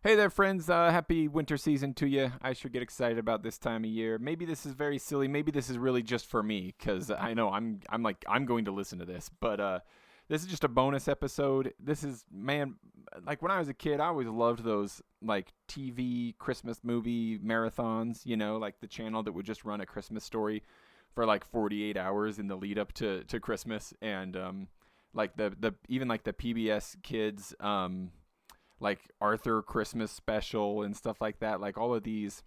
Hey there, friends. Happy winter season to you. I sure get excited about this time of year. Maybe this is very silly. Maybe this is really just for me because I know I'm going to listen to this. But this is just a bonus episode. This is man, like when I was a kid, I always loved those like TV Christmas movie marathons. Like the channel that would just run a Christmas story for like 48 hours in the lead up to Christmas, and like the even like the PBS Kids like Arthur Christmas special and stuff like that. Like all of these,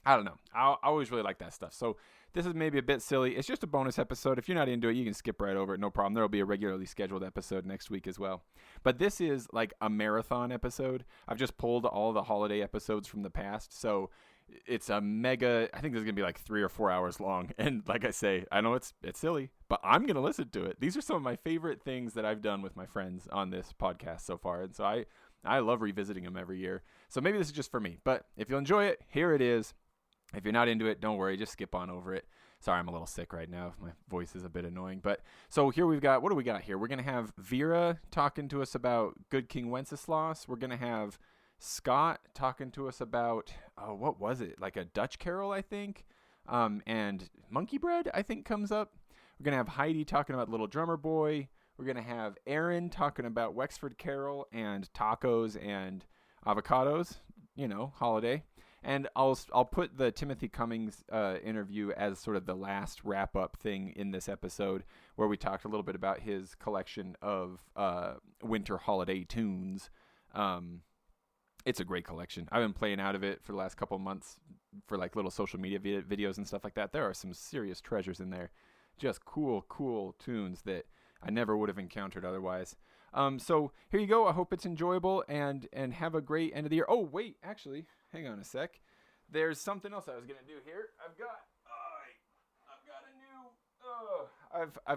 I don't know. I always really like that stuff. So this is maybe a bit silly. It's just a bonus episode. If you're not into it, you can skip right over it. No problem. There'll be a regularly scheduled episode next week as well. But this is like a marathon episode. I've just pulled all the holiday episodes from the past. So it's a mega. I think this is gonna be like 3 or 4 hours long. And like I say, I know it's silly, but I'm gonna listen to it. These are some of my favorite things that I've done with my friends on this podcast so far, and so I love revisiting them every year. So maybe this is just for me, but if you'll enjoy it, here it is. If you're not into it, don't worry, just skip on over it. Sorry, I'm a little sick right now. My voice is a bit annoying. But so here we've got, what do we got here? We're going to have Vera talking to us about Good King Wenceslas. We're going to have Scott talking to us about, what was it? Like a Dutch carol, I think. And Monkey Bread, I think, comes up. We're going to have Heidi talking about Little Drummer Boy. We're going to have Aaron talking about Wexford Carol and tacos and avocados, holiday. And I'll put the Timothy Cummings interview as sort of the last wrap-up thing in this episode, where we talked a little bit about his collection of winter holiday tunes. It's a great collection. I've been playing out of it for the last couple of months for like little social media videos and stuff like that. There are some serious treasures in there. Just cool tunes that I never would have encountered otherwise. So here you go. I hope it's enjoyable and have a great end of the year. Oh, wait, actually, hang on a sec. There's something else I was gonna do here. I've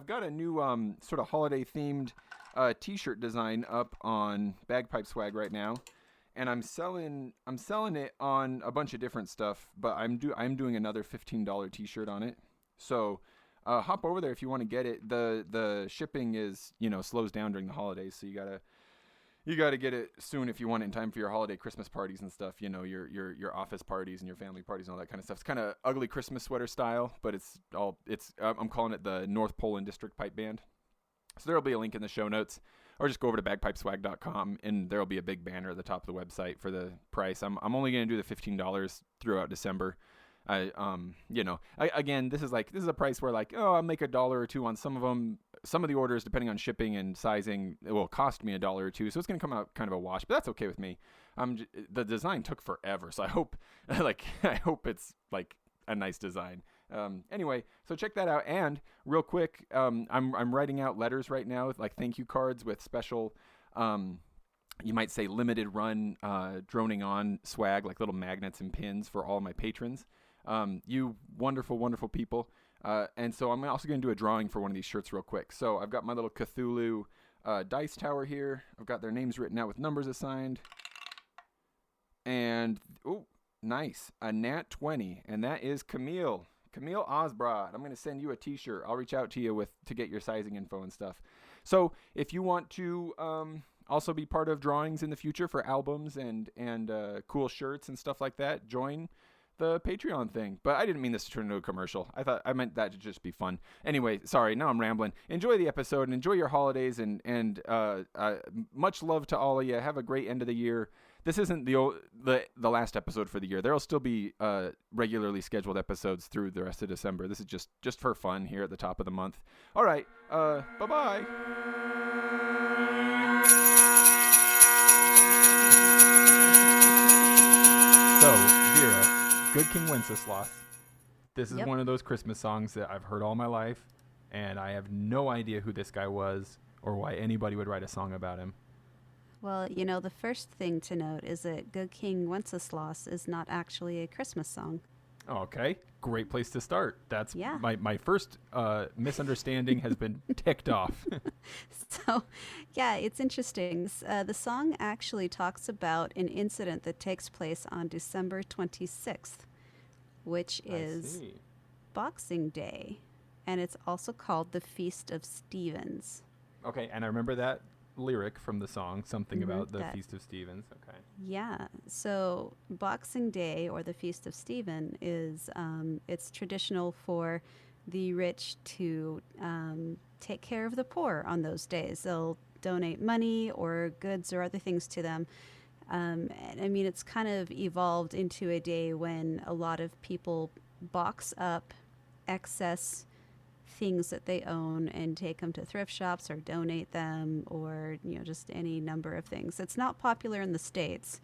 got a new sort of holiday themed T-shirt design up on Bagpipe Swag right now, and I'm selling it on a bunch of different stuff. But I'm doing another $15 T-shirt on it. So hop over there if you want to get it. The shipping is slows down during the holidays, so you gotta get it soon if you want it in time for your holiday Christmas parties and stuff. Your office parties and your family parties and all that kind of stuff. It's kind of ugly Christmas sweater style, but I'm calling it the North Poland District Pipe Band. So there'll be a link in the show notes, or just go over to bagpipeswag.com and there'll be a big banner at the top of the website for the price. I'm only gonna do the $15 throughout December. Again, this is a price where like, I'll make $1 or $2 on some of them. Some of the orders, depending on shipping and sizing, it will cost me $1 or $2. So it's going to come out kind of a wash, but that's okay with me. The design took forever. So I hope it's like a nice design. Anyway, so check that out. And real quick, I'm writing out letters right now with like thank you cards with special, you might say limited run, droning on swag, like little magnets and pins for all my patrons. You wonderful people. And so I'm also going to do a drawing for one of these shirts real quick. So I've got my little Cthulhu dice tower here. I've got their names written out with numbers assigned. And, nice. A Nat 20. And that is Camille Osbrod. I'm going to send you a t-shirt. I'll reach out to you to get your sizing info and stuff. So if you want to also be part of drawings in the future for albums and cool shirts and stuff like that, join the Patreon thing. But I didn't mean this to turn into a commercial. I meant that to just be fun. Anyway, sorry, now I'm rambling. Enjoy the episode and enjoy your holidays and much love to all of you. Have a great end of the year. This isn't the last episode for the year. There'll still be regularly scheduled episodes through the rest of December. This is just for fun here at the top of the month. All right, bye-bye. So, Vera, Good King Wenceslas. This is one of those Christmas songs that I've heard all my life, and I have no idea who this guy was or why anybody would write a song about him. Well, the first thing to note is that Good King Wenceslas is not actually a Christmas song. Okay, great place to start. That's my first misunderstanding has been ticked off. So, it's interesting. The song actually talks about an incident that takes place on December 26th, which is Boxing Day, and it's also called the Feast of Stevens. Okay, and I remember that lyric from the song, something about the that Feast of Stevens. Okay. Yeah. So Boxing Day, or the Feast of Stephen, is it's traditional for the rich to take care of the poor on those days. They'll donate money or goods or other things to them. And I mean, it's kind of evolved into a day when a lot of people box up excess things that they own and take them to thrift shops or donate them, or just any number of things. It's not popular in the States,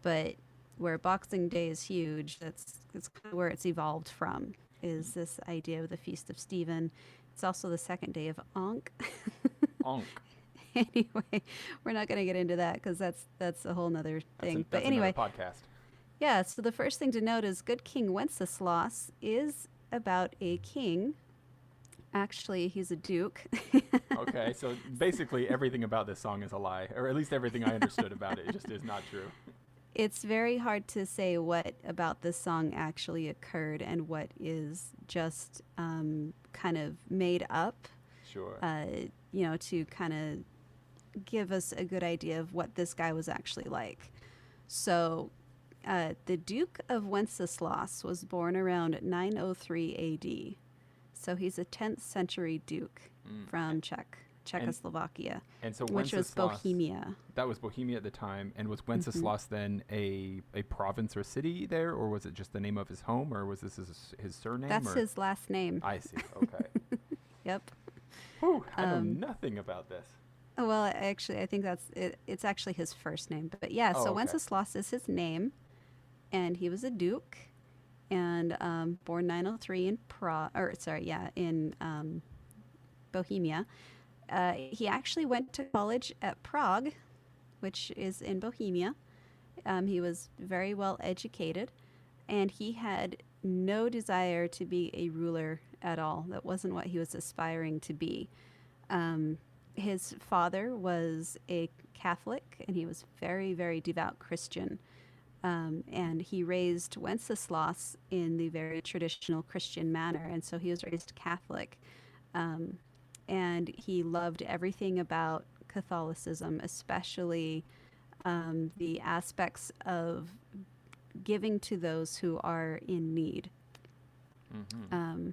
but where Boxing Day is huge, it's kind of where it's evolved from, is this idea of the Feast of Stephen. It's also the second day of Ankh. Ankh. Anyway, we're not going to get into that because that's a whole nother thing. That's anyway, another podcast. Yeah, so the first thing to note is Good King Wenceslas is about a king. Actually, he's a duke. Okay, so basically everything about this song is a lie, or at least everything I understood about it just is not true. It's very hard to say what about this song actually occurred and what is just kind of made up. Sure. To kind of give us a good idea of what this guy was actually like. So, the Duke of Wenceslas was born around 903 AD. So he's a 10th century duke from Czechoslovakia, and so which was Bohemia. That was Bohemia at the time. And was Wenceslas then a province or city there, or was it just the name of his home, or was this his surname? That's his last name. I see. Okay. Yep. Whew, I know nothing about this. Well, actually, I think it's actually his first name. But yeah, so okay. Wenceslas is his name, and he was a duke, and born 903 in Bohemia. He actually went to college at Prague, which is in Bohemia. He was very well educated, and he had no desire to be a ruler at all. That wasn't what he was aspiring to be. His father was a Catholic, and he was very, very devout Christian. And he raised Wenceslas in the very traditional Christian manner, and so he was raised Catholic. And he loved everything about Catholicism, especially the aspects of giving to those who are in need. Mm-hmm.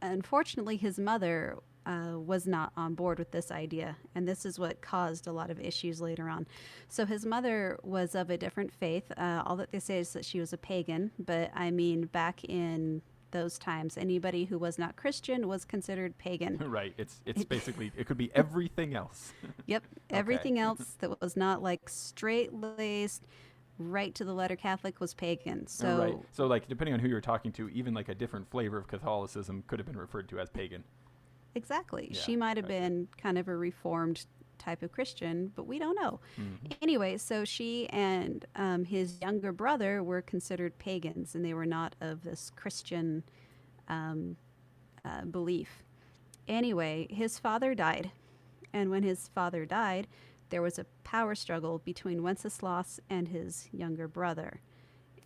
Unfortunately, his mother was not on board with this idea, and this is what caused a lot of issues later on. So his mother was of a different faith. All that they say is that she was a pagan, but I mean, back in those times, anybody who was not Christian was considered pagan. Right. It's basically, it could be everything else. Yep. Okay. Everything else that was not like straight-laced, right to the letter Catholic was pagan. So right. So like, depending on who you're talking to, even like a different flavor of Catholicism could have been referred to as pagan. Exactly. Yeah, she might have been kind of a reformed type of Christian, but we don't know. Mm-hmm. Anyway, so she and his younger brother were considered pagans, and they were not of this Christian belief. Anyway, his father died, and when his father died, there was a power struggle between Wenceslas and his younger brother.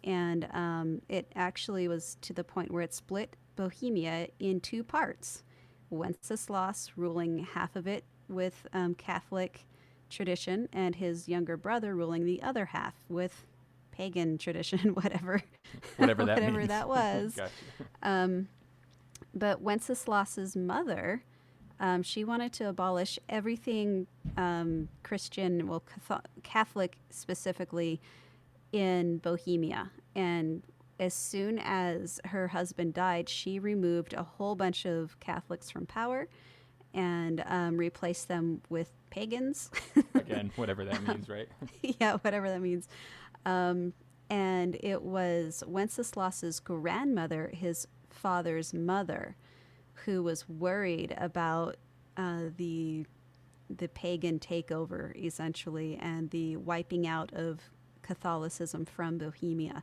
And it actually was to the point where it split Bohemia in two parts. Wenceslas ruling half of it with Catholic tradition, and his younger brother ruling the other half with pagan tradition, whatever that was. Gotcha. But Wenceslas's mother, she wanted to abolish everything Christian, well, Catholic specifically, in Bohemia. And as soon as her husband died, she removed a whole bunch of Catholics from power and replaced them with pagans. Again, whatever that means, right? Yeah, whatever that means. And it was Wenceslas's grandmother, his father's mother, who was worried about the pagan takeover, essentially, and the wiping out of Catholicism from Bohemia.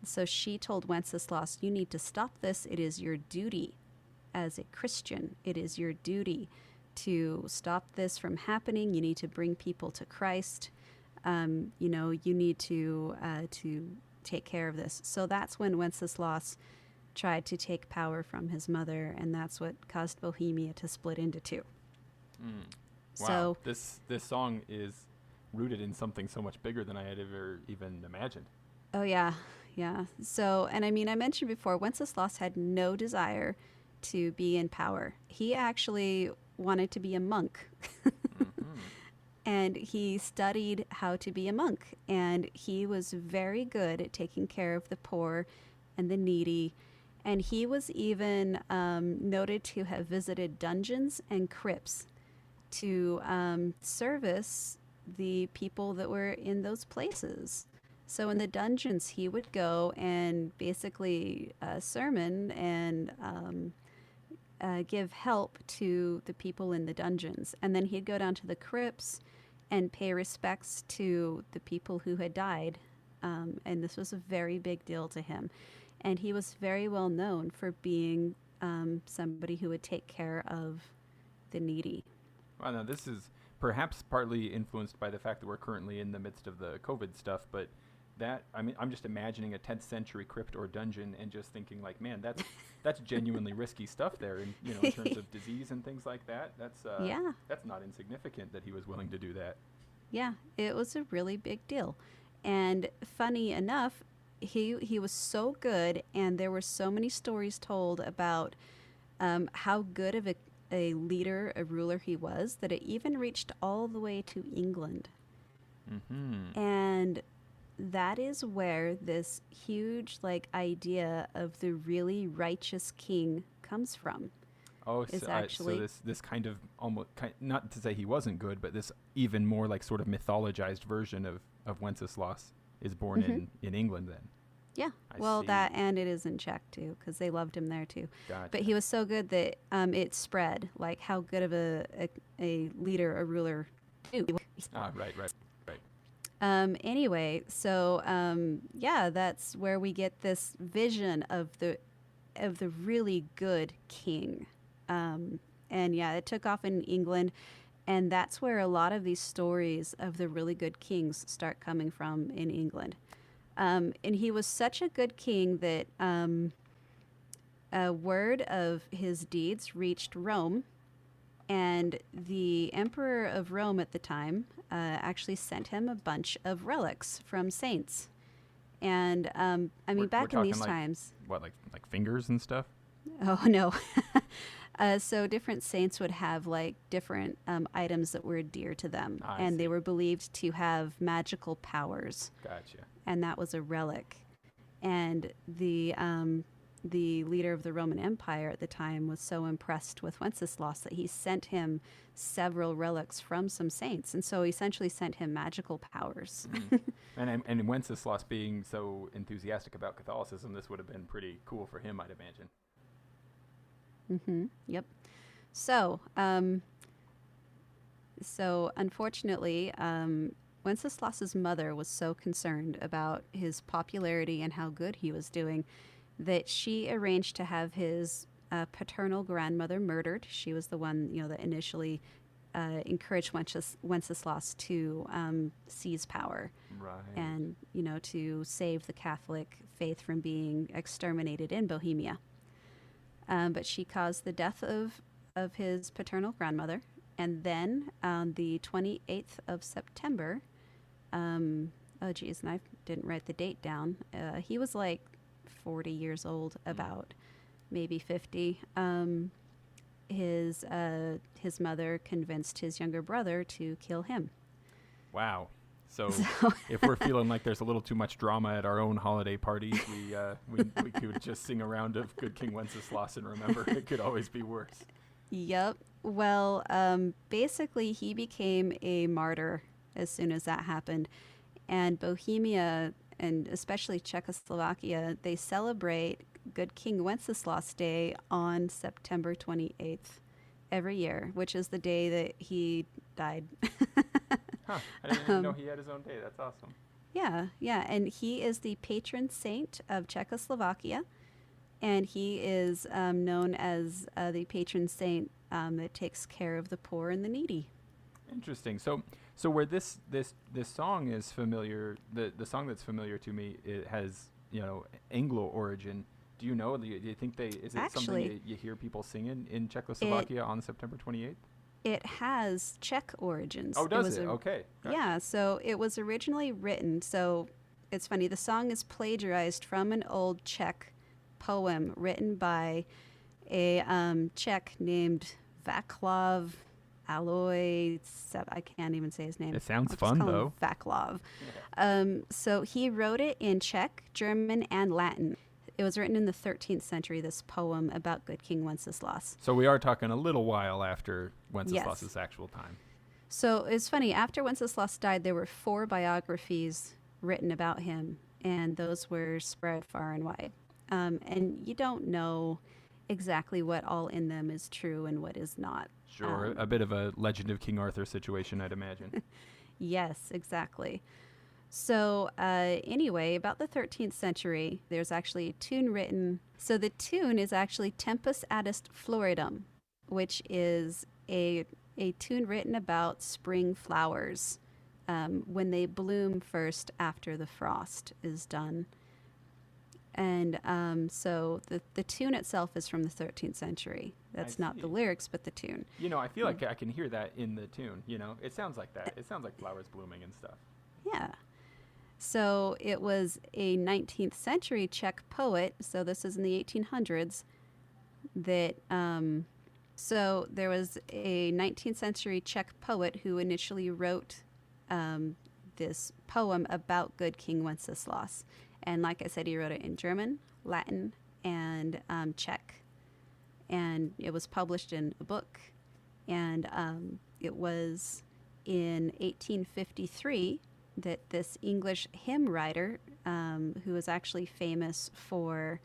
So she told Wenceslas, you need to stop this. It is your duty as a Christian. It is your duty to stop this from happening. You need to bring people to Christ. You need to take care of this. So that's when Wenceslas tried to take power from his mother, and that's what caused Bohemia to split into two. Wow, So this song is rooted in something so much bigger than I had ever even imagined. oh yeah, yeah. So, and I mean, I mentioned before, Wenceslas had no desire to be in power. He actually wanted to be a monk. Hmm. And he studied how to be a monk, and he was very good at taking care of the poor and the needy. And he was even noted to have visited dungeons and crypts to service the people that were in those places. So in the dungeons, he would go and basically sermon and give help to the people in the dungeons. And then he'd go down to the crypts and pay respects to the people who had died. And this was a very big deal to him. And he was very well known for being somebody who would take care of the needy. Well, now this is perhaps partly influenced by the fact that we're currently in the midst of the COVID stuff, but that, I mean, I'm just imagining a 10th century crypt or dungeon and just thinking like, man, that's genuinely risky stuff there, and in terms of disease and things like that. Yeah. That's not insignificant that he was willing to do that. Yeah, it was a really big deal. And funny enough, he was so good, and there were so many stories told about how good of a leader, a ruler he was, that it even reached all the way to England. Mm-hmm. And that is where this huge idea of the really righteous king comes from. Oh, Is so, actually this kind of almost not to say he wasn't good, but this even more like sort of mythologized version of Wenceslas is born in England then. yeah. I Well, see. that, and it is in Czech too, because they loved him there too. Gotcha. But he was so good that it spread, like how good of a leader, a ruler knew. Right. Anyway, so yeah, that's where we get this vision of the really good king. And yeah, it took off in England, and that's where a lot of these stories of the really good kings start coming from in England. And he was such a good king that a word of his deeds reached Rome, and the emperor of Rome at the time actually sent him a bunch of relics from saints. And I mean, We're back in talking these like, times, what, like fingers and stuff? oh no. So different saints would have like different items that were dear to them, I and see. they were believed to have magical powers, Gotcha. and that was a relic. And the leader of the Roman Empire at the time was so impressed with Wenceslas that he sent him several relics from some saints, and so he essentially sent him magical powers. And Wenceslas being so enthusiastic about Catholicism, this would have been pretty cool for him, I'd imagine. Yep. So, unfortunately, Wenceslas's mother was so concerned about his popularity and how good he was doing that she arranged to have his paternal grandmother murdered. She was the one, that initially encouraged Wenceslas to seize power Right. and, to save the Catholic faith from being exterminated in Bohemia. But she caused the death of his paternal grandmother. And then on the 28th of September, oh geez, and I didn't write the date down. He was like 40 years old, about maybe 50. His mother convinced his younger brother to kill him. Wow. So if we're feeling like there's a little too much drama at our own holiday parties, we could just sing a round of Good King Wenceslas and remember it could always be worse. Yep. Well, basically, he became a martyr as soon as that happened. And Bohemia, and especially Czechoslovakia, they celebrate Good King Wenceslas Day on September 28th every year, which is the day that he died. Huh. I didn't even know he had his own day. That's awesome. Yeah. And he is the patron saint of Czechoslovakia. And he is known as the patron saint that takes care of the poor and the needy. Interesting. So where this song is familiar, the song that's familiar to me, it has Anglo origin. Do you know? Do you think is it Actually, something you hear people singing in Czechoslovakia on September 28th? it has Czech origins. Oh, does it? Okay. Gotcha. Yeah, so it was originally written. So it's funny. The song is plagiarized from an old Czech poem written by a Czech named Vaclav Aloy. I can't even say his name. It sounds I'll just fun, call him though. Vaclav. Yeah. So he wrote it in Czech, German, and Latin. It was written in the 13th century, this poem about good King Wenceslas. So we are talking a little while after Wenceslas's Yes. actual time. So it's funny, after Wenceslas died, there were 4 biographies written about him, and those were spread far and wide. And you don't know exactly what all in them is true and what is not. Sure, a bit of a Legend of King Arthur situation, I'd imagine. Yes, exactly. So anyway, about the 13th century, there's actually a tune written. So the tune is actually Tempus Adest Floridum, which is a tune written about spring flowers when they bloom first after the frost is done. And so the tune itself is from the 13th century. That's not the lyrics, but the tune. You know, I feel like I can hear that in the tune. You know, it sounds like that. It sounds like flowers blooming and stuff. Yeah. So it was a 19th century Czech poet. So this is in the 1800s. That so there was a 19th century Czech poet who initially wrote this poem about good King Wenceslas. And like I said, he wrote it in German, Latin, and Czech. And it was published in a book. And it was in 1853 that this English hymn writer, who was actually famous for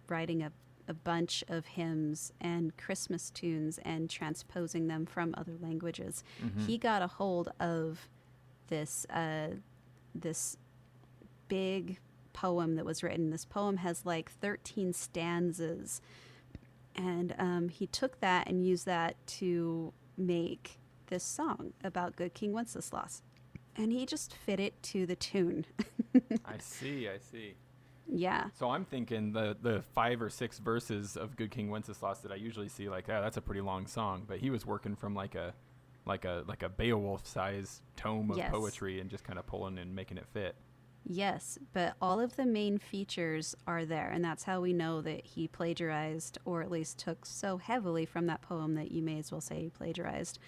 writing a bunch of hymns and Christmas tunes and transposing them from other languages, he got a hold of this this big poem that was written. This poem has like 13 stanzas, and he took that and used that to make this song about good King Wenceslas. And he just fit it to the tune. I see. Yeah. So I'm thinking the 5 or 6 verses of Good King Wenceslas that I usually see, like, that's a pretty long song. But he was working from like a Beowulf size tome of poetry and just kind of pulling and making it fit. Yes, but all of the main features are there, and that's how we know that he plagiarized, or at least took so heavily from that poem that you may as well say he plagiarized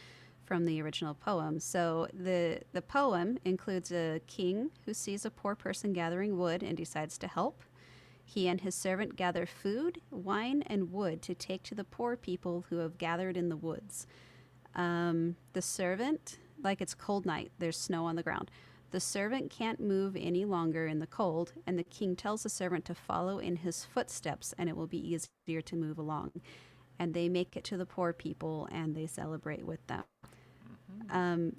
from the original poem. So the poem includes a king who sees a poor person gathering wood and decides to help. He and his servant gather food, wine, and wood to take to the poor people who have gathered in the woods. The servant, like it's cold night, there's snow on the ground. The servant can't move any longer in the cold, and the king tells the servant to follow in his footsteps, and it will be easier to move along. And they make it to the poor people, and they celebrate with them.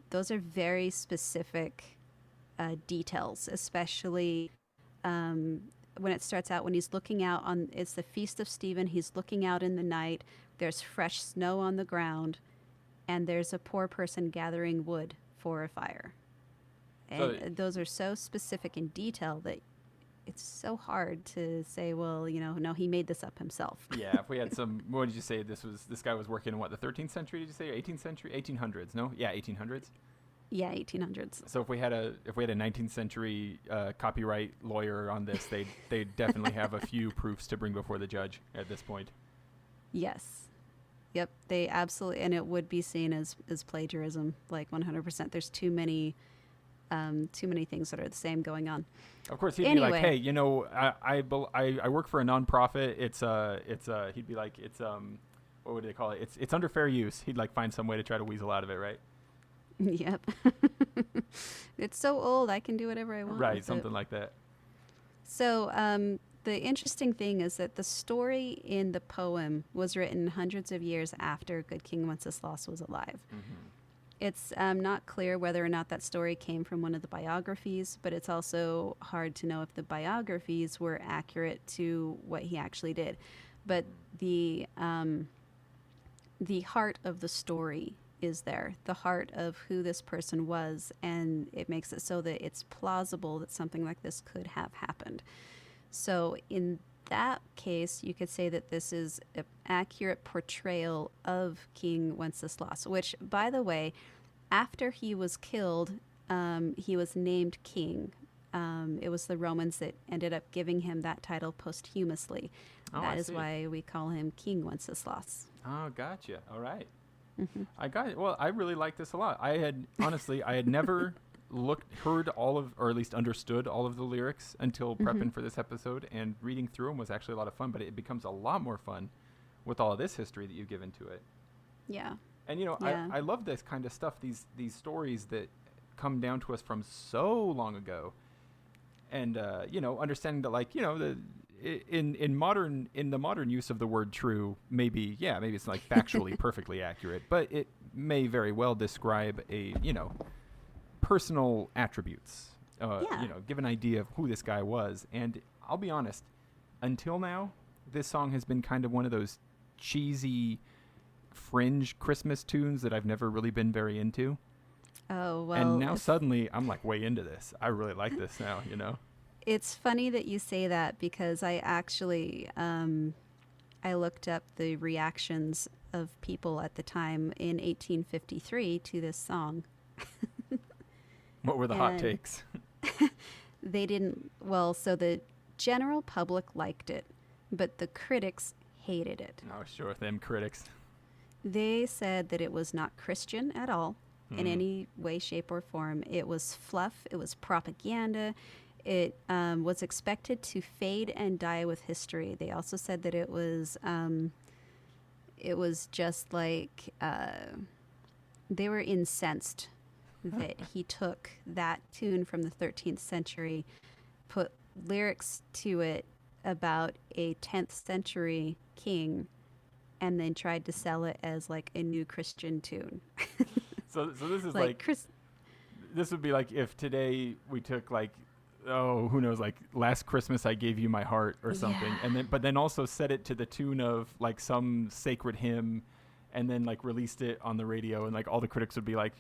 Those are very specific details, especially when it starts out when he's looking out on, it's the Feast of Stephen, he's looking out in the night, there's fresh snow on the ground, and there's a poor person gathering wood for a fire. And those are so specific in detail that it's so hard to say, well, no, he made this up himself. Yeah, if we had some, what did you say? This guy was working in what, the 13th century? Did you say 18th century, 1800s? No, yeah, 1800s. Yeah, 1800s. So if we had a 19th century copyright lawyer on this, they'd definitely have a few proofs to bring before the judge at this point. Yes. Yep, they absolutely, and it would be seen as plagiarism, like 100%. There's too many things that are the same going on. Of course, he'd be like, "Hey, I work for a nonprofit. He'd be like, what would they call it? It's under fair use." He'd like find some way to try to weasel out of it, right? Yep. It's so old, I can do whatever I want. Right, something like that. So the interesting thing is that the story in the poem was written hundreds of years after good King Wenceslas was alive. Mm-hmm. It's not clear whether or not that story came from one of the biographies, but it's also hard to know if the biographies were accurate to what he actually did. But the heart of the story is there, the heart of who this person was, and it makes it so that it's plausible that something like this could have happened. So in that case, you could say that this is an accurate portrayal of King Wenceslas, which, by the way, after he was killed, he was named king. It was the Romans that ended up giving him that title posthumously. Oh, That I is see. why we call him King Wenceslas. Oh, gotcha. All right. Hmm. I got it. Well, I really like this a lot. I had honestly, I had never heard all of, or at least understood all of the lyrics until prepping for this episode, and reading through them was actually a lot of fun. But it becomes a lot more fun with all of this history that you've given to it. Yeah. And Yeah. I love this kind of stuff. These stories that come down to us from so long ago, and understanding that, like, in the modern use of the word true, maybe it's like factually perfectly accurate, but it may very well describe a personal attributes, Yeah. give an idea of who this guy was. And I'll be honest, until now, this song has been kind of one of those cheesy fringe Christmas tunes that I've never really been very into. Oh, well. And now suddenly I'm like way into this. I really like this now, It's funny that you say that because I actually I looked up the reactions of people at the time in 1853 to this song. What were the hot And takes? they didn't, well, so the general public liked it, but the critics hated it. Oh, sure, them critics. They said that it was not Christian at all in Hmm. any way, shape, or form. It was fluff, it was propaganda. It was expected to fade and die with history. They also said that it was just like they were incensed that he took that tune from the 13th century, put lyrics to it about a 10th century king, and then tried to sell it as like a new Christian tune. So this is Like this would be like if today we took, like, oh, who knows, like Last Christmas I Gave You My Heart or something, Yeah. and then also set it to the tune of like some sacred hymn, and then like released it on the radio, and like all the critics would be like,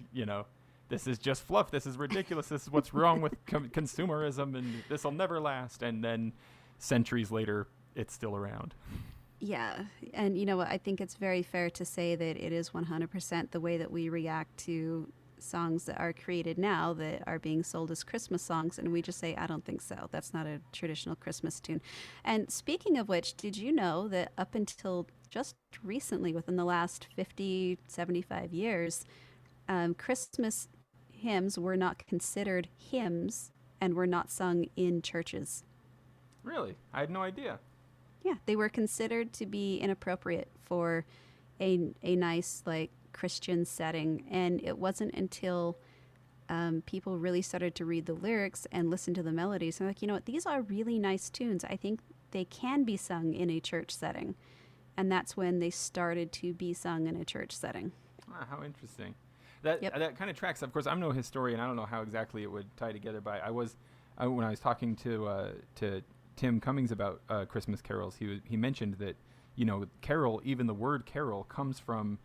this is just fluff, this is ridiculous, this is what's wrong with consumerism, and this will never last. And then centuries later, it's still around. Yeah, and you know what? I think it's very fair to say that it is 100% the way that we react to songs that are created now that are being sold as Christmas songs, and we just say, I don't think so. That's not a traditional Christmas tune. And speaking of which, did you know that up until just recently, within the last 50, 75 years, Christmas hymns were not considered hymns and were not sung in churches? Really? I had no idea. Yeah, they were considered to be inappropriate for a nice, like, Christian setting. And it wasn't until people really started to read the lyrics and listen to the melodies, and like, you know what, these are really nice tunes. I think they can be sung in a church setting. And that's when they started to be sung in a church setting. Ah, how interesting. That Yep. that kind of tracks. Of course, I'm no historian. I don't know how exactly it would tie together. But when I was talking to Tim Cummings about Christmas carols, he mentioned that carol, even the word carol, comes from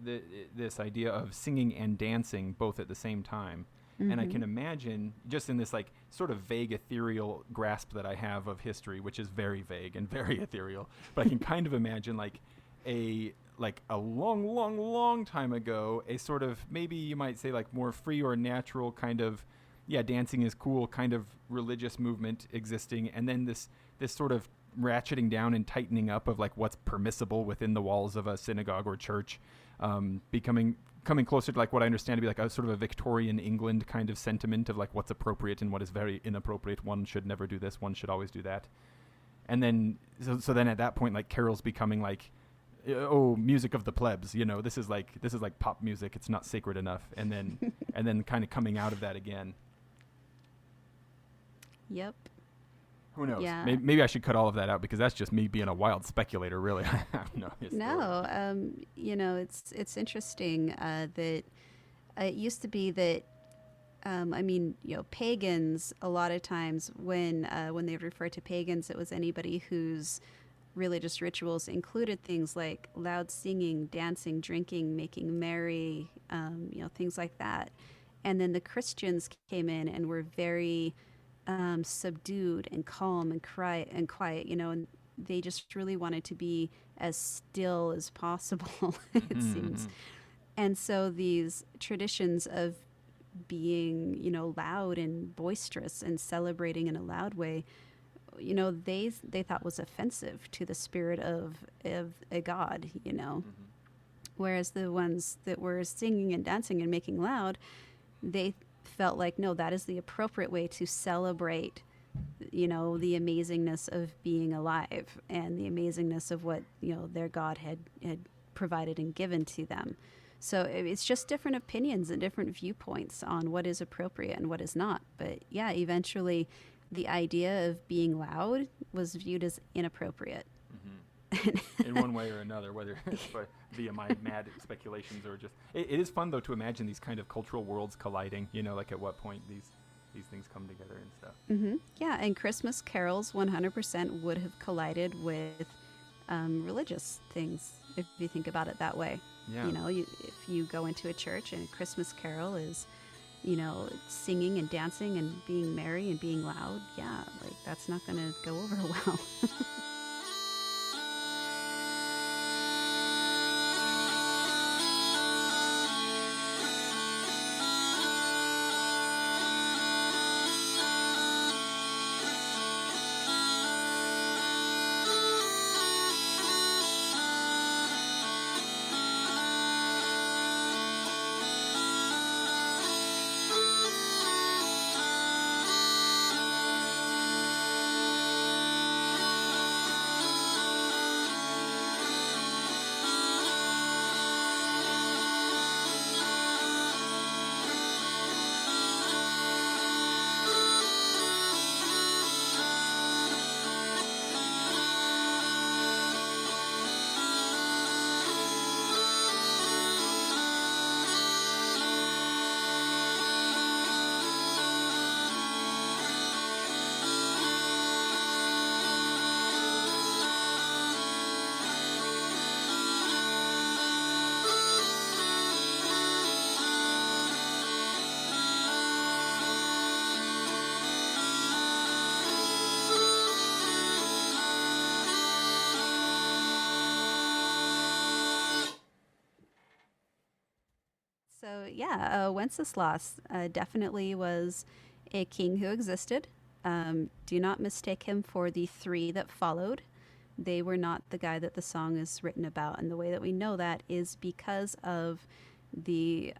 this idea of singing and dancing both at the same time. And I can imagine, just in this like sort of vague ethereal grasp that I have of history, which is very vague and very ethereal, but I can kind of imagine like a long time ago, a sort of, maybe you might say, like more free or natural kind of, dancing is cool kind of religious movement existing, and then this sort of ratcheting down and tightening up of like what's permissible within the walls of a synagogue or church, coming closer to like what I understand to be like a sort of a Victorian England kind of sentiment of like what's appropriate and what is very inappropriate. One should never do this, one should always do that. And then so then at that point, like carols becoming like, oh, music of the plebs, this is like pop music, it's not sacred enough. And then kind of coming out of that again. Yep. Who knows? Yeah. Maybe I should cut all of that out, because that's just me being a wild speculator, really. I have no history. No, it's interesting that it used to be that pagans, a lot of times when they refer to pagans, it was anybody whose religious rituals included things like loud singing, dancing, drinking, making merry, things like that. And then the Christians came in and were very subdued and calm and quiet, and they just really wanted to be as still as possible, it seems. And so these traditions of being, loud and boisterous and celebrating in a loud way, they thought was offensive to the spirit of a god. Whereas the ones that were singing and dancing and making loud, they felt like, no, that is the appropriate way to celebrate, the amazingness of being alive and the amazingness of what, their God had provided and given to them. So it's just different opinions and different viewpoints on what is appropriate and what is not. But yeah, eventually the idea of being loud was viewed as inappropriate. In one way or another, whether it's via my mad speculations or just... It is fun, though, to imagine these kind of cultural worlds colliding, like at what point these things come together and stuff. Yeah, and Christmas carols 100% would have collided with religious things, if you think about it that way. Yeah. If you go into a church and a Christmas carol is, singing and dancing and being merry and being loud, yeah, like that's not going to go over well. So yeah, Wenceslas definitely was a king who existed. Do not mistake him for the three that followed. They were not the guy that the song is written about, and the way that we know that is because of the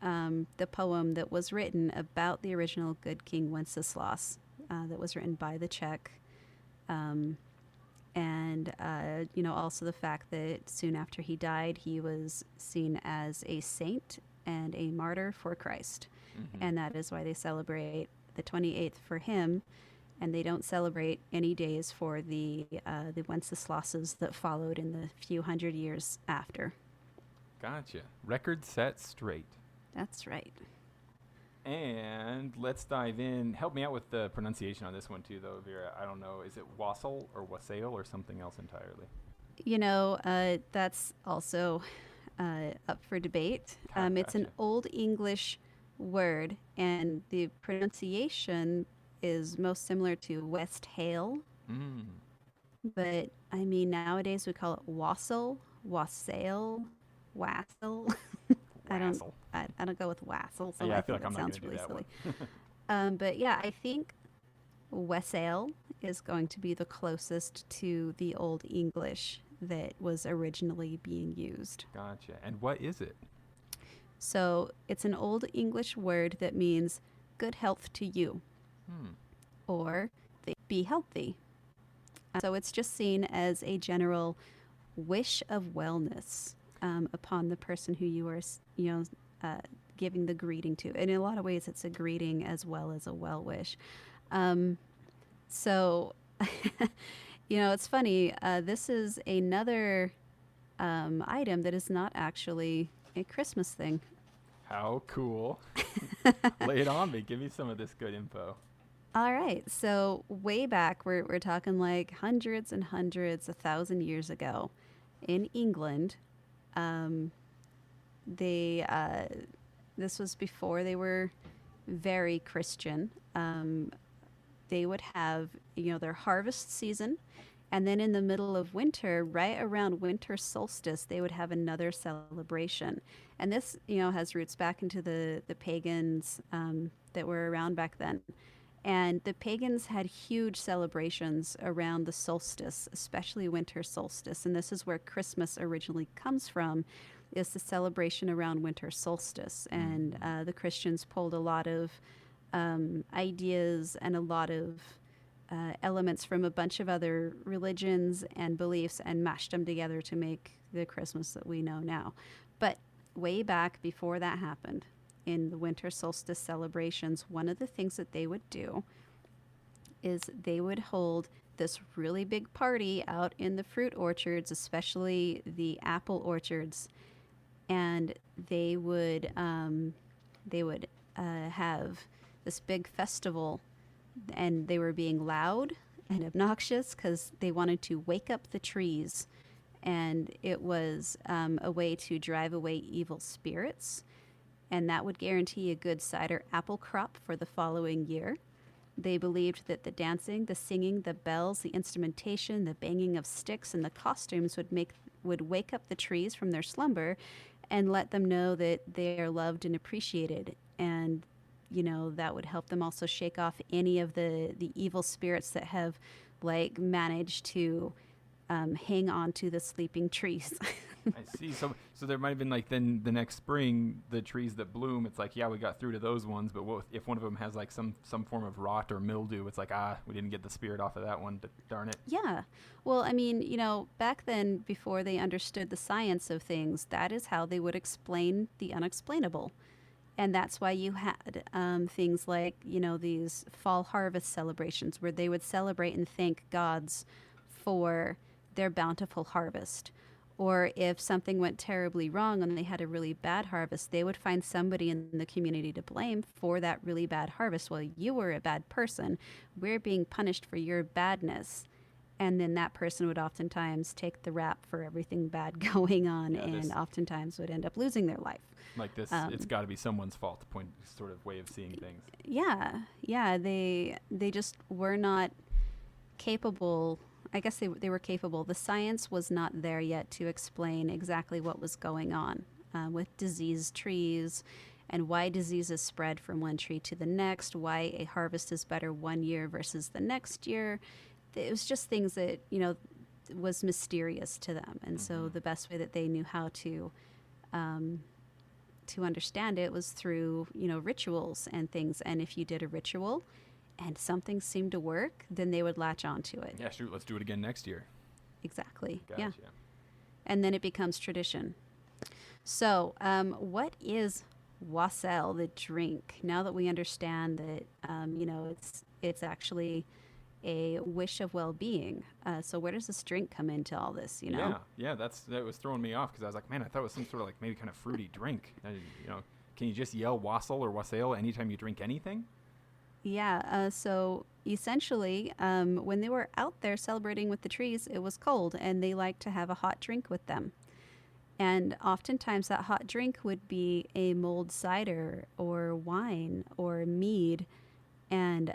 poem that was written about the original good King Wenceslas, that was written by the Czech, and also the fact that soon after he died, he was seen as a saint and a martyr for Christ. And that is why they celebrate the 28th for him, and they don't celebrate any days for the Wenceslases that followed in the few hundred years after. Gotcha. Record set straight. That's right. And let's dive in. Help me out with the pronunciation on this one too, though, Vera. I don't know. Is it wassail or wassail or something else entirely? That's also up for debate. It's an Old English word, and the pronunciation is most similar to West Hale. But I mean, nowadays we call it wassail, wassail, wassel. I don't go with wassel, so yeah, I feel like think I'm that not sounds gonna really do silly. that But yeah, I think wassail is going to be the closest to the Old English that was originally being used. Gotcha. And what is it? So it's an Old English word that means good health to you, or be healthy. So it's just seen as a general wish of wellness upon the person who you are, giving the greeting to. And in a lot of ways, it's a greeting as well as a well wish. So, it's funny. This is another item that is not actually a Christmas thing. How cool. Lay it on me. Give me some of this good info. All right. So way back, we're talking like hundreds and hundreds, 1,000 years ago, in England. This was before they were very Christian. they would have, their harvest season. And then in the middle of winter, right around winter solstice, they would have another celebration. And this, has roots back into the pagans that were around back then. And the pagans had huge celebrations around the solstice, especially winter solstice. And this is where Christmas originally comes from, is the celebration around winter solstice. And the Christians pulled a lot of ideas and a lot of elements from a bunch of other religions and beliefs and mashed them together to make the Christmas that we know now. But way back before that happened, in the winter solstice celebrations, one of the things that they would do is they would hold this really big party out in the fruit orchards, especially the apple orchards, and they would have this big festival, and they were being loud and obnoxious because they wanted to wake up the trees, and it was a way to drive away evil spirits, and that would guarantee a good cider apple crop for the following year. They believed that the dancing, the singing, the bells, the instrumentation, the banging of sticks, and the costumes would wake up the trees from their slumber and let them know that they are loved and appreciated. And that would help them also shake off any of the evil spirits that have managed to hang on to the sleeping trees. I see. So there might have been then the next spring, the trees that bloom, it's we got through to those ones, but if one of them has some form of rot or mildew, it's we didn't get the spirit off of that one, darn it. Yeah. Well, I mean, back then, before they understood the science of things, that is how they would explain the unexplainable. And that's why you had things like, these fall harvest celebrations where they would celebrate and thank gods for their bountiful harvest. Or if something went terribly wrong and they had a really bad harvest, they would find somebody in the community to blame for that really bad harvest. Well, you were a bad person. We're being punished for your badness. And then that person would oftentimes take the rap for everything bad going on, and oftentimes would end up losing their life. Like this, it's got to be someone's fault, point sort of way of seeing things. Yeah. They just were not capable. I guess they were capable. The science was not there yet to explain exactly what was going on with diseased trees and why diseases spread from one tree to the next, why a harvest is better one year versus the next year. It was just things that, was mysterious to them. And so the best way that they knew how to understand it was through, rituals and things. And if you did a ritual and something seemed to work, then they would latch onto it. Yeah, shoot, let's do it again next year. Exactly. Gotcha. Yeah. And then it becomes tradition. So what is wassail, the drink? Now that we understand that, it's actually a wish of well-being. So where does this drink come into all this, Yeah, that was throwing me off because I was like, man, I thought it was some sort of maybe kind of fruity drink. Can you just yell wassail or wassail anytime you drink anything? Yeah, so essentially, when they were out there celebrating with the trees, it was cold, and they liked to have a hot drink with them. And oftentimes that hot drink would be a mulled cider or wine or mead, and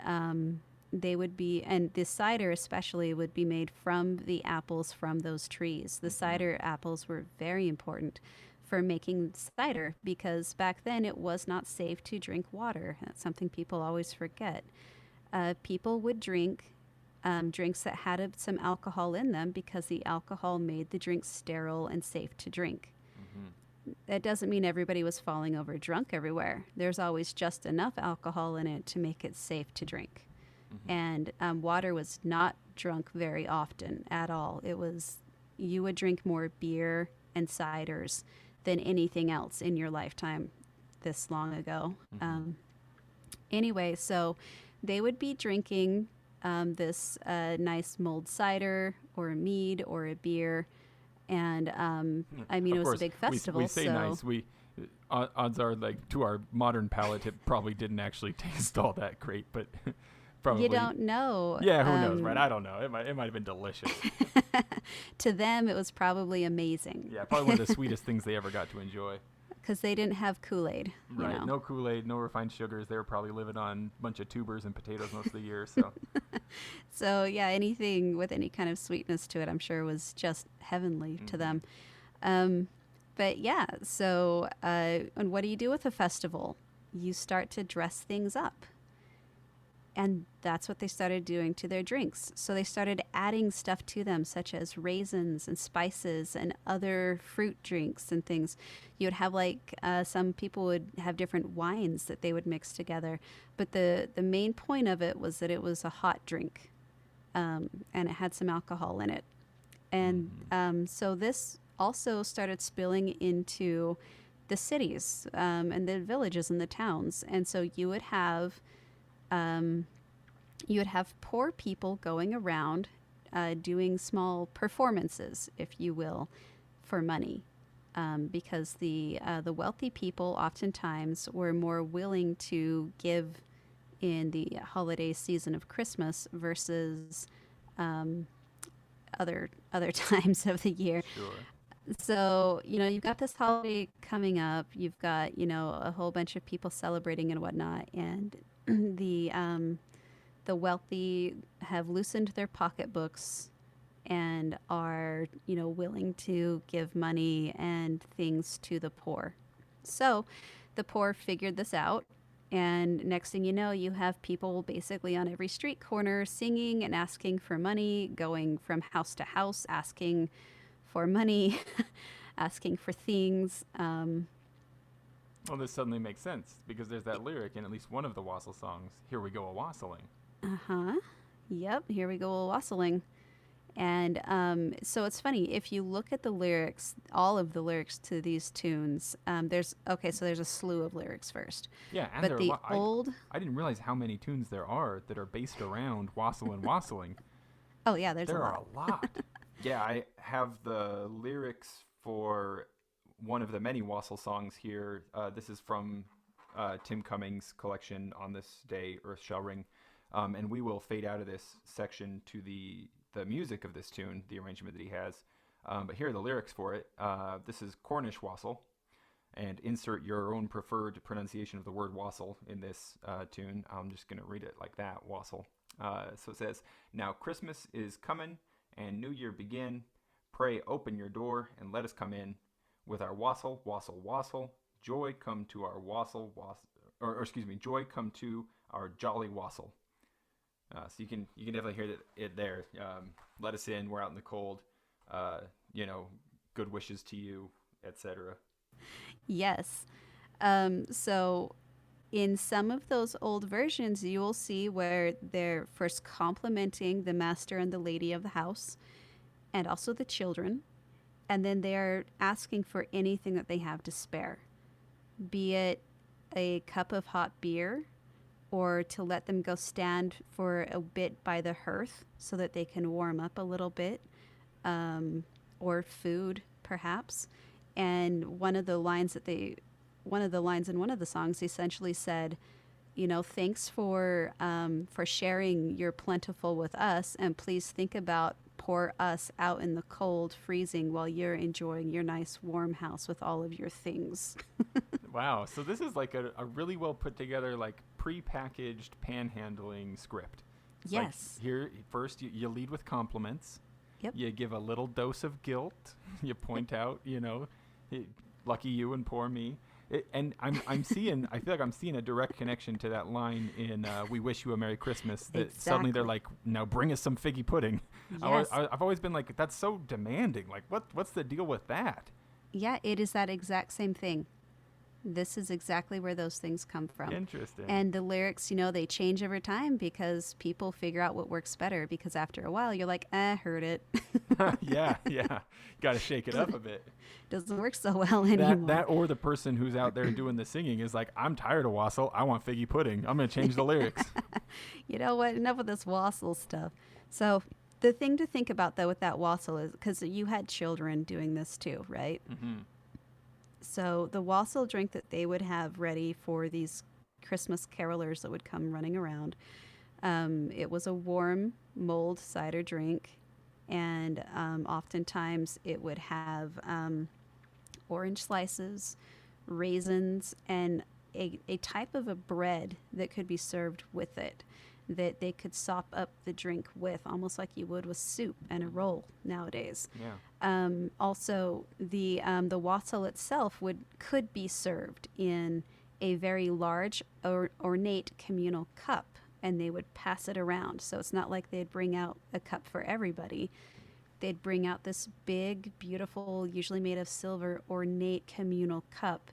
the cider especially would be made from the apples from those trees. The cider apples were very important for making cider because back then it was not safe to drink water. That's something people always forget. People would drink drinks that had some alcohol in them because the alcohol made the drink sterile and safe to drink. That doesn't mean everybody was falling over drunk everywhere. There's always just enough alcohol in it to make it safe to drink. And water was not drunk very often at all. You would drink more beer and ciders than anything else in your lifetime this long ago. Anyway, so they would be drinking this nice mulled cider or a mead or a beer. And it was a big festival. We say nice. Odds are, to our modern palate, it probably didn't actually taste all that great, but probably. You don't know. Yeah, who knows, right? I don't know. It might have been delicious. To them, it was probably amazing. Yeah, probably one of the sweetest things they ever got to enjoy. because they didn't have Kool-Aid. Right. You know? No Kool-Aid, no refined sugars. They were probably living on a bunch of tubers and potatoes most of the year. So. So yeah, anything with any kind of sweetness to it, I'm sure was just heavenly to them. But yeah, so and what do you do with a festival? You start to dress things up. And that's what they started doing to their drinks. So they started adding stuff to them, such as raisins and spices and other fruit drinks and things. You would have some people would have different wines that they would mix together. But the main point of it was that it was a hot drink, and it had some alcohol in it. And so this also started spilling into the cities and the villages and the towns. And so you would have poor people going around doing small performances, if you will, for money, because the wealthy people oftentimes were more willing to give in the holiday season of Christmas versus other times of the year. Sure. So, you've got this holiday coming up. You've got, a whole bunch of people celebrating and whatnot. And the wealthy have loosened their pocketbooks and are, willing to give money and things to the poor. So the poor figured this out. And next thing you know, you have people basically on every street corner singing and asking for money, going from house to house, asking for money, asking for things. Well, this suddenly makes sense because there's that lyric in at least one of the Wassel songs, "Here we go a-wassailing." Yep, here we go a-wassailing. And so it's funny, if you look at the lyrics, all of the lyrics to these tunes, there's a slew of lyrics first. Yeah, and but the old... I didn't realize how many tunes there are that are based around wassel and wassailing. Oh, yeah, there are a lot. Yeah, I have the lyrics for one of the many Wassel songs here. This is from Tim Cummings' collection, On This Day, Earth Shall Ring. And we will fade out of this section to the music of this tune, the arrangement that he has. But here are the lyrics for it. This is Cornish Wassel. And insert your own preferred pronunciation of the word wassel in this tune. I'm just going to read it like that, wassel. So it says, "Now Christmas is coming and New Year begin. Pray open your door and let us come in. With our wassel, wassel, wassel. Joy come to our wassel, joy come to our jolly wassel." So you can definitely hear it there. Let us in. We're out in the cold. Good wishes to you, etc. Yes. So in some of those old versions, you will see where they're first complimenting the master and the lady of the house and also the children. And then they're asking for anything that they have to spare, be it a cup of hot beer or to let them go stand for a bit by the hearth so that they can warm up a little bit, or food perhaps. And one of the lines in one of the songs essentially said, thanks for sharing your plentiful with us, and please think about poor us out in the cold, freezing, while you're enjoying your nice warm house with all of your things. Wow. So this is like a really well put together, like pre-packaged panhandling script. It's yes. Like here, first you lead with compliments. Yep. You give a little dose of guilt. You point out, lucky you and poor me. And I feel like I'm seeing a direct connection to that line in "We Wish You a Merry Christmas." That exactly. Suddenly they're like, "Now bring us some figgy pudding." Yes. I've always been like, that's so demanding. Like, what's the deal with that? Yeah, it is that exact same thing. This is exactly where those things come from. Interesting. And the lyrics, they change over time because people figure out what works better. Because after a while, you're like, heard it. Yeah. Got to shake it up a bit. Doesn't work so well anymore. That or the person who's out there doing the singing is like, I'm tired of wassel. I want figgy pudding. I'm going to change the lyrics. You know what? Enough with this wassel stuff. So the thing to think about, though, with that wassel is because you had children doing this too, right? Mm-hmm. So the wassail drink that they would have ready for these Christmas carolers that would come running around, it was a warm mulled cider drink, and oftentimes it would have orange slices raisins, and a type of a bread that could be served with it, that they could sop up the drink with, almost like you would with soup and a roll nowadays. Yeah. Also, the wassail itself could be served in a very large or ornate communal cup, and they would pass it around. So it's not like they'd bring out a cup for everybody. They'd bring out this big, beautiful, usually made of silver, ornate communal cup,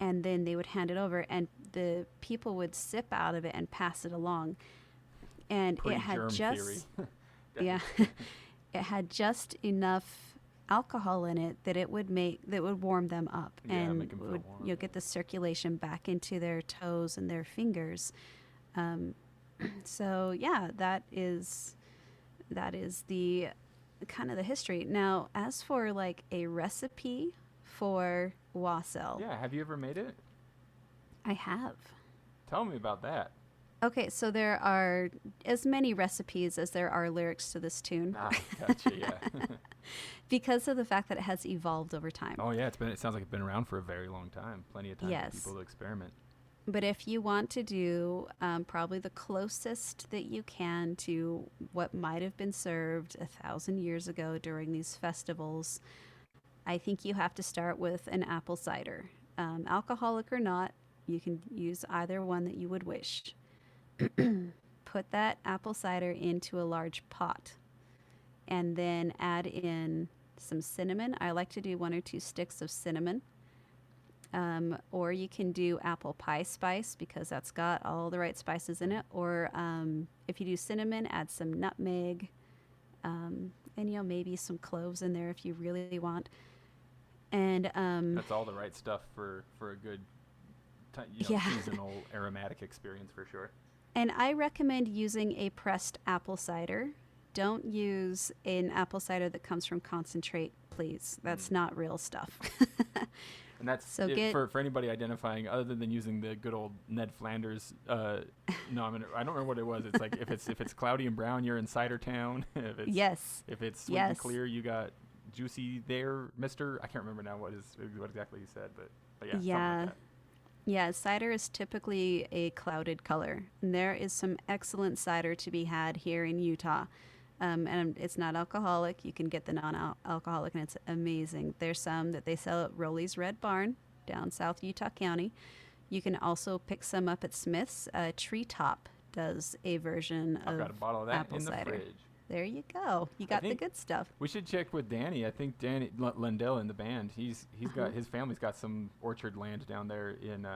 and then they would hand it over, and the people would sip out of it and pass it along. And it had just yeah, it had just enough alcohol in it that would warm them up, Yeah, and make 'em feel would warm, get the circulation back into their toes and their fingers. So yeah, that is the kind of the history. Now, as for like a recipe for wassail, Yeah. Have you ever made it? I have. Tell me about that. Okay, so there are as many recipes as there are lyrics to this tune Ah, gotcha. Yeah. because of the fact that it has evolved over time. Oh yeah. It sounds like it's been around for a very long time. Plenty of time Yes. for people to experiment. But if you want to do probably the closest that you can to what might have been served 1,000 years ago during these festivals, I think you have to start with an apple cider. Alcoholic or not, you can use either one that you would wish. Put that apple cider into a large pot and then add in some cinnamon. I like to do 1 or 2 sticks of cinnamon. Or you can do apple pie spice because that's got all the right spices in it. Or if you do cinnamon, add some nutmeg, and maybe some cloves in there if you really want. And That's all the right stuff for a good Yeah. seasonal aromatic experience for sure. and I recommend using a pressed apple cider. Don't use an apple cider that comes from concentrate, please. That's not real stuff. And that's So it get- for anybody identifying other than using the good old Ned Flanders. No, I don't remember what it was. It's like if it's cloudy and brown, you're in cider town. Yes. If it's sweet and Yes. clear, you got juicy there, Mister. I can't remember now what exactly he said, but yeah, something Yeah. like that. Yeah, cider is typically a clouded color. And there is some excellent cider to be had here in Utah. And it's not alcoholic. You can get the non-alcoholic, and it's amazing. There's some that they sell at Rowley's Red Barn down South Utah County. You can also pick some up at Smith's. Treetop does a version I've of got a bottle of that apple in the cider. fridge. There you go. You got the think- good stuff. We should check with Danny. I think Danny Lendell in the band. He's got his family's got some orchard land down there in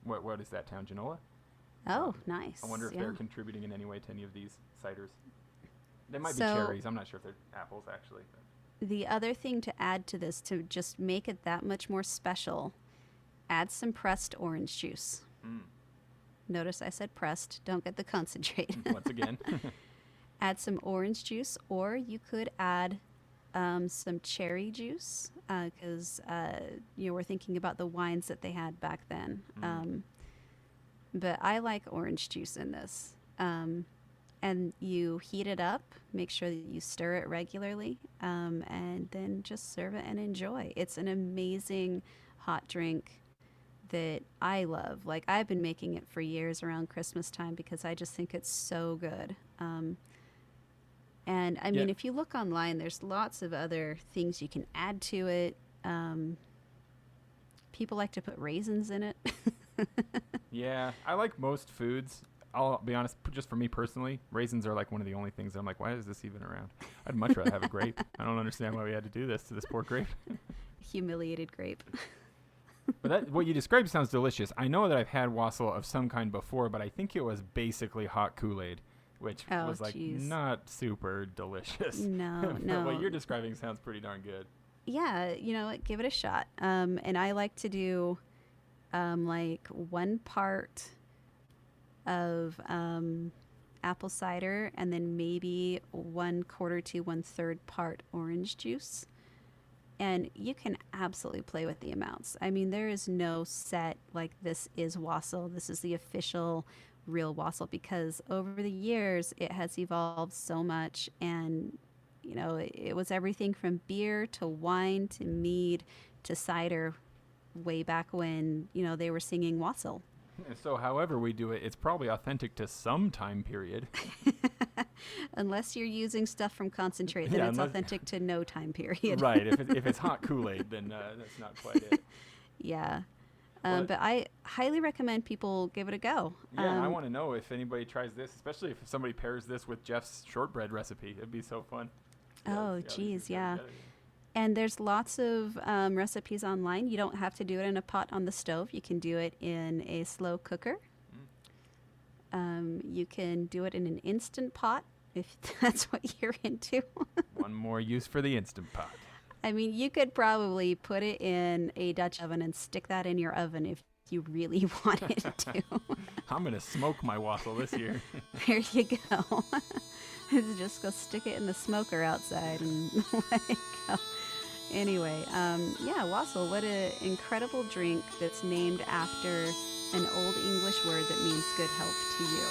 what is that town, Genoa? Oh, nice. I wonder if Yeah. they're contributing in any way to any of these ciders. They might So- be cherries. I'm not sure if they're apples actually. But The other thing to add to this, to just make it that much more special, add some pressed orange juice. Notice I said pressed. Don't get the concentrate. once again, Add some orange juice, or you could add some cherry juice because we're thinking about the wines that they had back then. But I like orange juice in this. And you heat it up, make sure that you stir it regularly, and then just serve it and enjoy. It's an amazing hot drink that I love. Like, I've been making it for years around Christmas time because I just think it's so good. And I mean, Yeah. if you look online, there's lots of other things you can add to it. People like to put raisins in it. yeah, I like most foods. I'll be honest, just for me personally, raisins are like one of the only things I'm like, why is this even around? I'd much rather have a grape. I don't understand why we had to do this to this poor grape. Humiliated grape. But what you described sounds delicious. I know that I've had wassail of some kind before, but I think it was basically hot Kool-Aid, which Oh, was like geez. not super delicious. No, But no. what you're describing sounds pretty darn good. Yeah, you know what? Give it a shot. And I like to do like 1 part of apple cider and then maybe 1/4 to 1/3 part orange juice. And you can absolutely play with the amounts. I mean, there is no set like this is wassail. This is the official real wassail because over the years it has evolved so much, and it was everything from beer to wine to mead to cider way back when, they were singing wassail. And so however we do it, it's probably authentic to some time period. Unless you're using stuff from concentrate, then it's authentic to no time period. Right. If it's hot Kool-Aid, then that's not quite it. Yeah. But I highly recommend people give it a go. Yeah, I want to know if anybody tries this, especially if somebody pairs this with Jeff's shortbread recipe. It'd be so fun. Oh, geez, yeah. And there's lots of recipes online. You don't have to do it in a pot on the stove. You can do it in a slow cooker. You can do it in an Instant Pot if that's what you're into. One more use for the Instant Pot. I mean, you could probably put it in a Dutch oven and stick that in your oven if you really wanted to. I'm going to smoke my wassail this year. There you go. Just go stick it in the smoker outside and let it go. Anyway, yeah, wassail, what an incredible drink that's named after an Old English word that means good health to you.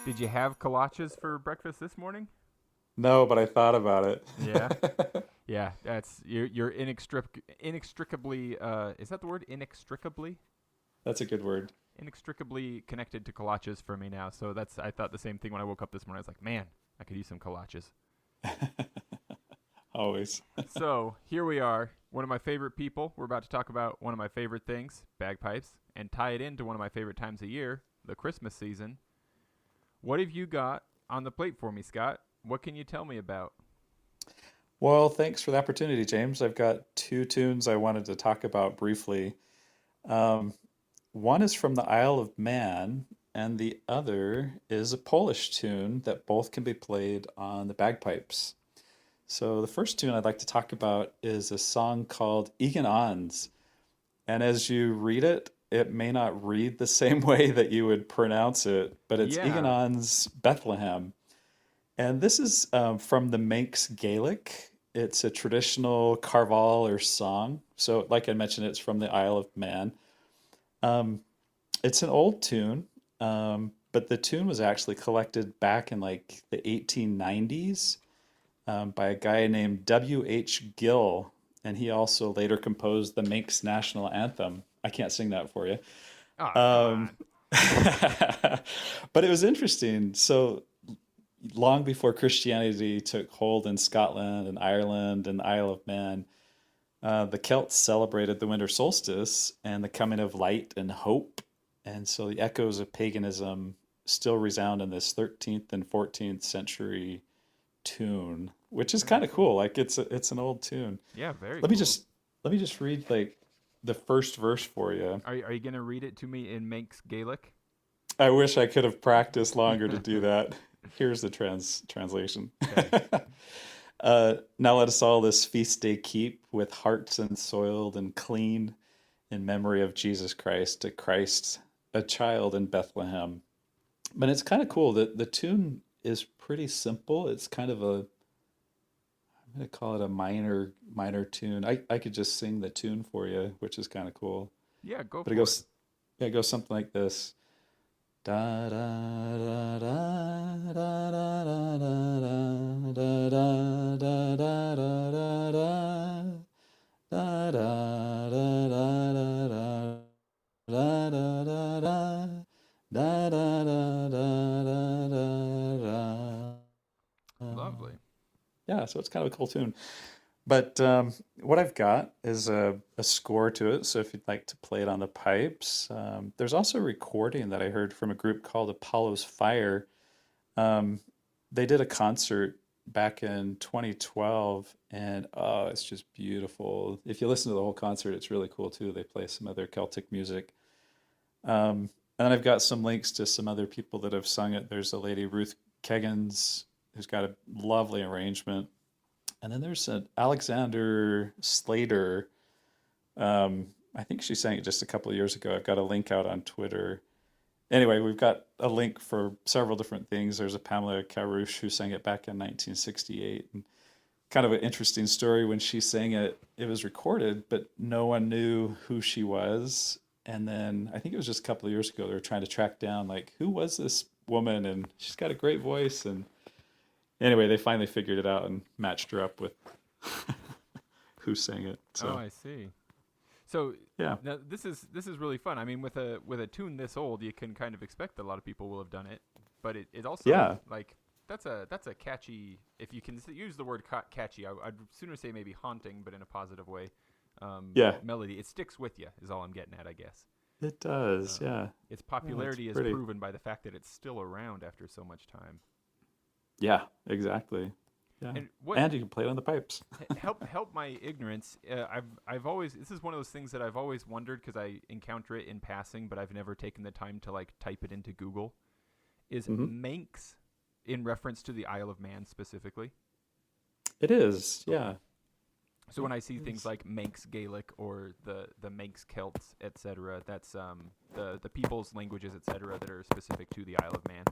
Did you have kolaches for breakfast this morning? No, but I thought about it. Yeah. Yeah, that's you're inextricably is that the word, inextricably? That's a good word. Inextricably connected to kolaches for me now. So I thought the same thing when I woke up this morning. I was like, man, I could use some kolaches. Always. So here we are, one of my favorite people. We're about to talk about one of my favorite things, bagpipes, and tie it into one of my favorite times of year, the Christmas season. What have you got on the plate for me, Scott? What can you tell me about? Well, thanks for the opportunity, James. I've got two tunes I wanted to talk about briefly. One is from the Isle of Man, and the other is a Polish tune that both can be played on the bagpipes. So the first tune I'd like to talk about is a song called Egan Ons. And as you read it, it may not read the same way that you would pronounce it, but it's Egan Ons Bethlehem. And this is from the Manx Gaelic. It's a traditional carval or song. So like I mentioned, it's from the Isle of Man. It's an old tune, but the tune was actually collected back in like the 1890s by a guy named W.H. Gill. And he also later composed the Manx national anthem. I can't sing that for you. Oh, but it was interesting. So long before Christianity took hold in Scotland and Ireland and Isle of Man, the Celts celebrated the winter solstice and the coming of light and hope. And so the echoes of paganism still resound in this 13th and 14th century tune, which is kind of cool. Like it's an old tune. Yeah, very. Let me just read like the first verse for you. Are you going to read it to me in Manx Gaelic? I wish I could have practiced longer to do that. Here's the translation. Okay. Now let us all this feast day keep with hearts ensoiled and clean in memory of Jesus Christ, a child in Bethlehem. But it's kind of cool that the tune is pretty simple. It's kind of I'm going to call it a minor tune. I could just sing the tune for you, which is kind of cool. Yeah, go But for it. it goes something like this. Da da da da da da da da da da da da da da da da da da da. Lovely. Yeah, so it's kind of a cool tune. But what I've got is a score to it. So if you'd like to play it on the pipes, there's also a recording that I heard from a group called Apollo's Fire. They did a concert back in 2012, and oh, it's just beautiful. If you listen to the whole concert, it's really cool too. They play some other Celtic music. And then I've got some links to some other people that have sung it. There's a lady, Ruth Keggins, who's got a lovely arrangement. And then there's an Alexander Slater. I think she sang it just a couple of years ago. I've got a link out on Twitter. Anyway, we've got a link for several different things. There's a Pamela Carouche who sang it back in 1968. And kind of an interesting story when she sang it. It was recorded, but no one knew who she was. And then I think it was just a couple of years ago, they were trying to track down, like, who was this woman? And she's got a great voice. And anyway, they finally figured it out and matched her up with who sang it. So, Oh, I see. So yeah. now this is really fun. I mean, with a tune this old, you can kind of expect that a lot of people will have done it, but it also Yeah. like that's a catchy. If you can use the word catchy, I'd sooner say maybe haunting, but in a positive way. Yeah. Melody. It sticks with you, is all I'm getting at, I guess. It does, yeah. Its popularity is pretty. proven by the fact that it's still around after so much time. Yeah, exactly. Yeah. And you can play it on the pipes. help my ignorance. I've always, this is one of those things that I've always wondered because I encounter it in passing, but I've never taken the time to like type it into Google. Is Manx in reference to the Isle of Man specifically? It is, yeah. So when I see things like Manx Gaelic or the Manx Celts, etc., that's the people's languages, etc., that are specific to the Isle of Man.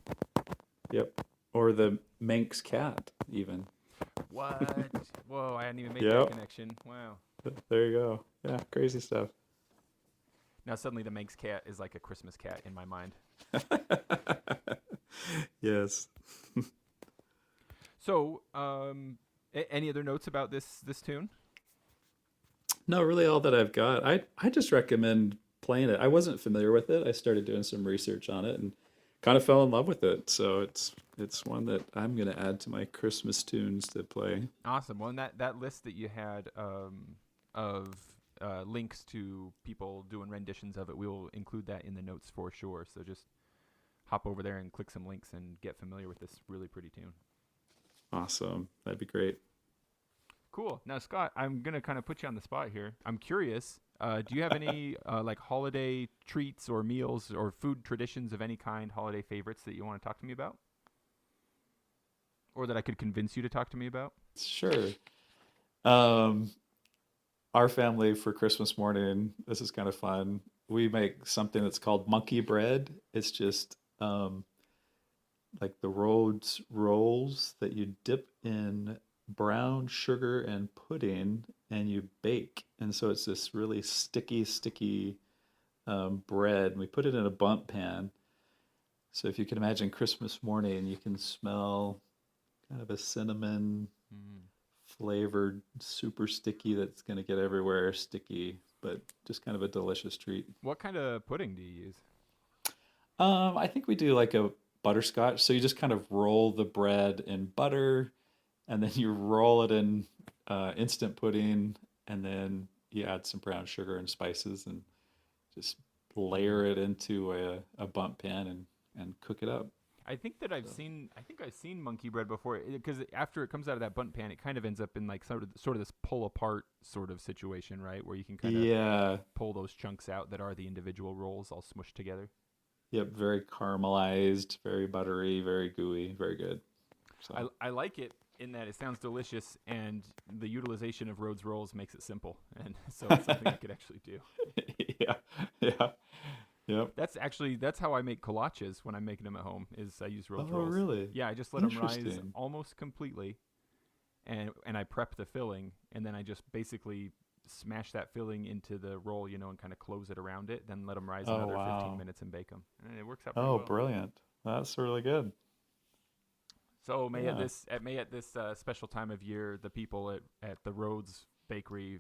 Yep. Or the Manx cat, even. What? Whoa, I hadn't even made that Yep. connection. Wow. There you go. Yeah, crazy stuff. Now suddenly the Manx cat is like a Christmas cat in my mind. Yes. So, any other notes about this tune? No, really all that I've got. I just recommend playing it. I wasn't familiar with it. I started doing some research on it and kind of fell in love with it. So it's one that I'm going to add to my Christmas tunes to play. Awesome. Well, and that list that you had of links to people doing renditions of it, we will include that in the notes for sure. So just hop over there and click some links and get familiar with this really pretty tune. Awesome. That'd be great. Cool. Now, Scott, I'm going to kind of put you on the spot here. I'm curious, do you have any like holiday treats or meals or food traditions of any kind, holiday favorites that you want to talk to me about? Or that I could convince you to talk to me about? Sure. Our family for Christmas morning, this is kind of fun. We make something that's called monkey bread. It's just like the Rhodes rolls that you dip in brown sugar and pudding and you bake. And so it's this really sticky bread. And we put it in a bundt pan. So if you can imagine Christmas morning, you can smell kind of a cinnamon flavored, super sticky that's going to get everywhere sticky, but just kind of a delicious treat. What kind of pudding do you use? I think we do like a butterscotch. So you just kind of roll the bread in butter and then you roll it in instant pudding and then you add some brown sugar and spices and just layer it into a bundt pan and cook it up. I think that I've seen monkey bread before because after it comes out of that bundt pan, it kind of ends up in like sort of this pull apart sort of situation, right? Where you can kind of pull those chunks out that are the individual rolls all smushed together. Yep, very caramelized, very buttery, very gooey, very good. So. I like it in that it sounds delicious and the utilization of Rhodes rolls makes it simple, and so it's something I could actually do. Yeah. Yep. That's how I make kolaches when I'm making them at home. Is I use Rhodes rolls. Oh, really? Yeah, I just let them rise almost completely, and I prep the filling, and then I just basically smash that filling into the roll, and kind of close it around it. Then let them rise another 15 minutes and bake them, and it works out. Pretty well. Brilliant! That's really good. So may at this special time of year, the people at the Rhodes Bakery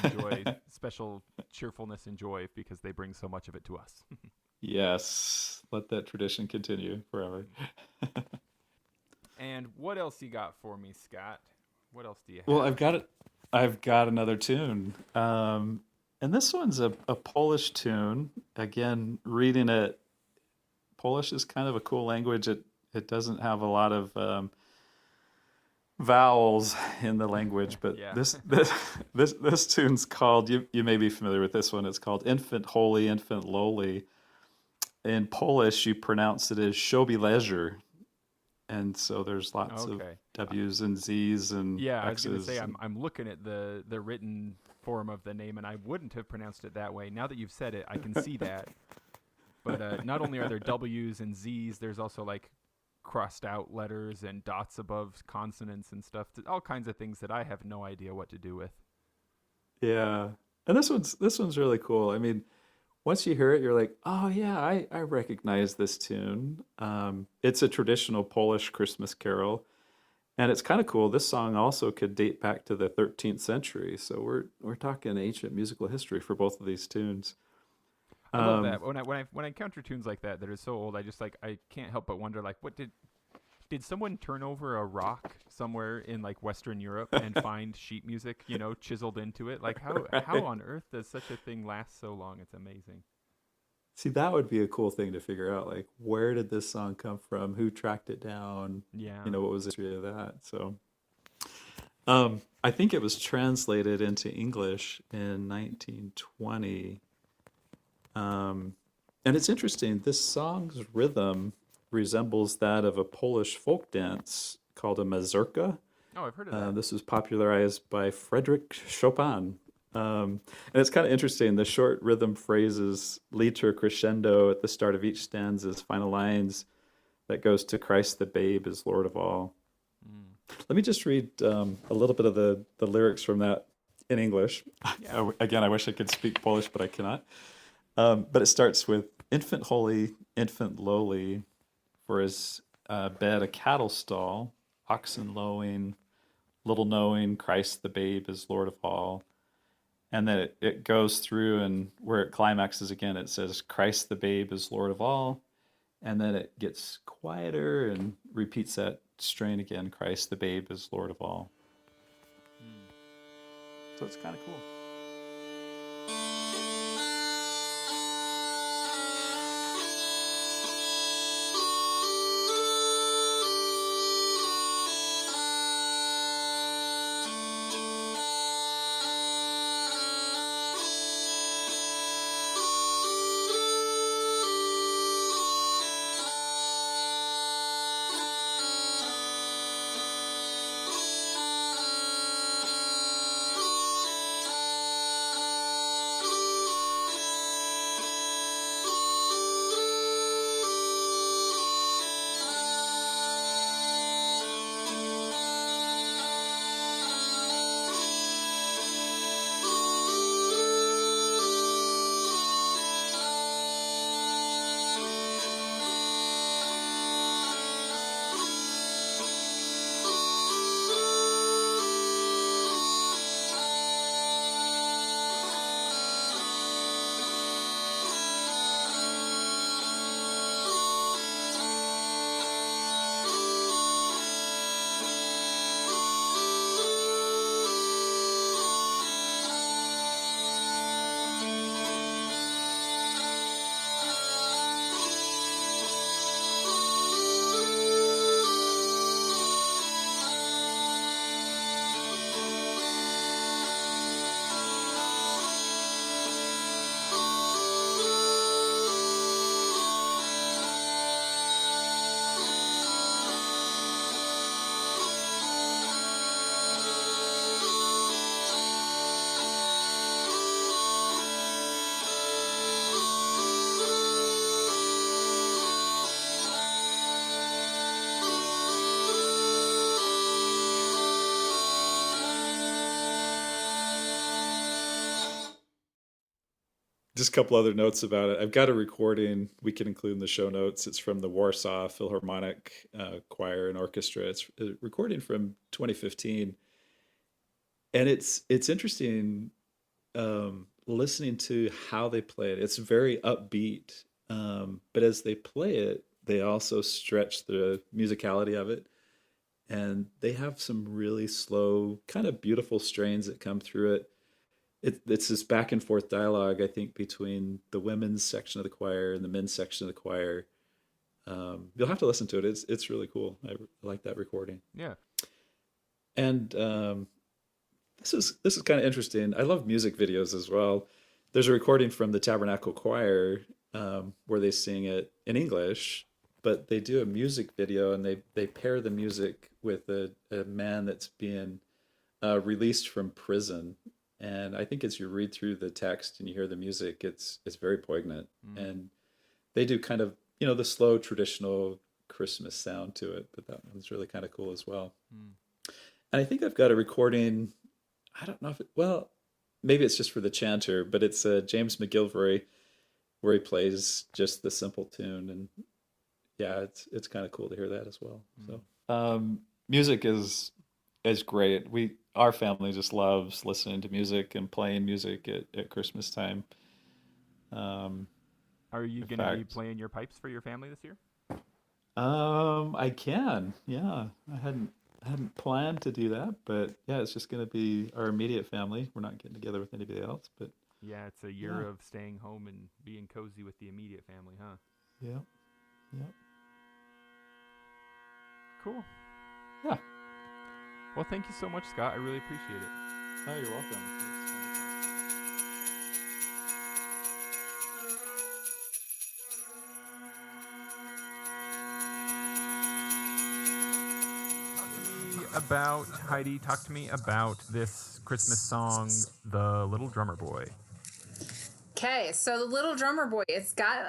enjoy special cheerfulness and joy because they bring so much of it to us. Yes, let that tradition continue forever. And what else you got for me, Scott? What else do you have? Well, I've got another tune, and this one's a Polish tune. Again, reading it, Polish is kind of a cool language. It doesn't have a lot of vowels in the language, but Yeah. this tune's called, you may be familiar with this one, it's called Infant Holy, Infant Lowly. In Polish, you pronounce it as Shobi Leisure, and so there's lots of Okay. W's and Z's and Yeah, I was going to X's. say and- I'm looking at the written form of the name, and I wouldn't have pronounced it that way. Now that you've said it, I can see that. But not only are there W's and Z's, there's also like crossed out letters and dots above consonants and stuff. All kinds of things that I have no idea what to do with. Yeah, and this one's really cool. I mean, once you hear it, you're like, oh yeah, I recognize this tune. It's a traditional Polish Christmas carol, and it's kind of cool. This song also could date back to the 13th century, so we're talking ancient musical history for both of these tunes. I love Um, that. When I encounter tunes like that are so old, I can't help but wonder like what did someone turn over a rock somewhere in like Western Europe and find sheet music, chiseled into it? Like how right. on earth does such a thing last so long? It's amazing. See, that would be a cool thing to figure out. Like, where did this song come from? Who tracked it down? Yeah. What was the history of that? So, I think it was translated into English in 1920. And it's interesting. This song's rhythm resembles that of a Polish folk dance called a mazurka. Oh, I've heard of that. This was popularized by Frederick Chopin. And it's kind of interesting. The short rhythm phrases lead to a crescendo at the start of each stanza's final lines that goes to Christ the babe is Lord of all. Let me just read a little bit of the lyrics from that in English. Yeah. Again, I wish I could speak Polish, but I cannot. But it starts with infant holy, infant lowly, for his bed a cattle stall, oxen lowing, little knowing Christ the babe is Lord of all. And then it goes through, and where it climaxes again, it says, Christ the babe is Lord of all. And then it gets quieter and repeats that strain again, Christ the babe is Lord of all. So it's kind of cool. Just a couple other notes about it. I've got a recording we can include in the show notes. It's from the Warsaw Philharmonic Choir and Orchestra. It's a recording from 2015, and it's interesting listening to how they play it. It's very upbeat, but as they play it, they also stretch the musicality of it, and they have some really slow, kind of beautiful strains that come through it. It's this back and forth dialogue, I think, between the women's section of the choir and the men's section of the choir. You'll have to listen to it. It's really cool. I like that recording. Yeah. And this is kind of interesting. I love music videos as well. There's a recording from the Tabernacle Choir where they sing it in English, but they do a music video, and they pair the music with a man that's being released from prison. And I think as you read through the text and you hear the music, it's very poignant. And they do kind of, the slow traditional Christmas sound to it, but that one's really kind of cool as well. And I think I've got a recording. I don't know if well, maybe it's just for the chanter, but it's James McGilvray where he plays just the simple tune, and yeah, it's kind of cool to hear that as well. So music is great. Our family just loves listening to music and playing music at Christmas time. Are you going to be playing your pipes for your family this year? I can. Yeah, I hadn't planned to do that, but yeah, it's just going to be our immediate family. We're not getting together with anybody else, but yeah, it's a year of staying home and being cozy with the immediate family, huh? Yeah. Yeah. Cool. Yeah. Well, thank you so much, Scott. I really appreciate it. Oh, you're welcome. Talk to me about this Christmas song, The Little Drummer Boy. Okay, so The Little Drummer Boy, it's got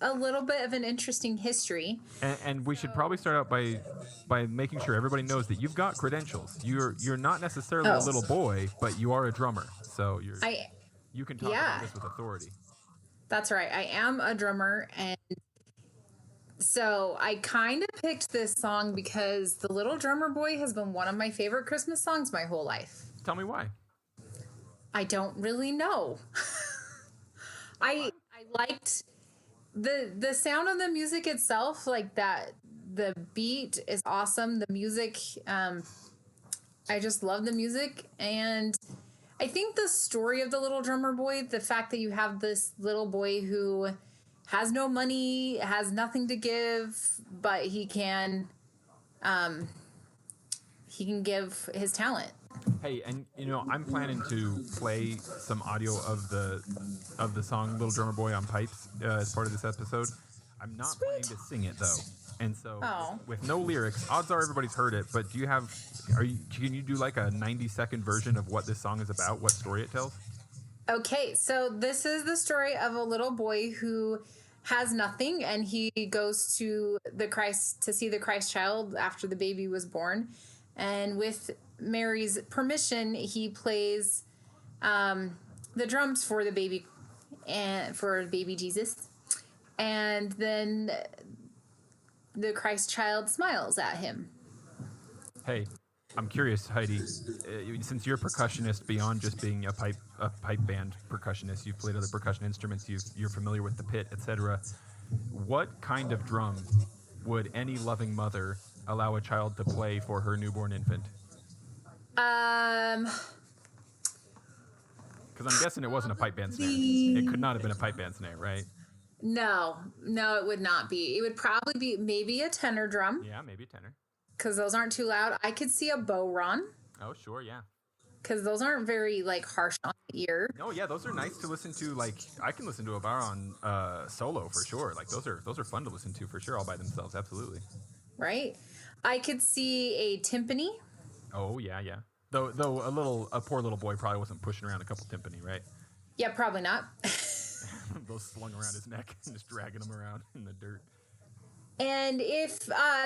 a little bit of an interesting history. And we should probably start out by making sure everybody knows that you've got credentials. You're not necessarily a little boy, but you are a drummer. So you can talk about this with authority. That's right. I am a drummer, and so I kind of picked this song because The Little Drummer Boy has been one of my favorite Christmas songs my whole life. Tell me why. I don't really know. I liked the sound of the music itself, like that. The beat is awesome. The music, I just love the music. And I think the story of The Little Drummer Boy, the fact that you have this little boy who has no money, has nothing to give, but he can give his talent. Hey, and I'm planning to play some audio of the song "Little Drummer Boy" on pipes as part of this episode. I'm not planning to sing it though, and so with no lyrics, odds are everybody's heard it. But can you do like a 90-second version of what this song is about? What story it tells? Okay, so this is the story of a little boy who has nothing, and he goes to see the Christ child after the baby was born, and with Mary's permission, he plays the drums for the baby and for baby Jesus, and then the Christ child smiles at him. Hey, I'm curious, Heidi, since you're a percussionist beyond just being a pipe band percussionist, you've played other percussion instruments, you're familiar with the pit, etc. What kind of drum would any loving mother allow a child to play for her newborn infant? Um, Because I'm guessing it wasn't a pipe band snare. It could not have been a pipe band snare, right? No, it would not be. It would probably be maybe a tenor drum. Yeah, maybe a tenor. Because those aren't too loud. I could see a bodhrán. Oh, sure, yeah. Because those aren't very harsh on the ear. No, yeah, those are nice to listen to. I can listen to a bodhrán solo for sure. Those are fun to listen to for sure, all by themselves. Absolutely. Right. I could see a timpani. Oh yeah. Though a poor little boy probably wasn't pushing around a couple timpani, right? Yeah, probably not. Those slung around his neck and just dragging him around in the dirt. And if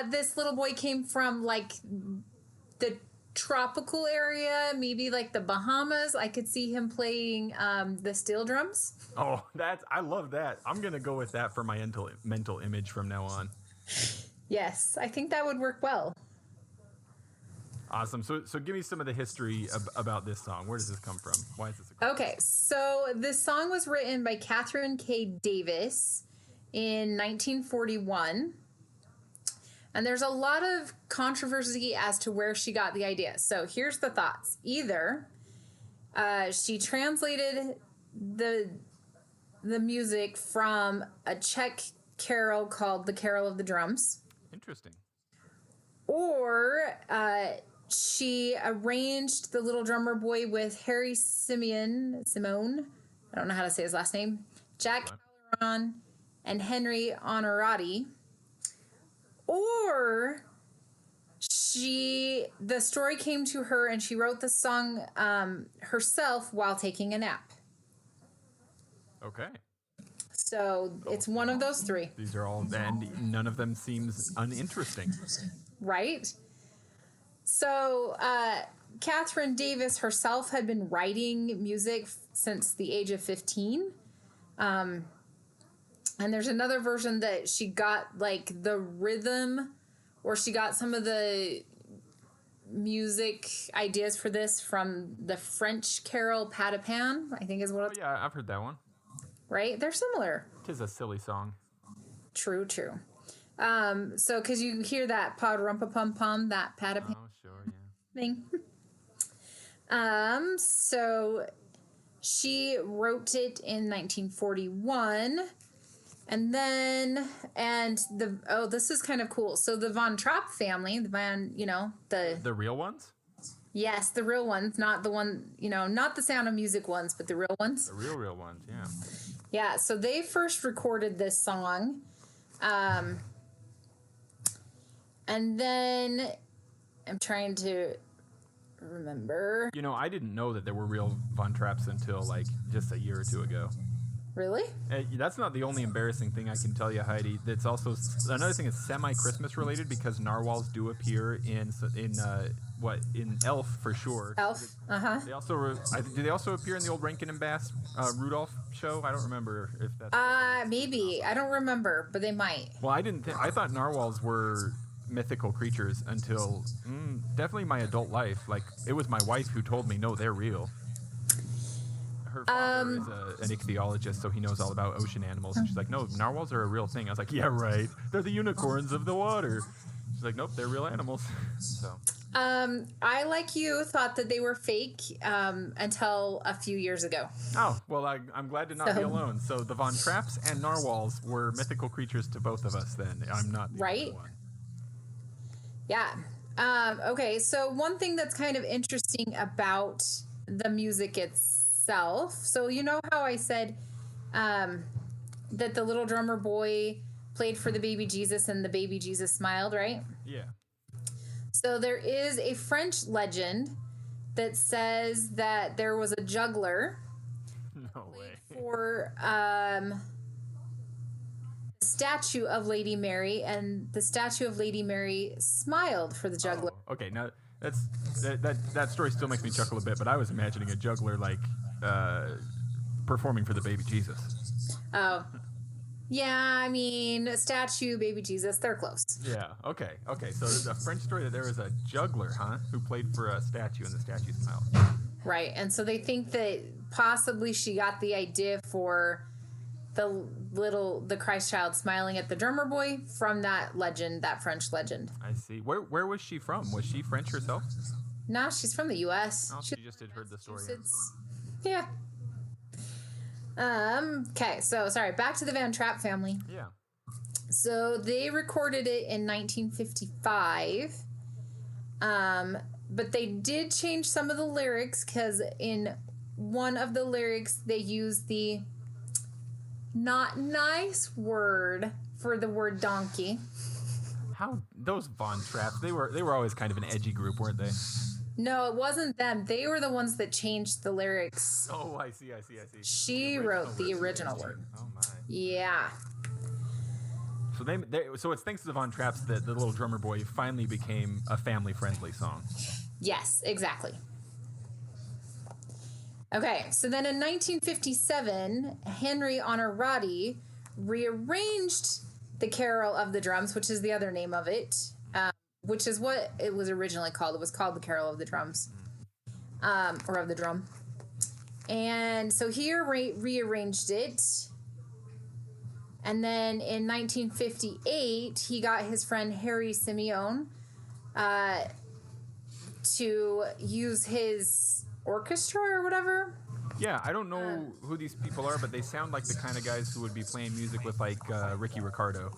this little boy came from the tropical area, maybe the Bahamas, I could see him playing the steel drums. Oh, I love that. I'm gonna go with that for my mental image from now on. Yes, I think that would work well. Awesome. So give me some of the history about this song. Where does this come from? Why is this Okay, so this song was written by Catherine K. Davis in 1941. And there's a lot of controversy as to where she got the idea. So here's the thoughts. Either she translated the music from a Czech carol called The Carol of the Drums. Interesting. Or she arranged The Little Drummer Boy with Harry Simone, I don't know how to say his last name, Jack Halloran, and Henry Onorati. or the story came to her and she wrote the song herself while taking a nap. Okay. So it's one of those three. These are all, and none of them seems uninteresting. Right? So Catherine Davis herself had been writing music since the age of 15. And there's another version that she got like the rhythm, or she got some of the music ideas for this from the French carol Pas de Pain, I think is what it's Yeah, I've heard that one. right? They're similar. Tis a silly song. True. So because you hear that pa rumpa pum pum, that Pas de Pain Oh, sure, yeah. thing. So she wrote it in 1941. And then, this is kind of cool. So the Von Trapp family, The real ones? yes, the real ones, not the one, not the Sound of Music ones, but the real ones. The real ones, yeah. Yeah, so they first recorded this song. And then I'm trying to remember. I didn't know that there were real Von Trapps until like just a year or two ago. Really? That's not the only embarrassing thing I can tell you, Heidi. That's also another thing is semi-Christmas related because narwhals do appear in Elf for sure. Elf. They also do they also appear in the old Rankin and Bass Rudolph show? I don't remember if that's. Maybe I don't remember, but they might. Well, I thought narwhals were mythical creatures until definitely my adult life. Like it was my wife who told me, no, they're real. Her father is an ichthyologist, so he knows all about ocean animals. And she's like, no, narwhals are a real thing. I was like, yeah, right. They're the unicorns of the water. She's like, nope, they're real animals. So. I, like you, thought that they were fake until a few years ago. Oh, well, I'm glad to not be alone. So the Von Trapps and narwhals were mythical creatures to both of us then. I'm not the only one. Yeah. Okay, so one thing that's kind of interesting about the music itself. So you know how I said that the little drummer boy played for the baby Jesus and the baby Jesus smiled, right? Yeah. So there is a French legend that says that there was a juggler No way. for statue of Lady Mary, and the statue of Lady Mary smiled for the juggler. Oh, okay, now that story still makes me chuckle a bit, but I was imagining a juggler like performing for the baby Jesus. Oh. Yeah, I mean, a statue, baby Jesus, they're close. Yeah, okay. So there's a French story that there was a juggler, who played for a statue and the statue smiled. Right, and so they think that possibly she got the idea for the Christ child smiling at the drummer boy from that legend, that French legend. I see. Where was she from? Was she French herself? No, she's from the U.S. Oh, she just had heard the story. Yeah. Okay, so sorry, back to the Van Trapp family. Yeah. So they recorded it in 1955. But they did change some of the lyrics because in one of the lyrics they used the not nice word for the word donkey. How those Von Trapps, they were always kind of an edgy group, weren't they? No, it wasn't them. They were the ones that changed the lyrics. Oh, I see. She wrote the original word. Oh my. Yeah. So so it's thanks to the Von Trapps that the little drummer boy finally became a family-friendly song. Yes, exactly. Okay, so then in 1957, Henry Onorati rearranged the Carol of the Drums, which is the other name of it, which is what it was originally called. It was called the Carol of the Drums, or of the Drum. And so he rearranged it. And then in 1958, he got his friend Harry Simeon to use his orchestra or whatever. Yeah, I don't know who these people are, but they sound like the kind of guys who would be playing music with like Ricky Ricardo.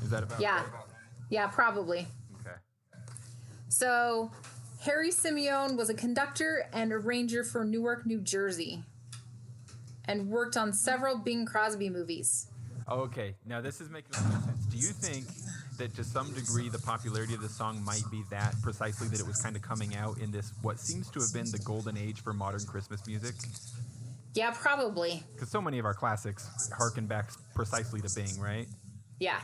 Is that about Yeah. right? Yeah, probably. Okay. So Harry Simeon was a conductor and arranger for Newark, New Jersey, and worked on several Bing Crosby movies. Okay, now this is making a lot of sense. Do you think that to some degree the popularity of the song might be that precisely that it was kind of coming out in this what seems to have been the golden age for modern Christmas music? Yeah, probably. Because so many of our classics harken back precisely to Bing, right? Yeah.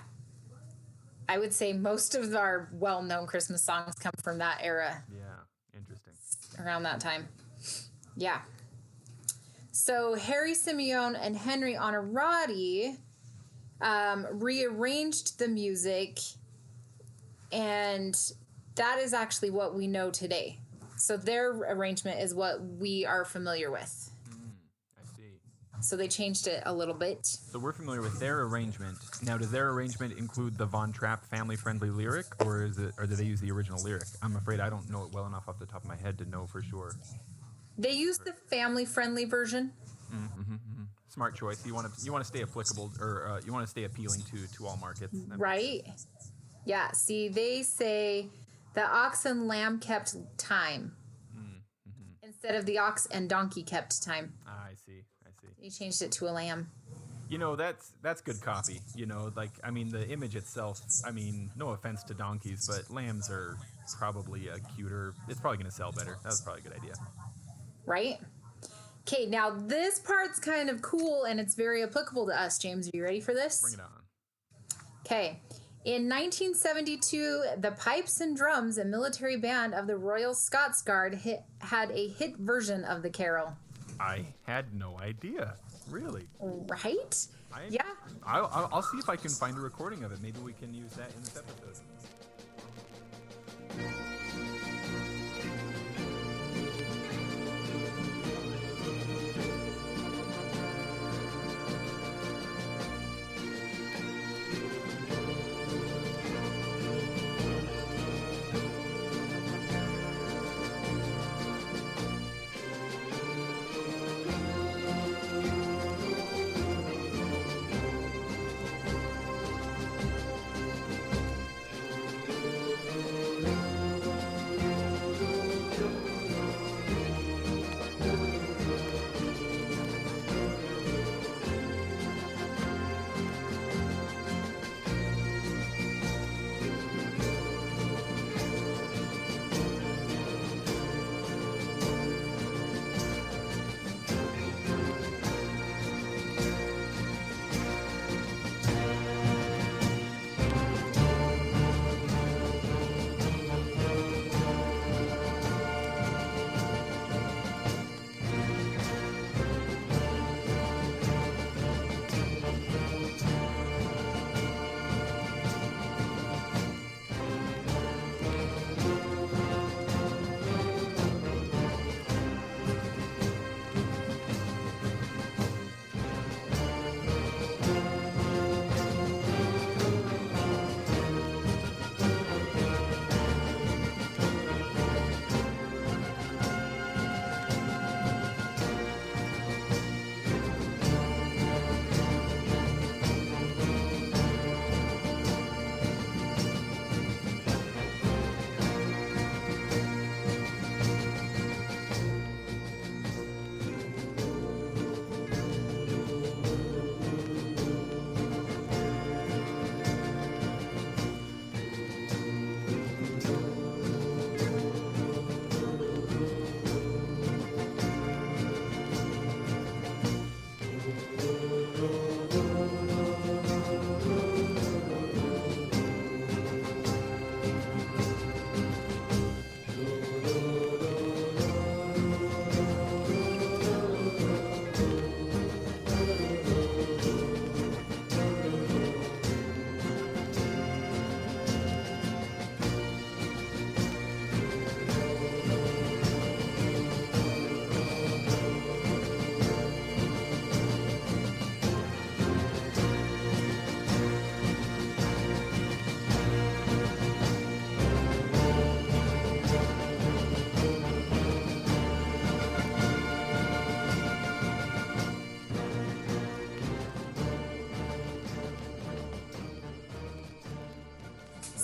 I would say most of our well-known Christmas songs come from that era. Yeah, interesting. Around that time. Yeah. So Harry Simeone and Henry Onorati rearranged the music, and that is actually what we know today. So their arrangement is what we are familiar with. I see. So they changed it a little bit. So we're familiar with their arrangement. Now, does their arrangement include the Von Trapp family-friendly lyric, or do they use the original lyric? I'm afraid I don't know it well enough off the top of my head to know for sure. They use the family-friendly version. Smart choice. You want to stay applicable, or you want to stay appealing to all markets. Right. Yeah. See, they say the ox and lamb kept time instead of the ox and donkey kept time. I see. He changed it to a lamb. You know, that's good copy. You know, like, I mean, the image itself, I mean, no offense to donkeys, but lambs are probably a cuter, it's probably going to sell better. That was probably a good idea. Right? Okay, now this part's kind of cool and it's very applicable to us, James. Are you ready for this? Bring it on. Okay. In 1972, the pipes and drums and military band of the Royal Scots Guard had a hit version of the carol. I had no idea. Really? Right? Yeah. I'll see if I can find a recording of it. Maybe we can use that in this episode.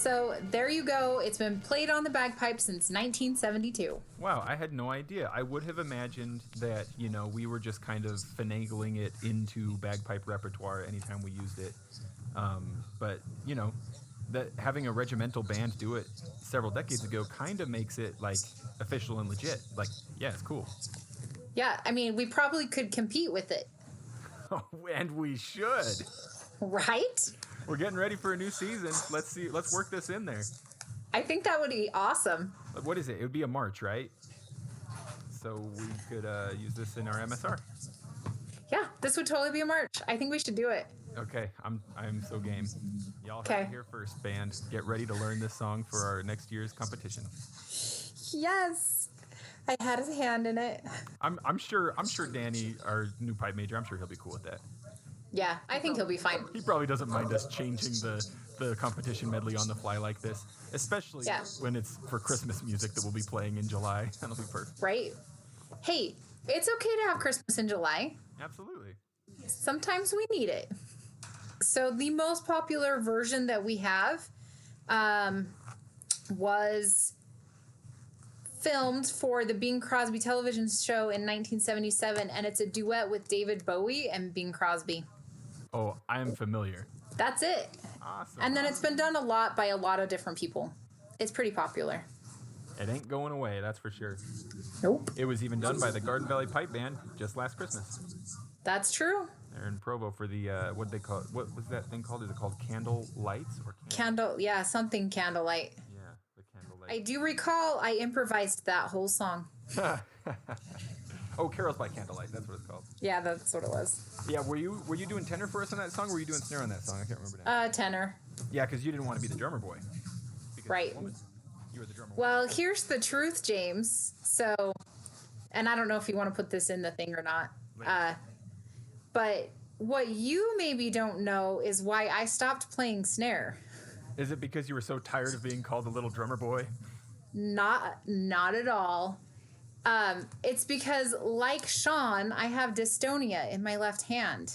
So there you go. It's been played on the bagpipe since 1972. Wow, I had no idea. I would have imagined that, you know, we were just kind of finagling it into bagpipe repertoire anytime we used it. But, you know, that having a regimental band do it several decades ago kind of makes it like official and legit. Like, yeah, it's cool. Yeah, I mean, we probably could compete with it. And we should. Right? We're getting ready for a new season. Let's work this in there. I think that would be awesome. What is it? It would be a march, right? So we could use this in our MSR. Yeah, this would totally be a march. I think we should do it. Okay, I'm so game. Y'all heard Okay. it here first, band. Get ready to learn this song for our next year's competition. Yes. I had his hand in it. I'm sure Danny, our new pipe major, I'm sure he'll be cool with that. Yeah, I think he'll be fine. He probably doesn't mind us changing the competition medley on the fly like this, especially Yeah. when it's for Christmas music that we'll be playing in July. That'll be perfect. Right? Hey, it's okay to have Christmas in July. Absolutely. Sometimes we need it. So the most popular version that we have was filmed for the Bing Crosby television show in 1977, and it's a duet with David Bowie and Bing Crosby. Oh, I am familiar. That's it. Awesome. And then it's been done a lot by a lot of different people. It's pretty popular. It ain't going away, that's for sure. Nope. It was even done by the Garden Valley Pipe Band just last Christmas. That's true. They're in Provo for the what they call what was that thing called? Is it called Candle Lights or Yeah, something candlelight. Yeah, the Candle I Light. do recall I improvised that whole song. Oh, Carols by Candlelight. That's what it's called. Yeah, that's what it was. Yeah, were you doing tenor for us on that song, or were you doing snare on that song? I can't remember now. Tenor. Yeah, because you didn't want to be the drummer boy. Because Right. you're a woman. You were the drummer. Well, here's the truth, James. So, and I don't know if you want to put this in the thing or not. But what you maybe don't know is why I stopped playing snare. Is it because you were so tired of being called the little drummer boy? Not at all. It's because, like Sean, I have dystonia in my left hand.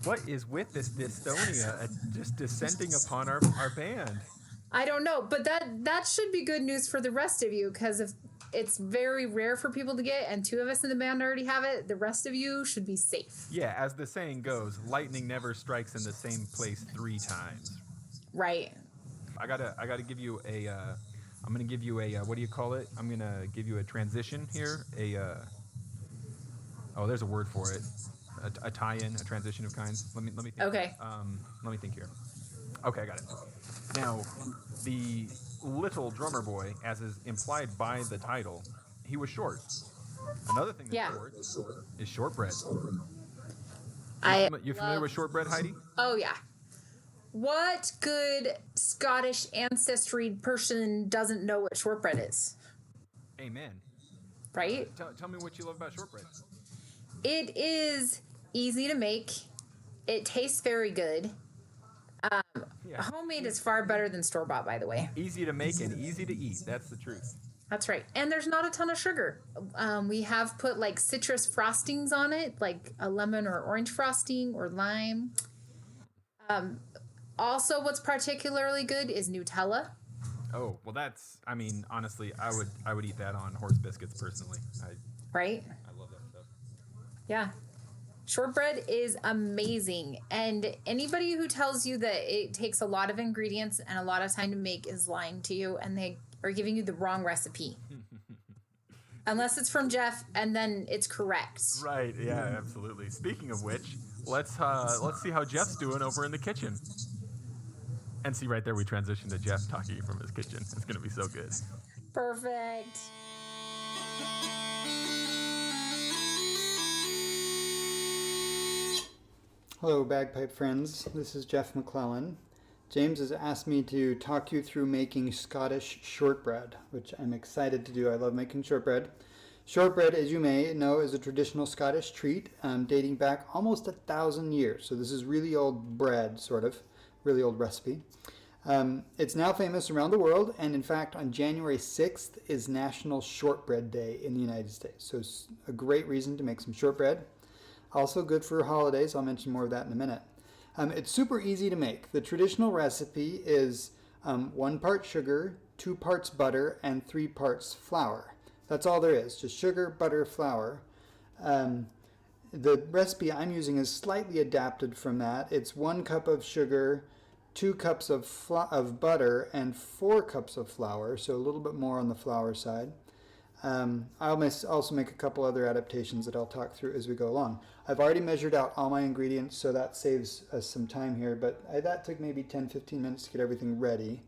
What is with this dystonia just descending upon our band? I don't know, but that should be good news for the rest of you, because if it's very rare for people to get, and two of us in the band already have it, the rest of you should be safe. Yeah, as the saying goes, lightning never strikes in the same place 3 times. Right. I gotta give you a. I'm gonna give you a. What do you call it? I'm gonna give you a transition here. Oh, there's a word for it. A tie-in, a transition of kinds. Let me think. Okay. Let me think here. Okay, I got it. Now, the little drummer boy, as is implied by the title, he was short. Another thing that's Yeah. short is shortbread. You familiar love- with shortbread, Heidi? Oh, yeah. What good Scottish ancestry person doesn't know what shortbread is? Amen. Right? Tell me what you love about shortbread. It is easy to make. It tastes very good. Yeah. Homemade is far better than store-bought, by the way. Easy to make and easy to eat. That's the truth. That's right. And there's not a ton of sugar. We have put like citrus frostings on it, like a lemon or orange frosting or lime. Also, what's particularly good is Nutella. Oh, well that's, I mean, honestly, I would eat that on horse biscuits personally. Right? I love that stuff. Yeah. Shortbread is amazing. And anybody who tells you that it takes a lot of ingredients and a lot of time to make is lying to you, and they are giving you the wrong recipe. Unless it's from Jeff, and then it's correct. Right, yeah, absolutely. Speaking of which, let's see how Jeff's doing over in the kitchen. And see right there we transition to Jeff talking from his kitchen. It's gonna be so good. Perfect. Hello, bagpipe friends. This is Jeff McClellan. James has asked me to talk you through making Scottish shortbread, which I'm excited to do. I love making shortbread. Shortbread, as you may know, is a traditional Scottish treat dating back almost 1,000 years. So this is really old bread, sort of, really old recipe. It's now famous around the world, and in fact, on January 6th is National Shortbread Day in the United States. So it's a great reason to make some shortbread. Also good for holidays. I'll mention more of that in a minute. It's super easy to make. The traditional recipe is 1 part sugar, 2 parts butter, and 3 parts flour. That's all there is, just sugar, butter, flour. The recipe I'm using is slightly adapted from that. It's 1 cup of sugar, 2 cups of butter and 4 cups of flour, so a little bit more on the flour side. I'll also make a couple other adaptations that I'll talk through as we go along. I've already measured out all my ingredients, so that saves us some time here, but that took maybe 10-15 minutes to get everything ready,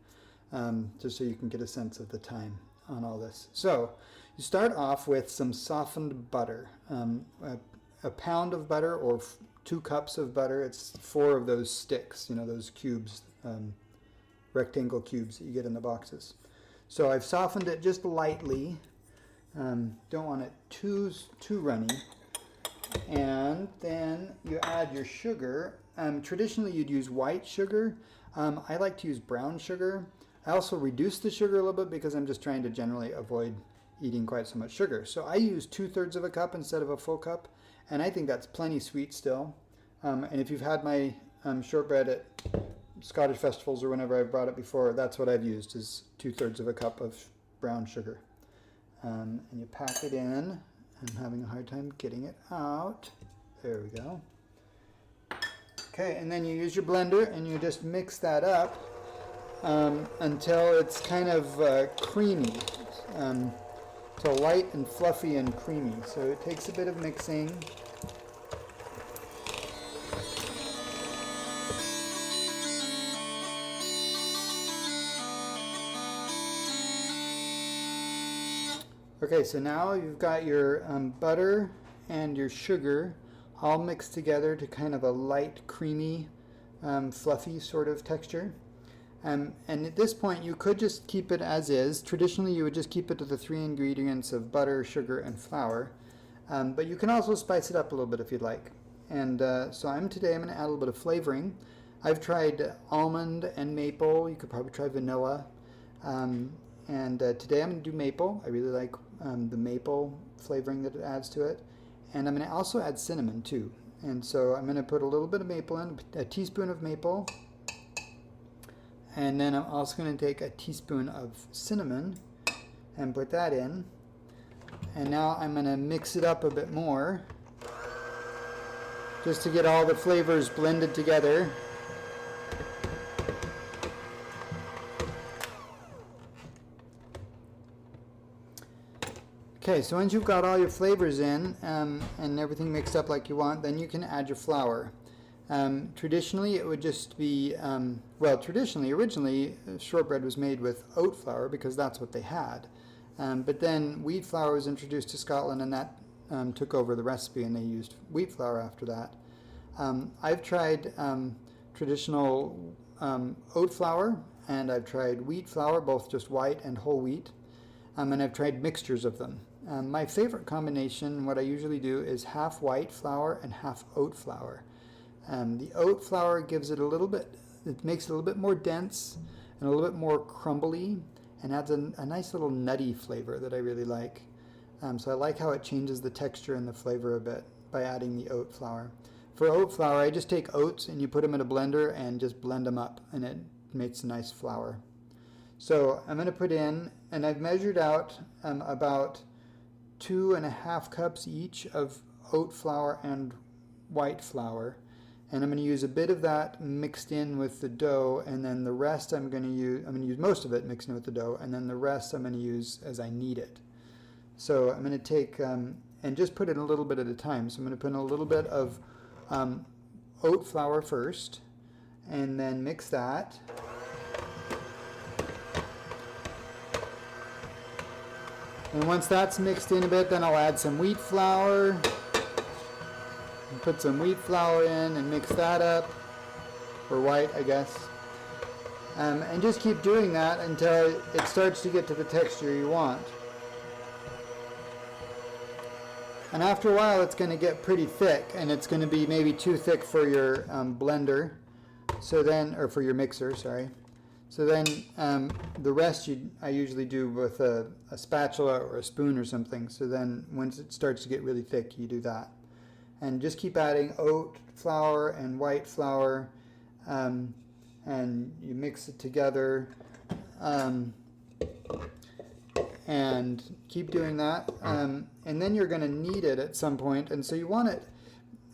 just so you can get a sense of the time on all this. So you start off with some softened butter, a pound of butter or 2 cups of butter. It's 4 of those sticks, those cubes, rectangle cubes that you get in the boxes. So I've softened it just lightly. Don't want it too runny. And then you add your sugar. Traditionally you'd use white sugar. I like to use brown sugar. I also reduce the sugar a little bit because I'm just trying to generally avoid eating quite so much sugar. So I use 2/3 of a cup instead of a full cup, and I think that's plenty sweet still. And if you've had my shortbread at Scottish festivals or whenever I've brought it before, that's what I've used, is 2/3 of a cup of brown sugar. And you pack it in. I'm having a hard time getting it out. There we go. Okay, and then you use your blender and you just mix that up until it's kind of creamy, so light and fluffy and creamy. So it takes a bit of mixing. Okay, so now you've got your butter and your sugar all mixed together to kind of a light, creamy, fluffy sort of texture. And at this point, you could just keep it as is. Traditionally, you would just keep it to the 3 ingredients of butter, sugar, and flour. But you can also spice it up a little bit if you'd like. And so today I'm going to add a little bit of flavoring. I've tried almond and maple. You could probably try vanilla. And today I'm going to do maple. I really like the maple flavoring that it adds to it. And I'm going to also add cinnamon too. And so I'm going to put a little bit of maple in, a teaspoon of maple. And then I'm also going to take a teaspoon of cinnamon and put that in. And now I'm going to mix it up a bit more, just to get all the flavors blended together. Okay, so once you've got all your flavors in and everything mixed up like you want, then you can add your flour. Traditionally, it would just be, originally, shortbread was made with oat flour because that's what they had. But then wheat flour was introduced to Scotland, and that took over the recipe, and they used wheat flour after that. I've tried traditional oat flour, and I've tried wheat flour, both just white and whole wheat, and I've tried mixtures of them. My favorite combination, what I usually do, is half white flour and half oat flour. The oat flour gives it it makes it a little bit more dense and a little bit more crumbly, and adds a nice little nutty flavor that I really like. So I like how it changes the texture and the flavor a bit by adding the oat flour. For oat flour, I just take oats and you put them in a blender and just blend them up, and it makes a nice flour. So I'm going to put in, and I've measured out about 2.5 cups each of oat flour and white flour. And I'm going to use a bit of that mixed in with the dough, and then the rest I'm going to use most of it mixed in with the dough, and then the rest I'm going to use as I need it. So I'm going to take and just put it a little bit at a time. So I'm going to put in a little bit of oat flour first, and then mix that. And once that's mixed in a bit, then I'll add some wheat flour. Put some wheat flour in and mix that up, or white, I guess. And just keep doing that until it starts to get to the texture you want. And after a while, it's going to get pretty thick, and it's going to be maybe too thick for your blender. Or for your mixer, sorry. So then the rest I usually do with a spatula or a spoon or something. So then once it starts to get really thick, you do that. And just keep adding oat flour and white flour, and you mix it together, and keep doing that. And then you're going to knead it at some point, and so you want it,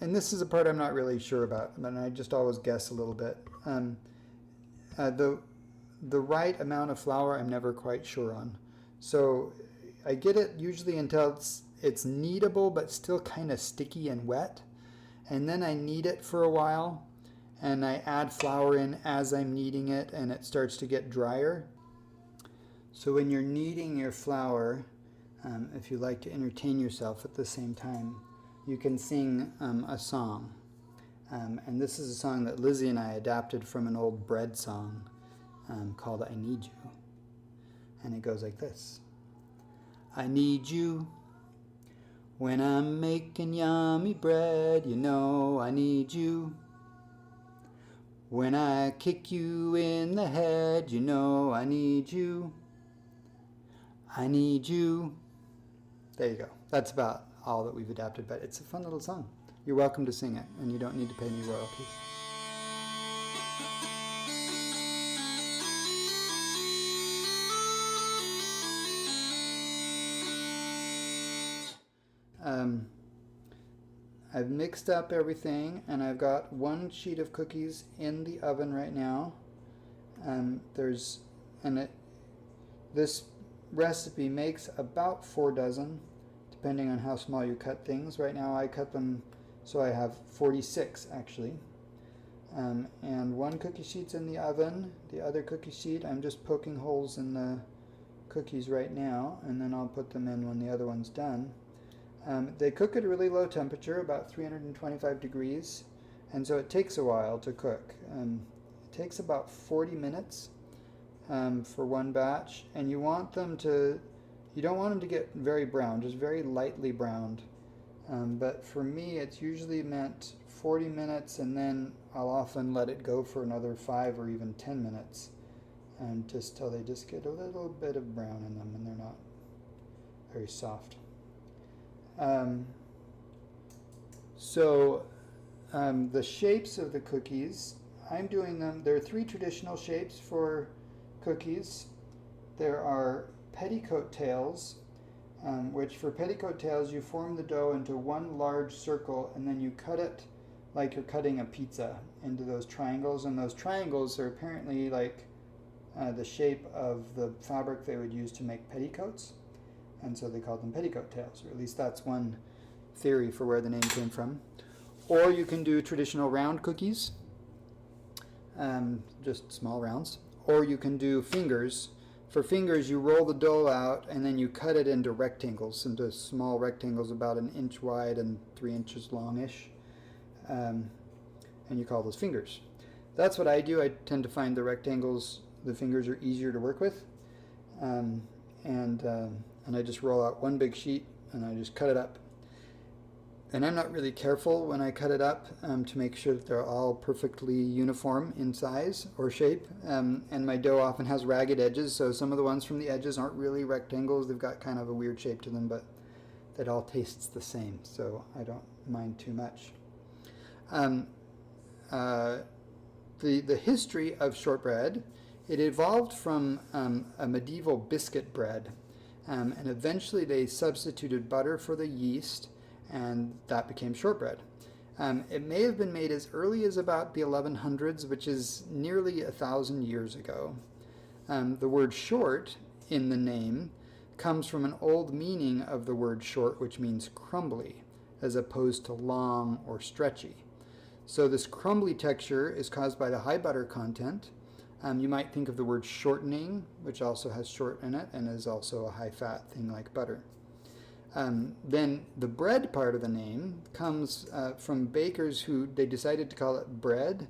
and this is a part I'm not really sure about, but I just always guess a little bit. the right amount of flour I'm never quite sure on. So I get it usually until it's kneadable but still kind of sticky and wet. And then I knead it for a while and I add flour in as I'm kneading it and it starts to get drier. So when you're kneading your flour, if you like to entertain yourself at the same time, you can sing a song. And this is a song that Lizzie and I adapted from an old bread song called I Need You. And it goes like this. I need you when I'm making yummy bread, you know I need you. When I kick you in the head, you know I need you. I need you. There you go. That's about all that we've adapted, but it's a fun little song. You're welcome to sing it, and you don't need to pay me royalties. I've mixed up everything, and I've got one sheet of cookies in the oven right now. This recipe makes about 4 dozen, depending on how small you cut things. Right now I cut them so I have 46 actually. And one cookie sheet's in the oven. The other cookie sheet, I'm just poking holes in the cookies right now, and then I'll put them in when the other one's done. They cook at a really low temperature, about 325 degrees, and so it takes a while to cook. It takes about 40 minutes for one batch, and you don't want them to get very brown, just very lightly browned. But for me, it's usually meant 40 minutes, and then I'll often let it go for another 5 or even 10 minutes, just till they just get a little bit of brown in them, and they're not very soft. The shapes of the cookies, I'm doing them, there are 3 traditional shapes for cookies. There are petticoat tails, which for petticoat tails you form the dough into one large circle and then you cut it like you're cutting a pizza into those triangles, and those triangles are apparently like the shape of the fabric they would use to make petticoats, and so they called them petticoat tails, or at least that's one theory for where the name came from. Or you can do traditional round cookies, just small rounds, or you can do fingers. For fingers, you roll the dough out and then you cut it into rectangles, into small rectangles about 1 inch wide and 3 inches longish, and you call those fingers. That's what I do. I tend to find the rectangles, the fingers are easier to work with, and I just roll out one big sheet and I just cut it up. And I'm not really careful when I cut it up to make sure that they're all perfectly uniform in size or shape. And my dough often has ragged edges, so some of the ones from the edges aren't really rectangles. They've got kind of a weird shape to them, but it all tastes the same, so I don't mind too much. The history of shortbread, it evolved from a medieval biscuit bread, and eventually they substituted butter for the yeast, and that became shortbread. It may have been made as early as about the 1100s, which is nearly 1,000 years ago. The word short in the name comes from an old meaning of the word short, which means crumbly, as opposed to long or stretchy. So this crumbly texture is caused by the high butter content. You might think of the word shortening, which also has short in it and is also a high fat thing like butter. Then the bread part of the name comes from bakers who they decided to call it bread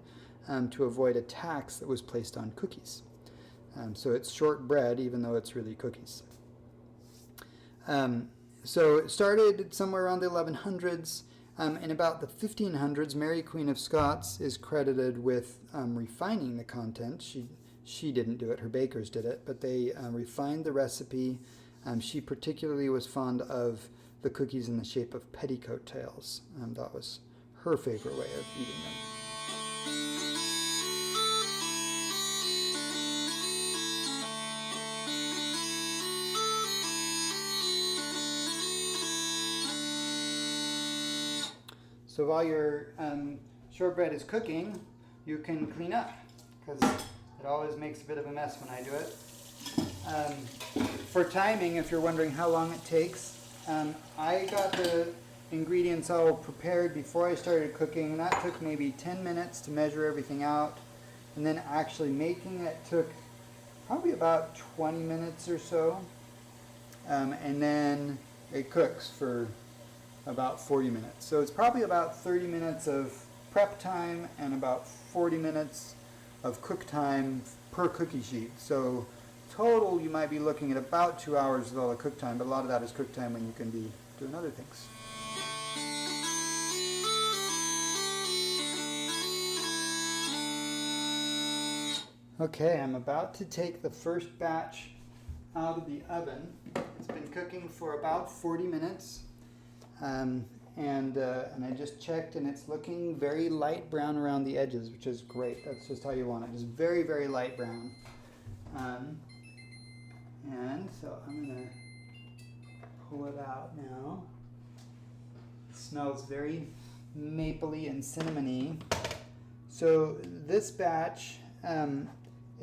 to avoid a tax that was placed on cookies. So it's short bread even though it's really cookies. So it started somewhere around the 1100s. In about the 1500s, Mary Queen of Scots is credited with refining the content. She didn't do it, her bakers did it, but they refined the recipe. She particularly was fond of the cookies in the shape of petticoat tails. That was her favorite way of eating them. So while your shortbread is cooking, you can clean up, because It always makes a bit of a mess when I do it. For timing, if you're wondering how long it takes, I got the ingredients all prepared before I started cooking. That took maybe 10 minutes to measure everything out. And then actually making it took probably about 20 minutes or so. And then it cooks for about 40 minutes. So it's probably about 30 minutes of prep time and about 40 minutes of cook time per cookie sheet. So total, you might be looking at about 2 hours with all the cook time, but a lot of that is cook time when you can be doing other things. Okay, I'm about to take the first batch out of the oven. It's been cooking for about 40 minutes. And I just checked, and it's looking very light brown around the edges, which is great. That's just how you want it, just very, very light brown. And so I'm going to pull it out now. It smells very mapley and cinnamony. So this batch,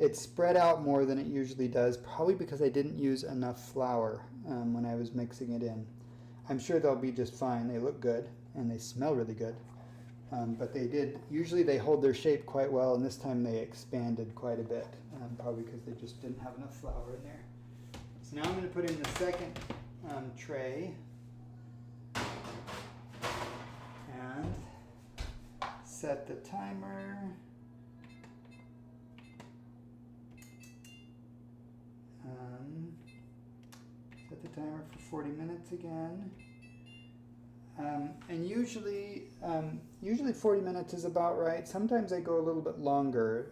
it's spread out more than it usually does, probably because I didn't use enough flour when I was mixing it in. I'm sure they'll be just fine. They look good and they smell really good. But usually they hold their shape quite well, and this time they expanded quite a bit, probably because they just didn't have enough flour in there. So now I'm going to put in the second tray and set the timer. Set the timer for 40 minutes again. And usually 40 minutes is about right. Sometimes I go a little bit longer,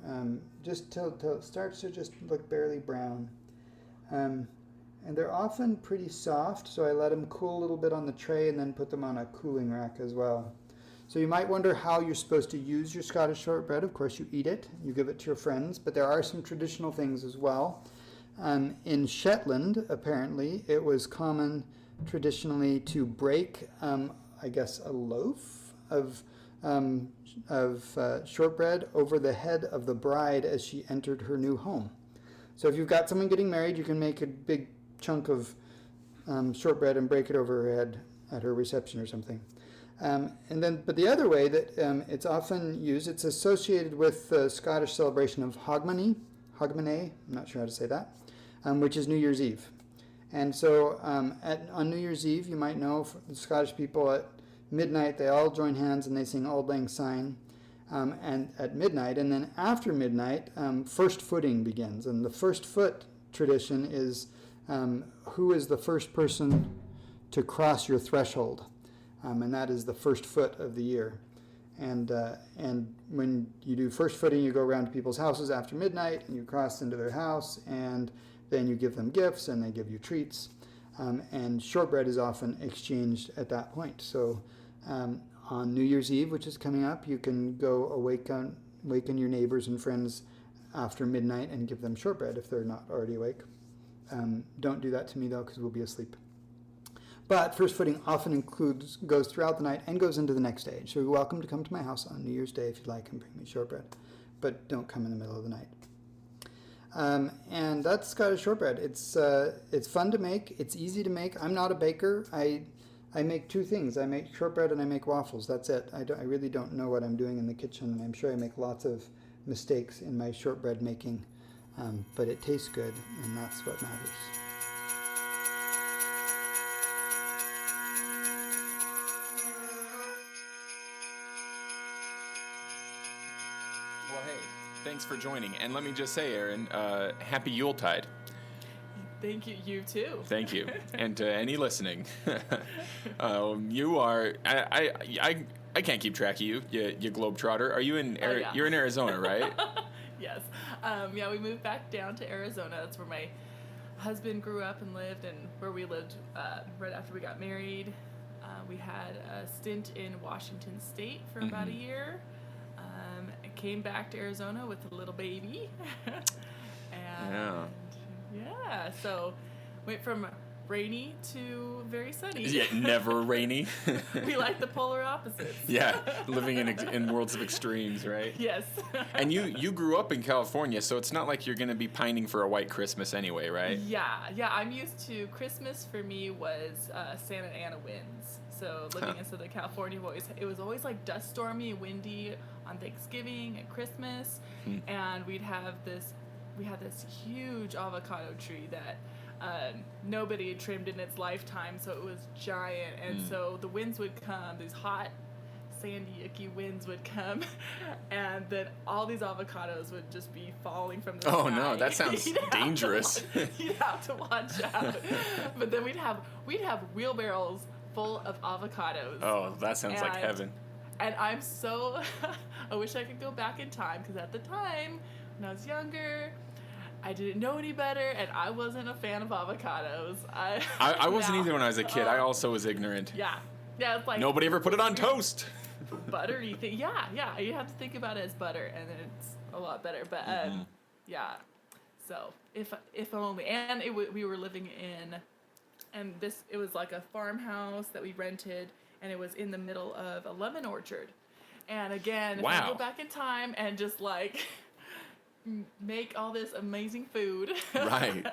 just till it starts to just look barely brown. And they're often pretty soft, so I let them cool a little bit on the tray and then put them on a cooling rack as well. So you might wonder how you're supposed to use your Scottish shortbread. Of course, you eat it, you give it to your friends, but there are some traditional things as well. In Shetland, apparently, it was common traditionally to break, I guess, a loaf of shortbread over the head of the bride as she entered her new home. So if you've got someone getting married, you can make a big chunk of shortbread and break it over her head at her reception or something. But the other way that it's often used, it's associated with the Scottish celebration of Hogmanay, I'm not sure how to say that, which is New Year's Eve. And so on New Year's Eve, you might know, for the Scottish people, at midnight they all join hands and they sing Auld Lang Syne, and at midnight. And then after midnight, first footing begins. And the first foot tradition is who is the first person to cross your threshold. And that is the first foot of the year. And when you do first footing, you go around to people's houses after midnight, and you cross into their house, and then you give them gifts, and they give you treats. And shortbread is often exchanged at that point. So on New Year's Eve, which is coming up, you can go awaken your neighbors and friends after midnight and give them shortbread if they're not already awake. Don't do that to me, though, because we'll be asleep. But first footing often goes throughout the night and goes into the next day. So you're welcome to come to my house on New Year's Day if you'd like and bring me shortbread. But don't come in the middle of the night. And that's Scottish shortbread. It's fun to make. It's easy to make. I'm not a baker. I make two things. I make shortbread and I make waffles. That's it. I really don't know what I'm doing in the kitchen. And I'm sure I make lots of mistakes in my shortbread making. But it tastes good, and that's what matters. Well, hey, thanks for joining. And let me just say, Aaron, happy Yuletide. Thank you. You too. Thank you. And to any listening, you are. I can't keep track of you. You globetrotter. Are you in? Yeah. You're in Arizona, right? Yes. Yeah, we moved back down to Arizona. That's where my husband grew up and lived, and where we lived right after we got married. We had a stint in Washington State for about a year. I came back to Arizona with a little baby. And yeah, so went from rainy to very sunny. Yeah, never rainy. We like the polar opposites. Yeah, living in worlds of extremes, right? Yes. And you grew up in California, so it's not like you're going to be pining for a white Christmas anyway, right? Yeah. I'm used to Christmas for me was Santa Ana winds. So living in Southern California, it was always like dust stormy, windy on Thanksgiving and Christmas, and we had this huge avocado tree that nobody had trimmed in its lifetime, so it was giant, and so the winds would come, these hot, sandy, icky winds would come, and then all these avocados would just be falling from the sky. Oh no, that sounds dangerous. You'd have to watch out. But then we'd have wheelbarrows full of avocados. Oh, that sounds like heaven. And I'm so, I wish I could go back in time, because at the time, when I was younger, I didn't know any better, and I wasn't a fan of avocados. I wasn't either when I was a kid. I also was ignorant. Yeah, it's like nobody ever put it on toast. Buttery thing. Yeah. You have to think about it as butter, and then it's a lot better. But yeah. So if only, and we were living in, and it was like a farmhouse that we rented, and it was in the middle of a lemon orchard. And again, if I go back in time and just like make all this amazing food. Right.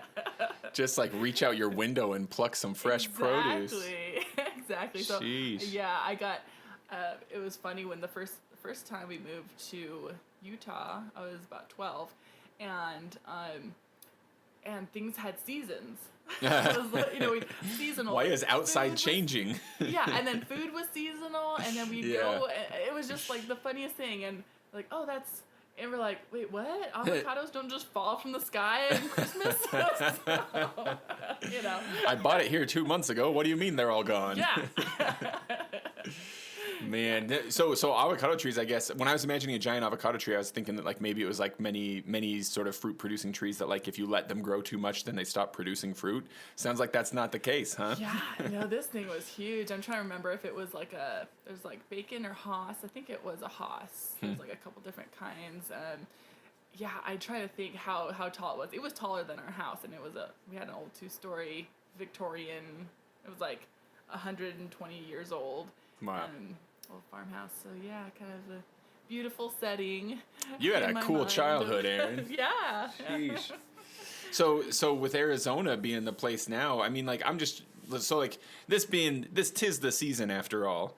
Just like reach out your window and pluck some fresh produce. Exactly. So yeah, I got it was funny when the first time we moved to Utah, I was about 12, and things had seasons. It was, seasonal. Why is outside changing? Yeah, and then food was seasonal, and then we'd go. It was just like the funniest thing, and like, oh, that's. And we're like, wait, what? Avocados don't just fall from the sky at Christmas? I bought it here 2 months ago. What do you mean they're all gone? Yeah. Man, so avocado trees, I guess, when I was imagining a giant avocado tree, I was thinking that like maybe it was like many sort of fruit producing trees that like if you let them grow too much, then they stop producing fruit. Sounds like that's not the case, huh? Yeah, this thing was huge. I'm trying to remember if it was like there's like bacon or Haas. I think it was a Haas. There's like a couple different kinds. Yeah, I try to think how tall it was. It was taller than our house, and we had an old 2-story Victorian. It was like 120 years old. Wow. Old farmhouse. So yeah, kind of a beautiful setting. You had a cool childhood, Erin. Yeah. Sheesh. So with Arizona being the place now, I mean, like this 'tis the season after all,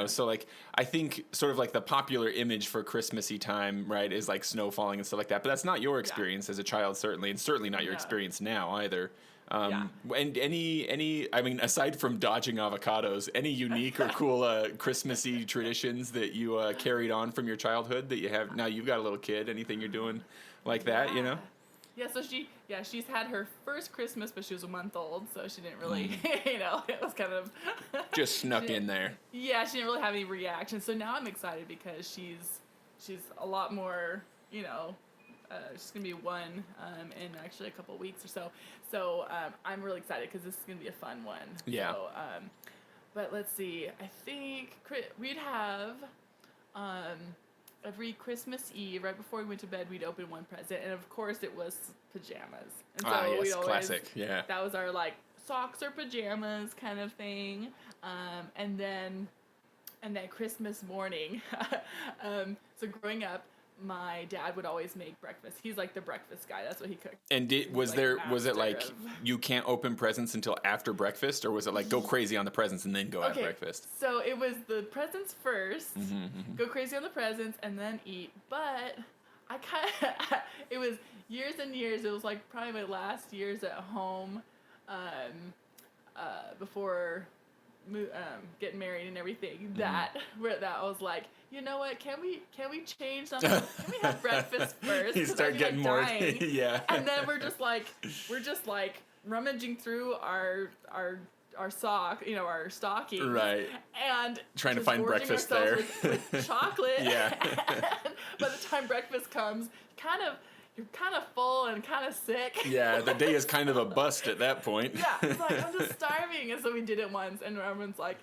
so like I think sort of like the popular image for Christmassy time, right, is like snow falling and stuff like that, but that's not your experience as a child, certainly, and certainly not your experience now either. And I mean, aside from dodging avocados, any unique or cool Christmassy traditions that you carried on from your childhood that you have now? You've got a little kid. Anything you're doing like that? Yeah, so she's had her first Christmas, but she was a month old, so she didn't really, it was kind of just snuck in there. Yeah, she didn't really have any reaction. So now I'm excited because she's a lot more, she's gonna be one in actually a couple weeks or so. So I'm really excited because this is gonna be a fun one. Yeah. So, but let's see. I think we'd have every Christmas Eve, right before we went to bed, we'd open one present, and of course it was pajamas. And so yes, classic. Yeah. That was our like socks or pajamas kind of thing, and then Christmas morning. So growing up, my dad would always make breakfast. He's like the breakfast guy. That's what he cooked. And was it like you can't open presents until after breakfast, or was it like go crazy on the presents and then go have breakfast? So it was the presents first, go crazy on the presents, and then eat. But I it was years and years. It was like probably my last years at home, before getting married and everything. That I was like, you know what? Can we change something? Can we have breakfast first? You start getting more, yeah. And then we're just like rummaging through our sock, our stocking, right? And trying to find breakfast there with chocolate. Yeah. And by the time breakfast comes, you're kind of full and kind of sick. Yeah, the day is kind of a bust at that point. Yeah, it's like, I'm just starving. And so we did it once, and everyone's like,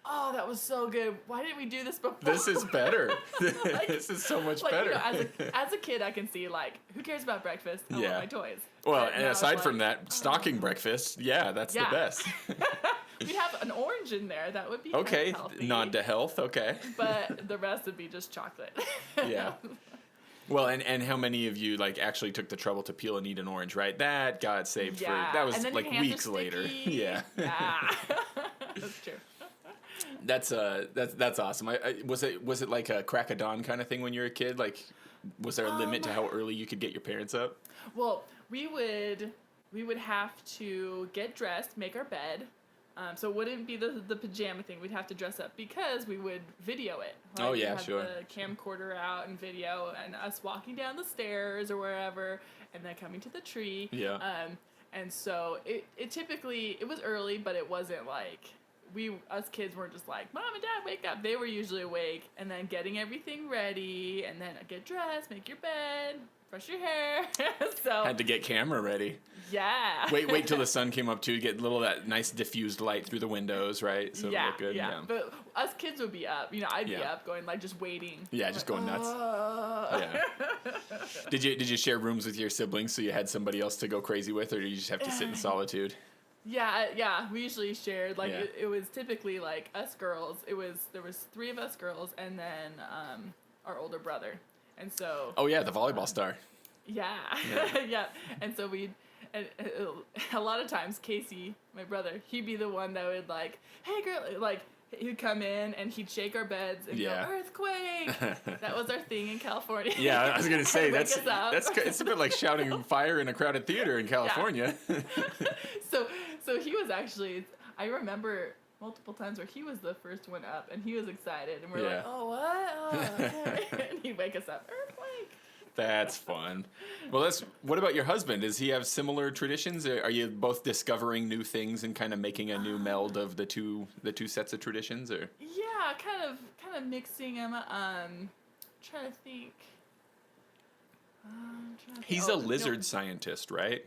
oh, that was so good. Why didn't we do this before? This is better. This is so much better. As a kid, I can see, like, who cares about breakfast? I want my toys. Well, But and now aside it's from like, that, stocking breakfast, that's the best. We'd have an orange in there. That would be Okay, healthy. nod to health, okay. But the rest would be just chocolate. Yeah. Well, and how many of you, like, actually took the trouble to peel and eat an orange, right? That got saved for, that was, and then like, your hands are weeks later. sticky. Yeah. That's true. That's awesome. Was it like a crack of dawn kind of thing when you were a kid? Like, was there a limit to how early you could get your parents up? Well, we would have to get dressed, make our bed. So it wouldn't be the pajama thing. We'd have to dress up because we would video it. Oh, We'd yeah, have sure. the camcorder out and video, and us walking down the stairs or wherever, and then coming to the tree. Yeah. And so it typically, it was early, but it wasn't like, us kids weren't just like, Mom and Dad, wake up. They were usually awake, and then getting everything ready, and then get dressed, make your bed, brush your hair. So Had to get camera ready. yeah. Wait till the sun came up too, get that nice diffused light through the windows, right? So it yeah, looked good. yeah. But us kids would be up. I'd be Yeah. up going, like, just waiting. Yeah, just going nuts. Yeah. Did you share rooms with your siblings so you had somebody else to go crazy with, or did you just have to sit in solitude? Yeah, we usually shared, like, Yeah. it was typically, like, us girls, there was 3 of us girls, and then, our older brother, and so... Oh yeah, the volleyball star. Yeah, yeah, and so and a lot of times, Casey, my brother, he'd be the one that would, like, hey girl, like, he'd come in and he'd shake our beds and go, earthquake! That was our thing in California. Yeah, I was gonna say Wake us up. it's a bit like shouting fire in a crowded theater in California. So he was actually, I remember multiple times where he was the first one up and he was excited and we're Yeah. like, oh, what? Oh, okay. And he'd wake us up, earthquake. That's fun. Well, what about your husband? Does he have similar traditions? Are you both discovering new things and kind of making a new meld of the two sets of traditions, or? Yeah, kind of mixing them. Trying to think. He's a lizard scientist, right?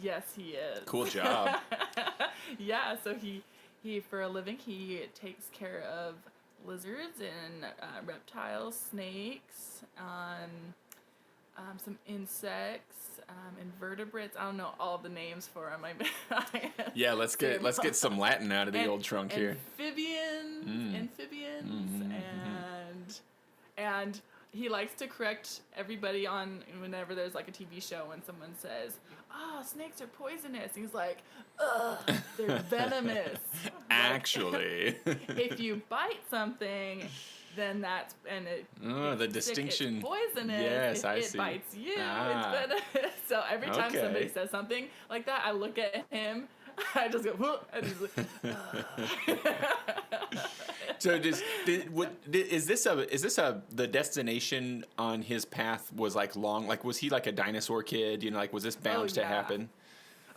Yes, he is. Cool job. Yeah, so he for a living he takes care of lizards and reptiles, snakes, some insects, invertebrates. I don't know all the names for them. Yeah, let's get some Latin out of the old trunk here. Amphibians, and he likes to correct everybody on whenever there's like a TV show when someone says, "Oh, snakes are poisonous." He's like, "Ugh, they're venomous." Actually, If you bite something, then that's the distinction. It's poisonous. Yes, if I it see. bites you, Ah. it's venomous. So every time Okay. somebody says something like that, I look at him. I just go, "Whoa," and he's like, So is this the destination on his path was like long, like was he like a dinosaur kid, like was this bound to yeah. happen?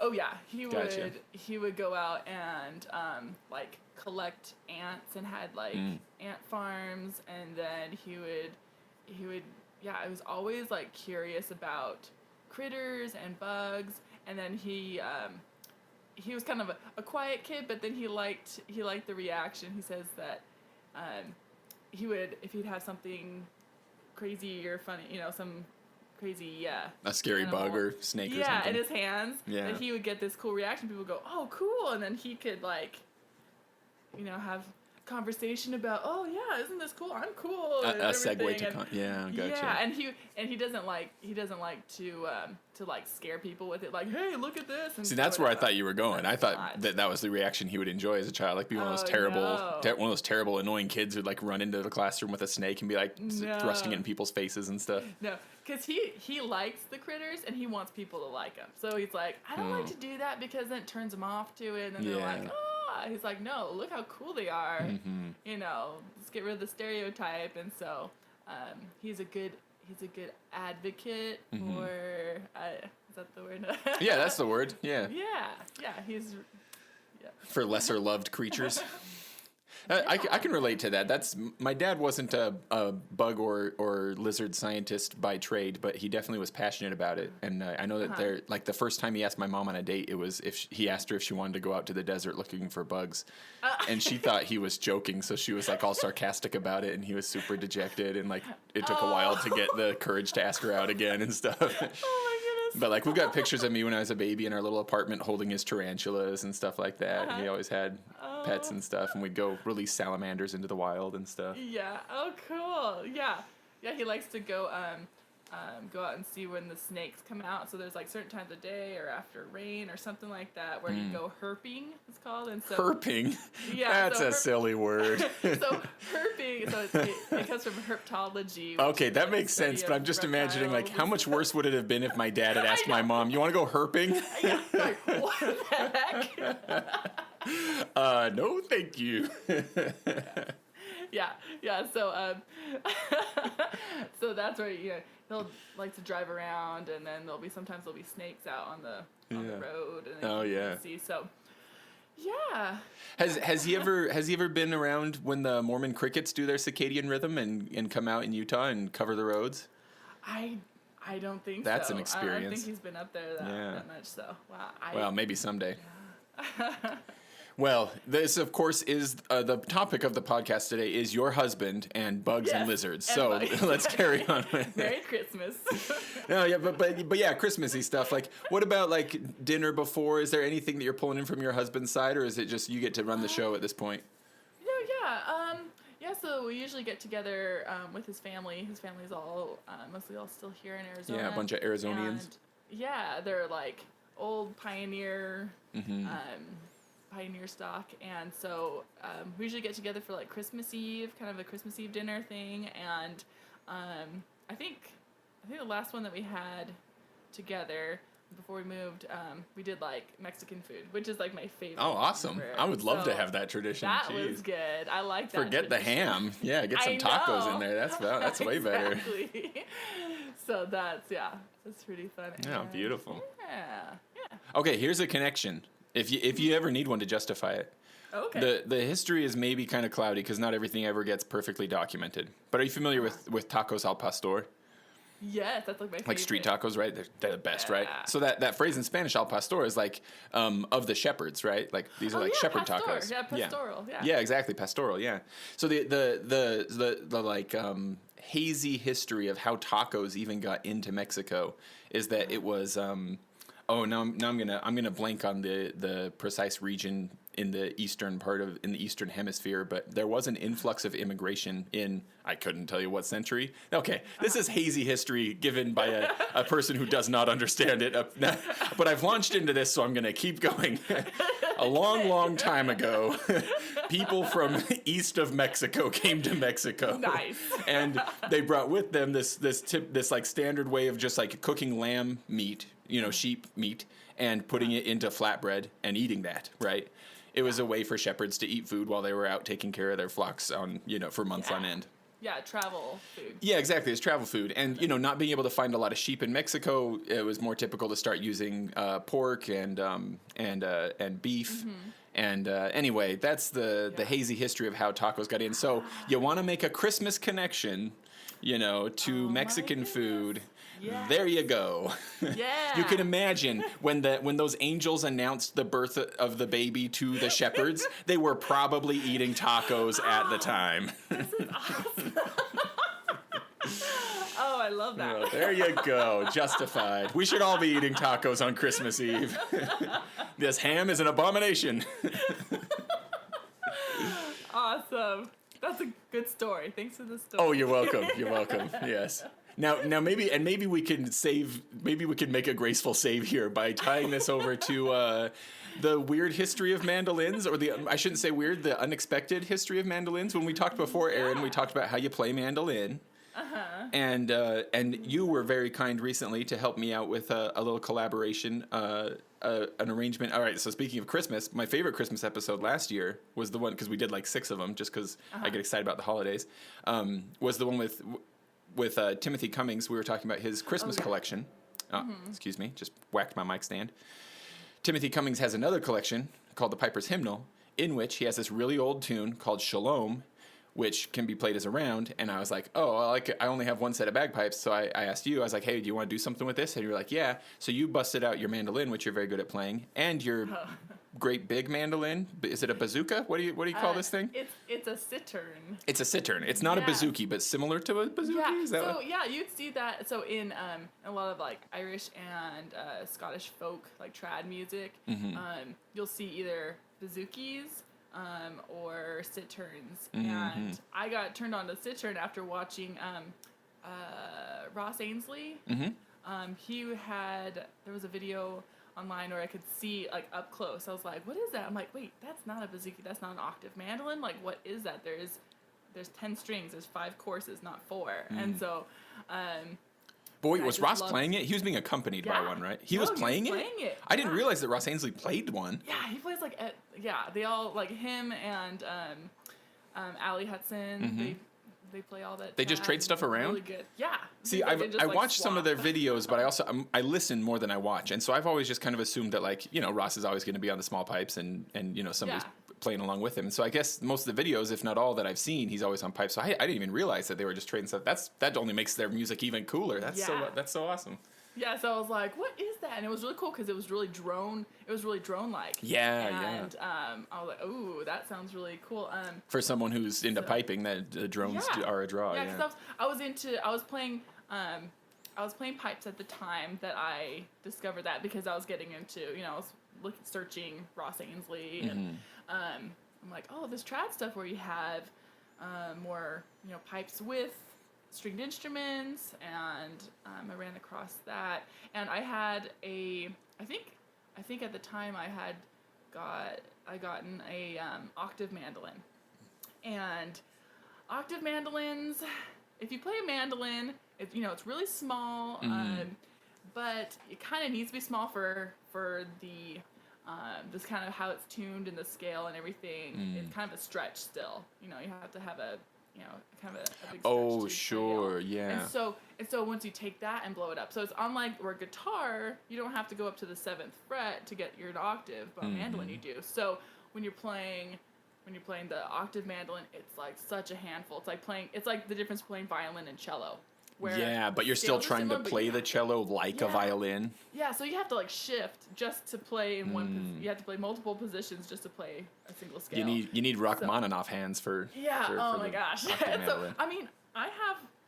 Oh yeah, he Gotcha. would go out and like collect ants and had like ant farms, and then he would I was always like curious about critters and bugs, and then he was kind of a quiet kid, but then he liked the reaction. He says that he would, if he'd have something crazy or funny, some crazy A scary animal. bug or snake or Yeah, something. in his hands. Yeah. And he would get this cool reaction. People would go, "Oh, cool!" And then he could like, have conversation about, "Oh yeah, isn't this cool? I'm cool." and A segue everything. to And- gotcha. Yeah, and he doesn't like to like scare people with it. Like, "Hey, look at this!" And See, that's throw where it I thought up. you were going. I That's thought not. that was the reaction he would enjoy as a child, like be one of those Oh, terrible, no. one of those terrible, annoying kids who'd like run into the classroom with a snake and be like thrusting it in people's faces and stuff. No, because he likes the critters and he wants people to like him. So he's like, I don't like to do that because then it turns them off to it, and then they're like, Yeah. oh. He's like, no, look how cool they are. Let's get rid of the stereotype. And so he's a good advocate for. Is that the word? Yeah, that's the word. Yeah, yeah. He's for lesser loved creatures. I can relate to that. That's my dad wasn't a bug or lizard scientist by trade, but he definitely was passionate about it. And I know that they're like the first time he asked my mom on a date, it was he asked her if she wanted to go out to the desert looking for bugs, and she thought he was joking, so she was like all sarcastic about it, and he was super dejected, and like it took a while to get the courage to ask her out again and stuff. Oh my goodness. But like we've got pictures of me when I was a baby in our little apartment holding his tarantulas and stuff like that. And he always had pets and stuff, and we'd go release salamanders into the wild and stuff. Yeah. Oh, cool. Yeah. Yeah. He likes to go out and see when the snakes come out. So there's like certain times of day or after rain or something like that where you go herping. It's called. And so Herping. Yeah. That's so a silly word. So herping. So it comes from herpetology. Okay, which that is makes the study sense, but of I'm just imagining like how reptiles. much worse would it have been if my dad had asked my mom, "You want to go herping?" Yeah. Like, what the heck? No, thank you. Yeah. So so that's where he'll like to drive around, and then sometimes there'll be snakes out on the road, and then you can see. So yeah. Has he ever been around when the Mormon crickets do their circadian rhythm and come out in Utah and cover the roads? I don't think That's so. an I experience. don't think he's been up there that much. So wow. Well, maybe someday. Well, this, of course, is the topic of the podcast today is your husband and bugs and Yes, lizards. and So bugs. let's carry on with Merry it. Christmas. No, yeah, but yeah, Christmassy stuff. Like, what about like dinner before? Is there anything that you're pulling in from your husband's side, or is it just you get to run the show at this point? Yeah, so we usually get together with his family. His family's all mostly all still here in Arizona. Yeah, a bunch of Arizonians. And, yeah, they're like old pioneer pioneer stock, and so we usually get together for like Christmas Eve, kind of a Christmas Eve dinner thing. And I think the last one that we had together before we moved, we did like Mexican food, which is like my favorite. Oh, awesome! ever. I would love to So have that tradition. That Jeez. was good. I like that. Forget the tradition. ham. Yeah, get some I tacos know. in there. That's way better. Exactly. So that's pretty fun. Yeah, And beautiful. Yeah. Okay, here's a connection. If you ever need one to justify it. Okay. The history is maybe kind of cloudy because not everything ever gets perfectly documented. But are you familiar with tacos al pastor? Yes, that's like my favorite. Like street tacos, right? They're the best, right? Yeah. So that phrase in Spanish, al pastor, is like of the shepherds, right? Like these are like shepherd pastor. tacos. Yeah, pastoral. Yeah. Yeah, exactly, pastoral. Yeah. So the like hazy history of how tacos even got into Mexico is that it was now I'm gonna blank on the precise region in the eastern hemisphere, but there was an influx of immigration in, I couldn't tell you what century. Okay, this is hazy history given by a person who does not understand it. But I've launched into this, so I'm gonna keep going. A long time ago, people from east of Mexico came to Mexico. Nice. And they brought with them this like standard way of just like cooking lamb meat, sheep meat, and putting it into flatbread and eating that, right? It was a way for shepherds to eat food while they were out taking care of their flocks for months on end. Yeah, travel food. Yeah, exactly. It's travel food. And, not being able to find a lot of sheep in Mexico, it was more typical to start using pork and beef. Mm-hmm. And anyway, that's the hazy history of how tacos got in. So you want to make a Christmas connection, to Mexican food. Yes. There you go. Yeah. You can imagine when those angels announced the birth of the baby to the shepherds, they were probably eating tacos at the time. This is awesome. Oh, I love that. Well, there you go. Justified. We should all be eating tacos on Christmas Eve. This ham is an abomination. Awesome. That's a good story. Thanks for the story. Oh, you're welcome. You're welcome. Yes. Now maybe we can make a graceful save here by tying this over to the weird history of mandolins, or I shouldn't say weird, the unexpected history of mandolins. When we talked before, Aaron, we talked about how you play mandolin. And you were very kind recently to help me out with a little collaboration, an arrangement. All right, so speaking of Christmas, my favorite Christmas episode last year was the one, because we did like 6 of them just because I get excited about the holidays, was the one with Timothy Cummings. We were talking about his Christmas collection. Excuse me, just whacked my mic stand. Timothy Cummings has another collection called the Piper's Hymnal, in which he has this really old tune called Shalom, which can be played as a round. And I was like, oh, well, I only have one set of bagpipes. So I asked you, I was like, hey, do you want to do something with this? And you were like, yeah. So you busted out your mandolin, which you're very good at playing, and your great big mandolin. Is it a bazooka? What do you call this thing? It's a cittern. It's a cittern. It's not a bazooki, but similar to a bazooki? Yeah, Is that so what? yeah, you'd see that. So in a lot of like Irish and Scottish folk like trad music, you'll see either bazookies or citterns. And I got turned on to cittern after watching Ross Ainsley. There was a video online where I could see like up close. I was like, what is that? I'm like, wait, that's not a bazooki. That's not an octave mandolin. Like, what is that? There's 10 strings. There's 5 courses, not 4. And so, But wait, I was just Ross loved- playing it? He was being accompanied by Yeah. one, right? He No, was playing it? I didn't Yeah. realize that Ross Ainsley played one. Yeah, he plays like they all like him and Allie Hudson. They play all that. They just trad trade and stuff they're around? Really good. Yeah. See, They just, I like, watched some of swap. their videos, but I also I listen more than I watch, and so I've always just kind of assumed that, like, you know, Ross is always going to be on the small pipes, and you know, somebody's playing along with him. And so I guess most of the videos, if not all that I've seen, he's always on pipes. So I didn't even realize that they were just trading stuff. That only makes their music even cooler. That's so awesome. Yeah, so I was like, "What is that?" And it was really cool because it was really drone. It was really drone-like. Yeah, and, I was like, "Ooh, that sounds really cool." For someone who's into piping, that drones are a draw. Yeah, because I was playing pipes at the time that I discovered that, because I was getting into, you know, I was searching Ross Ainsley, and I'm like, oh, this trad stuff where you have more, you know, pipes with stringed instruments, and I ran across that, and I had I think at the time I had gotten a octave mandolin, and octave mandolins, if you play a mandolin, it's really small, but it kind of needs to be small for the this kind of how it's tuned and the scale and everything. It's kind of a stretch still. You know, you have to have a kind of a big stretch. Oh, to sure, play. yeah. And so once you take that and blow it up, so it's unlike where guitar, you don't have to go up to the 7th fret to get your mandolin, but mandolin you do. So when you're playing the octave mandolin, it's like such a handful. It's like the difference between violin and cello. Where but you're still scales are trying to similar, but play you the have to- cello like a violin. Yeah, so you have to like shift just to play in one. You have to play multiple positions just to play a single scale. You need Rachmaninoff hands for. Yeah. for Oh the my gosh. octave So mandolin. I mean, I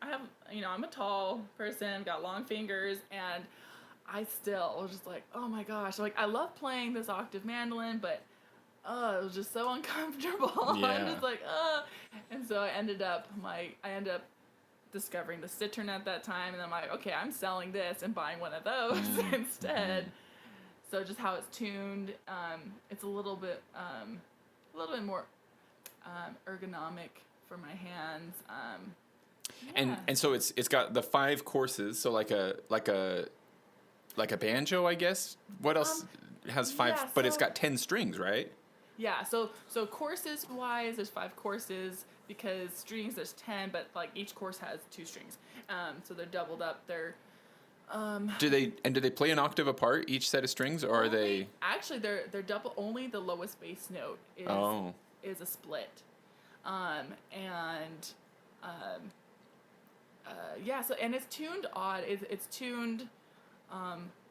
have I'm a tall person, got long fingers, and I still was just like, oh my gosh, like I love playing this octave mandolin, but it was just so uncomfortable. Yeah. I'm just like, and so I ended up discovering the cittern at that time, and I'm like, okay, I'm selling this and buying one of those instead. So just how it's tuned, it's a little bit more ergonomic for my hands. And so it's got the 5 courses, so like a banjo, I guess. What else has 5? yeah, but it's so- got 10 strings, right? Yeah, so courses wise, there's 5 courses, because strings there's 10, but like each course has 2 strings. So they're doubled up. They're Do they play an octave apart, each set of strings, or are they? Actually, they're double. Only the lowest bass note is a split. So and it's tuned odd. It's tuned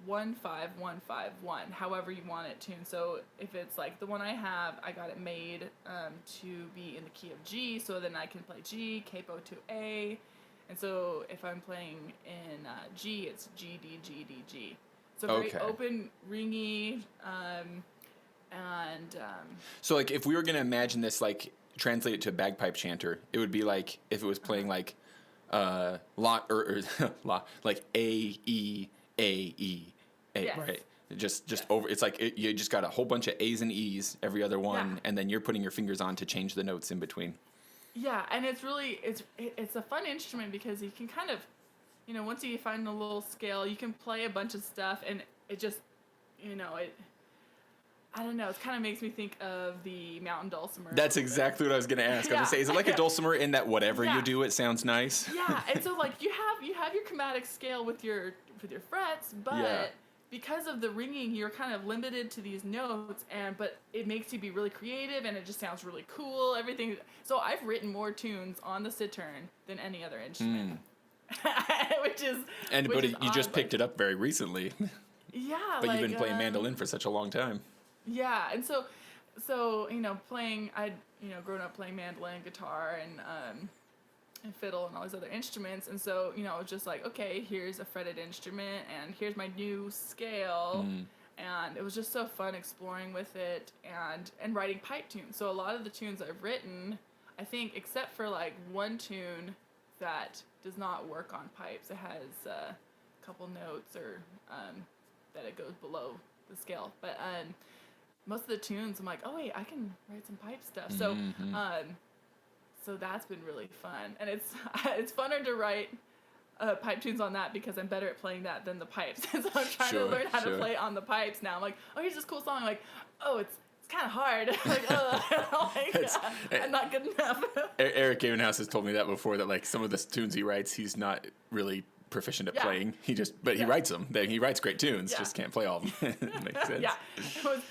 1 5 1 5 1. However you want it tuned. So if it's like the one I have, I got it made to be in the key of G. So then I can play G, capo to A, and so if I'm playing in G, it's G D G D G. So very open, ringy, So like if we were gonna imagine this, like translate it to a bagpipe chanter, it would be like if it was playing like la or la, like A E A E A, Yes. right? Just over. It's like you just got a whole bunch of A's and E's every other one, Yeah. and then you're putting your fingers on to change the notes in between. Yeah, and it's really it's a fun instrument because you can kind of, once you find a little scale, you can play a bunch of stuff, and it just, I don't know, it kind of makes me think of the mountain dulcimer. That's exactly what I was gonna ask. I was Yeah. gonna say, is it like a dulcimer in that whatever Yeah. you do, it sounds nice? Yeah, and so like you have your chromatic scale with your frets, but Yeah. because of the ringing, you're kind of limited to these notes, but it makes you be really creative, and it just sounds really cool. Everything. So I've written more tunes on the cittern than any other instrument, which is. But you odd, just picked it up very recently. Yeah, but you've been playing mandolin for such a long time. Yeah, and so playing. I'd grown up playing mandolin, guitar, and fiddle and all these other instruments, and so it was just like, okay, here's a fretted instrument and here's my new scale, and it was just so fun exploring with it and writing pipe tunes. So a lot of the tunes I've written, I think, except for like one tune that does not work on pipes, it has a couple notes or that it goes below the scale, but most of the tunes I'm like, oh wait, I can write some pipe stuff. So so that's been really fun, and it's funner to write pipe tunes on that because I'm better at playing that than the pipes. So I'm trying to learn how to play on the pipes now. I'm like, oh, here's this cool song. I'm like, oh, it's kind of hard. I'm not good enough. Eric Gavenhouse has told me that before, that like some of the tunes he writes, he's not really proficient at playing. He writes them. He writes great tunes, just can't play all of them. Makes sense. Yeah. It was,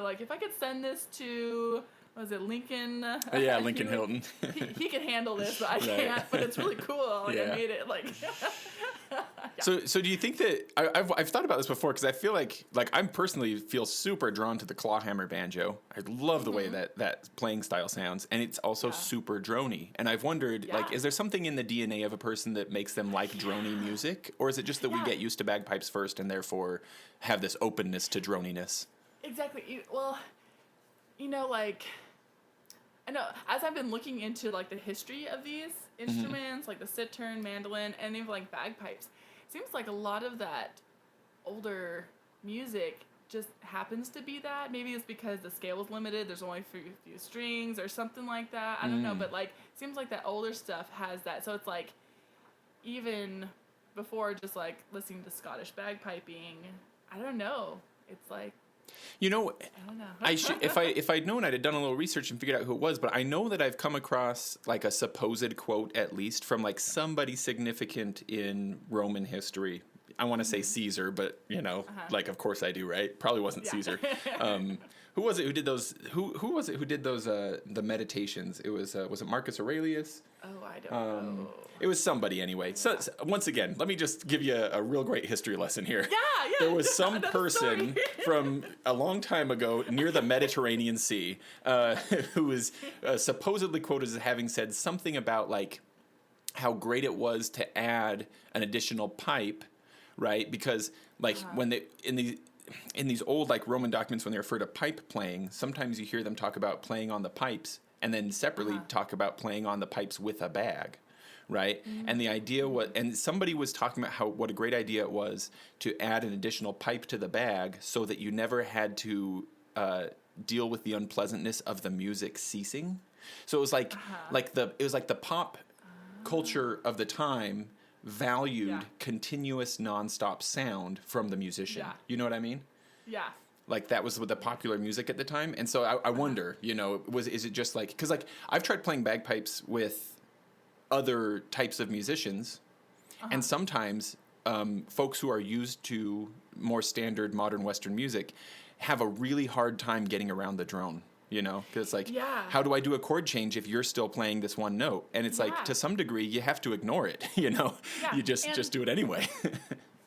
like if I could send this to, was it Lincoln? Lincoln Hilton. he can handle this, but I can't. But it's really cool. Like I made it like. So do you think that I've thought about this before, because I feel like I personally feel super drawn to the clawhammer banjo. I love the way that playing style sounds, and it's also super drony. And I've wondered, like, is there something in the DNA of a person that makes them like drony music, or is it just that we get used to bagpipes first and therefore have this openness to droniness? Exactly. Well, like, I know as I've been looking into like the history of these instruments, like the cittern, mandolin, and even like bagpipes, it seems like a lot of that older music just happens to be that. Maybe it's because the scale was limited. There's only a few strings or something like that. I don't know, but like it seems like that older stuff has that. So it's like even before just like listening to Scottish bagpiping, I don't know. It's like. I don't know. I should, if I'd known, I'd have done a little research and figured out who it was. But I know that I've come across like a supposed quote, at least from like somebody significant in Roman history. I want to say Caesar, but like of course I do, right? Probably wasn't Caesar. Who was it who did those? Who was it who did those? The meditations. It was it Marcus Aurelius? Oh, I don't know. It was somebody anyway. So once again, let me just give you a real great history lesson here. Yeah. There was some person from a long time ago near the Mediterranean Sea who was supposedly quoted as having said something about like how great it was to add an additional pipe, right? Because like when they in these old like Roman documents, when they refer to pipe playing, sometimes you hear them talk about playing on the pipes and then separately talk about playing on the pipes with a bag. Right. And the idea was, and somebody was talking about what a great idea it was to add an additional pipe to the bag so that you never had to deal with the unpleasantness of the music ceasing. So it was like the pop culture of the time valued continuous nonstop sound from the musician. Yeah. You know what I mean? Yeah. Like that was the popular music at the time. And so I wonder, is it just like, because like I've tried playing bagpipes with other types of musicians, and sometimes folks who are used to more standard modern Western music have a really hard time getting around the drone, because it's like, how do I do a chord change if you're still playing this one note? And it's like, to some degree, you have to ignore it, you just do it anyway.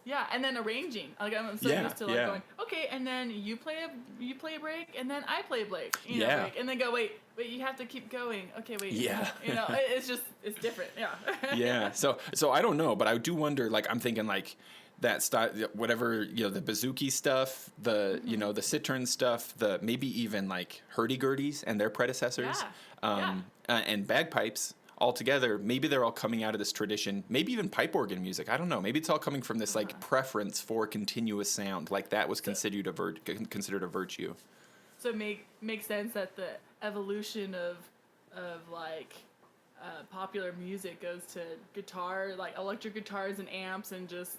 Yeah, and then arranging. Like I'm so used to like going, okay, and then you play a break, and then I play a break, break, and then go, wait, you have to keep going. Okay, wait. Yeah. It's different. Yeah. Yeah. So I don't know, but I do wonder. Like I'm thinking like that style, whatever the bouzouki stuff, the the cittern stuff, the maybe even like hurdy-gurdies and their predecessors, and bagpipes. Altogether, maybe they're all coming out of this tradition, maybe even pipe organ music. I don't know. Maybe it's all coming from this like preference for continuous sound, like that was considered a virtue. So it makes sense that the evolution of like popular music goes to guitar, like electric guitars and amps, and just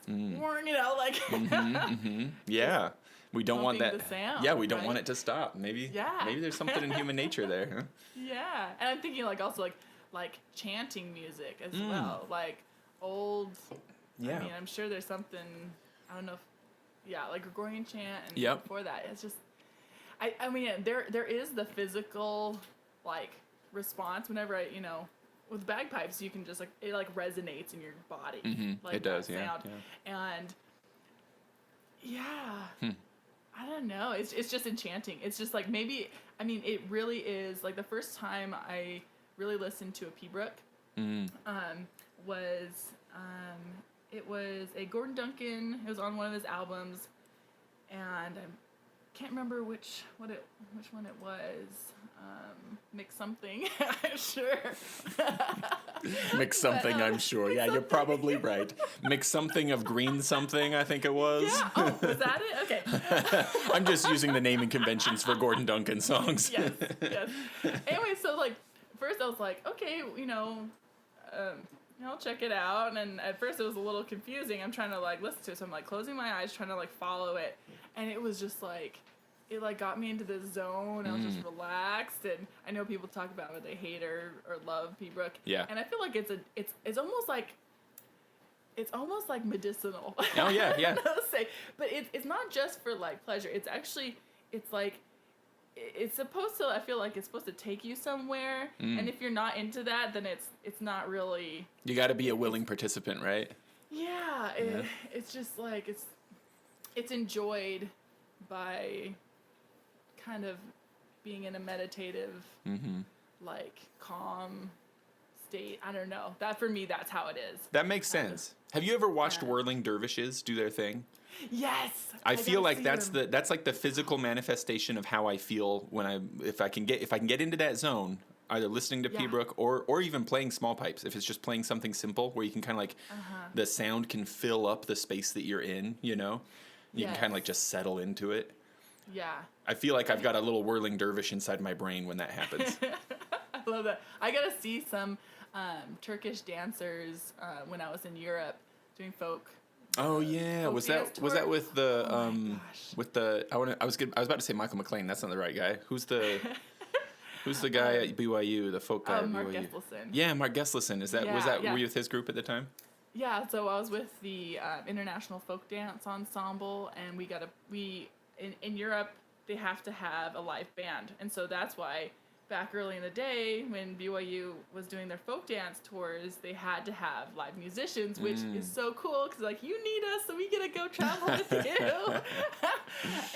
Yeah, we don't want that. The sound, yeah, we don't want it to stop. Maybe there's something in human nature there. Huh? Yeah, and I'm thinking like also like chanting music as well, like old. I mean, I'm sure there's something. I don't know if like Gregorian chant, and Yep. before that, it's just, I mean, there is the physical, like, response whenever with bagpipes, you can just, like, it, like, resonates in your body. Like, It does, that yeah, sound. And, I don't know. It's just enchanting. It's just, like, maybe, I mean, it really is, like, the first time I really listened to a Pibroch was, it was a Gordon Duncan. It was on one of his albums, and I can't remember which one it was. Mix something, I'm sure. Mix something, I'm sure. Yeah, you're probably right. Mix something of green something, I think it was. Yeah. Oh, was that it? Okay. I'm just using the naming conventions for Gordon Duncan songs. Yes. Anyway, so, like, first I was like, okay, I'll check it out. And at first it was a little confusing. I'm trying to, like, listen to it. So I'm, like, closing my eyes, trying to, like, follow it. And it was just, like, it, like, got me into this zone. I was just relaxed. And I know people talk about whether they hate or love Pibroch. Yeah. And I feel like it's almost like medicinal. Oh, yeah. I'll say. But it's not just for, like, pleasure. It's actually, it's like, it's supposed to, I feel like it's supposed to take you somewhere. And if you're not into that, then it's not really. You got to be a willing participant, right? Yeah. It's just like, it's enjoyed by kind of being in a meditative, like, calm state. I don't know. That, for me, that's how it is. That makes sense. Have you ever watched whirling dervishes do their thing? Yes. I feel gotta like see them. that's like the physical manifestation of how I feel when if I can get into that zone, either listening to Pibroch or even playing small pipes. If it's just playing something simple where you can kind of like the sound can fill up the space that you're in, you know? You can kind of like just settle into it. Yeah. I feel like I've got a little whirling dervish inside my brain when that happens. I love that. I got to see some Turkish dancers when I was in Europe doing folk. Oh yeah, was dance that tour? with the Oh my gosh. with the I was about to say Michael McLean. That's not the right guy. Who's the guy at BYU? The folk guy at Mark BYU. Gesselson. Yeah, Mark Gesselson. Was that Yeah. were you with his group at the time? Yeah, so I was with the International Folk Dance Ensemble, and in Europe they have to have a live band, and so that's why back early in the day when BYU was doing their folk dance tours, they had to have live musicians, which is so cool because, like, you need us, so we get to go travel with you.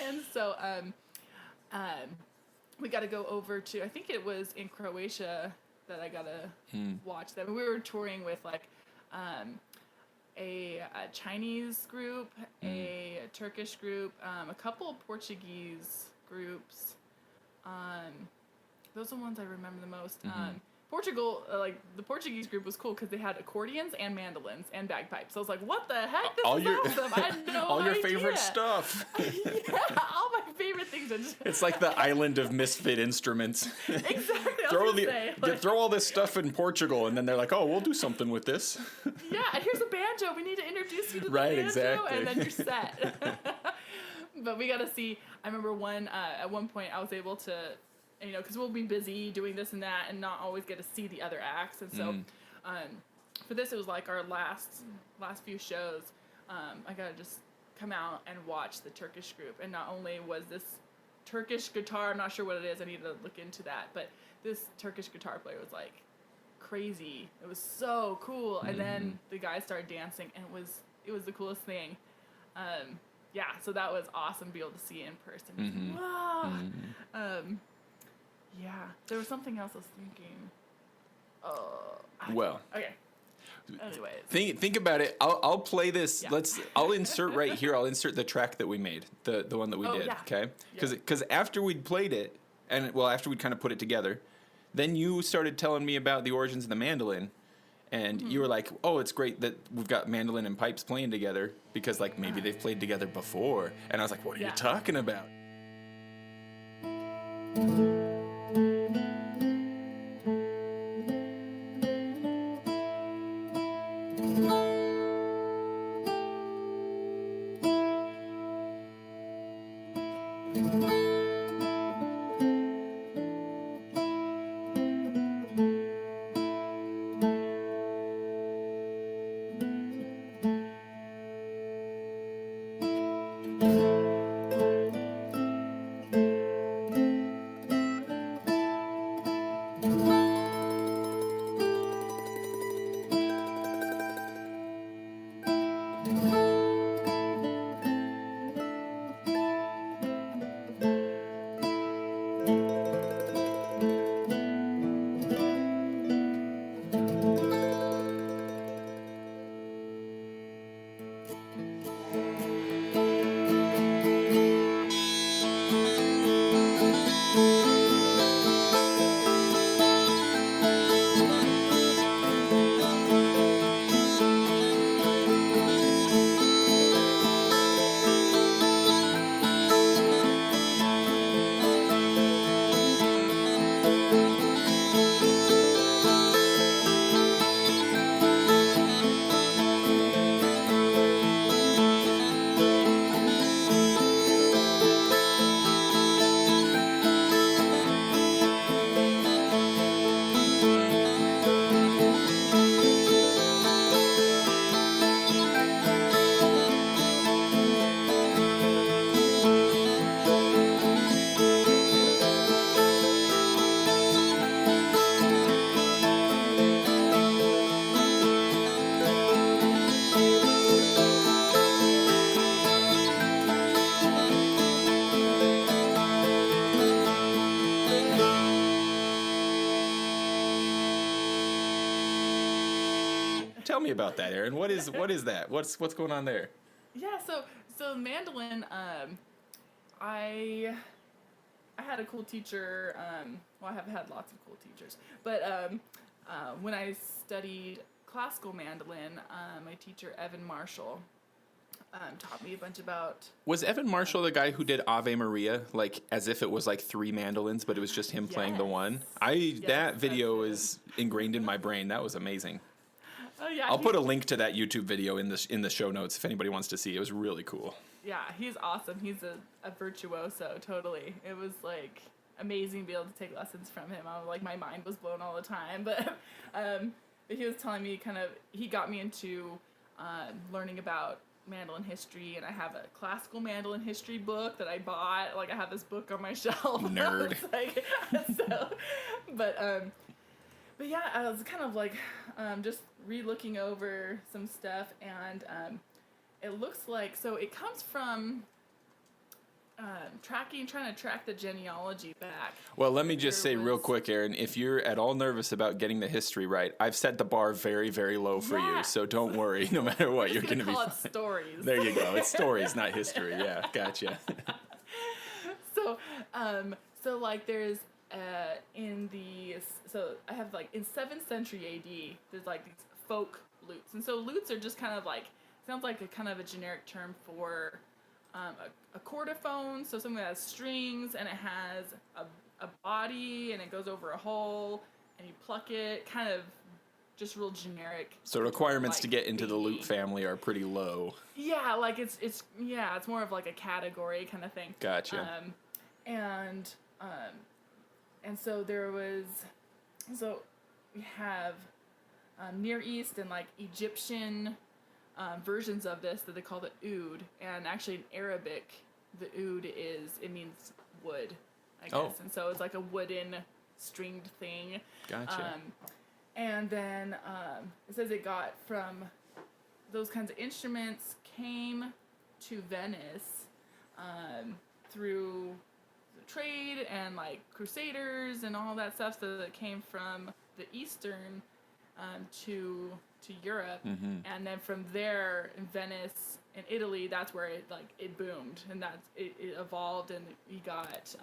And so we got to go over to, I think it was in Croatia that I got to watch them. We were touring with, like, a Chinese group, a Turkish group, a couple of Portuguese groups. Those are the ones I remember the most. Portugal, like, the Portuguese group was cool because they had accordions and mandolins and bagpipes. So I was like, what the heck? This is awesome. I had no all your idea. favorite stuff. Yeah, all my favorite things. It's like the island of misfit instruments. Exactly. Throw all this stuff in Portugal, and then they're like, "Oh, we'll do something with this." Yeah, and here's a banjo. We need to introduce you to the Right, banjo, exactly. and then you're set. But we got to see. I remember at one point I was able to, because we'll be busy doing this and that, and not always get to see the other acts. And so, for this, it was like our last few shows. I got to just come out and watch the Turkish group, and not only was this Turkish guitar, I'm not sure what it is. I need to look into that, but this Turkish guitar player was like crazy. It was so cool. And then the guys started dancing, and it was the coolest thing. Yeah, so that was awesome to be able to see in person. Wow. Yeah, there was something else I was thinking. Well, okay. Anyways, think about it. I'll play this. Yeah. I'll insert right here. I'll insert the track that we made, the one that we did. yeah. Okay, because after we'd played it, after we'd kind of put it together, then you started telling me about the origins of the mandolin. And you were like, "Oh, it's great that we've got mandolin and pipes playing together because, like, maybe they've played together before." And I was like, "What are you talking about?" Tell me about that, Aaron. What is that? What's going on there? Yeah, so mandolin, I had a cool teacher. Well, I have had lots of cool teachers, but when I studied classical mandolin, my teacher Evan Marshall taught me a bunch about. Was Evan Marshall the guy who did Ave Maria, like as if it was like 3 mandolins, but it was just him playing the one? That video is ingrained in my brain. That was amazing. Oh yeah, I'll put a link to that YouTube video in the show notes if anybody wants to see. It was really cool. Yeah, he's awesome. He's a virtuoso, totally. It was like amazing to be able to take lessons from him. I was like, my mind was blown all the time. But he was telling me he got me into learning about mandolin history, and I have a classical mandolin history book that I bought. Like I have this book on my shelf. Nerd. But yeah, I was kind of like just re-looking over some stuff, and it looks like, so it comes from trying to track the genealogy back. Well, let me just say real quick, Aaron, if you're at all nervous about getting the history right, I've set the bar very, very low for you, so don't worry. No matter what, you're going to be call it stories. There you go. It's stories, not history. Yeah, gotcha. So like there's so I have like in 7th century AD, there's like these folk lutes, and so lutes are just kind of like, sounds like a kind of a generic term for a chordophone, so something that has strings and it has a body and it goes over a hole and you pluck it, kind of just real generic. So requirements to get into the lute family are pretty low. Yeah, like it's more of like a category kind of thing. Gotcha. And so we have Near East and like Egyptian versions of this that they call the oud, and actually in Arabic, the oud means wood, I guess, and so it's like a wooden stringed thing. Gotcha. And then it says it got from those kinds of instruments came to Venice through the trade and like crusaders and all that stuff, so that came from the Eastern to Europe, and then from there in Venice in Italy, that's where it boomed, and it evolved, and you got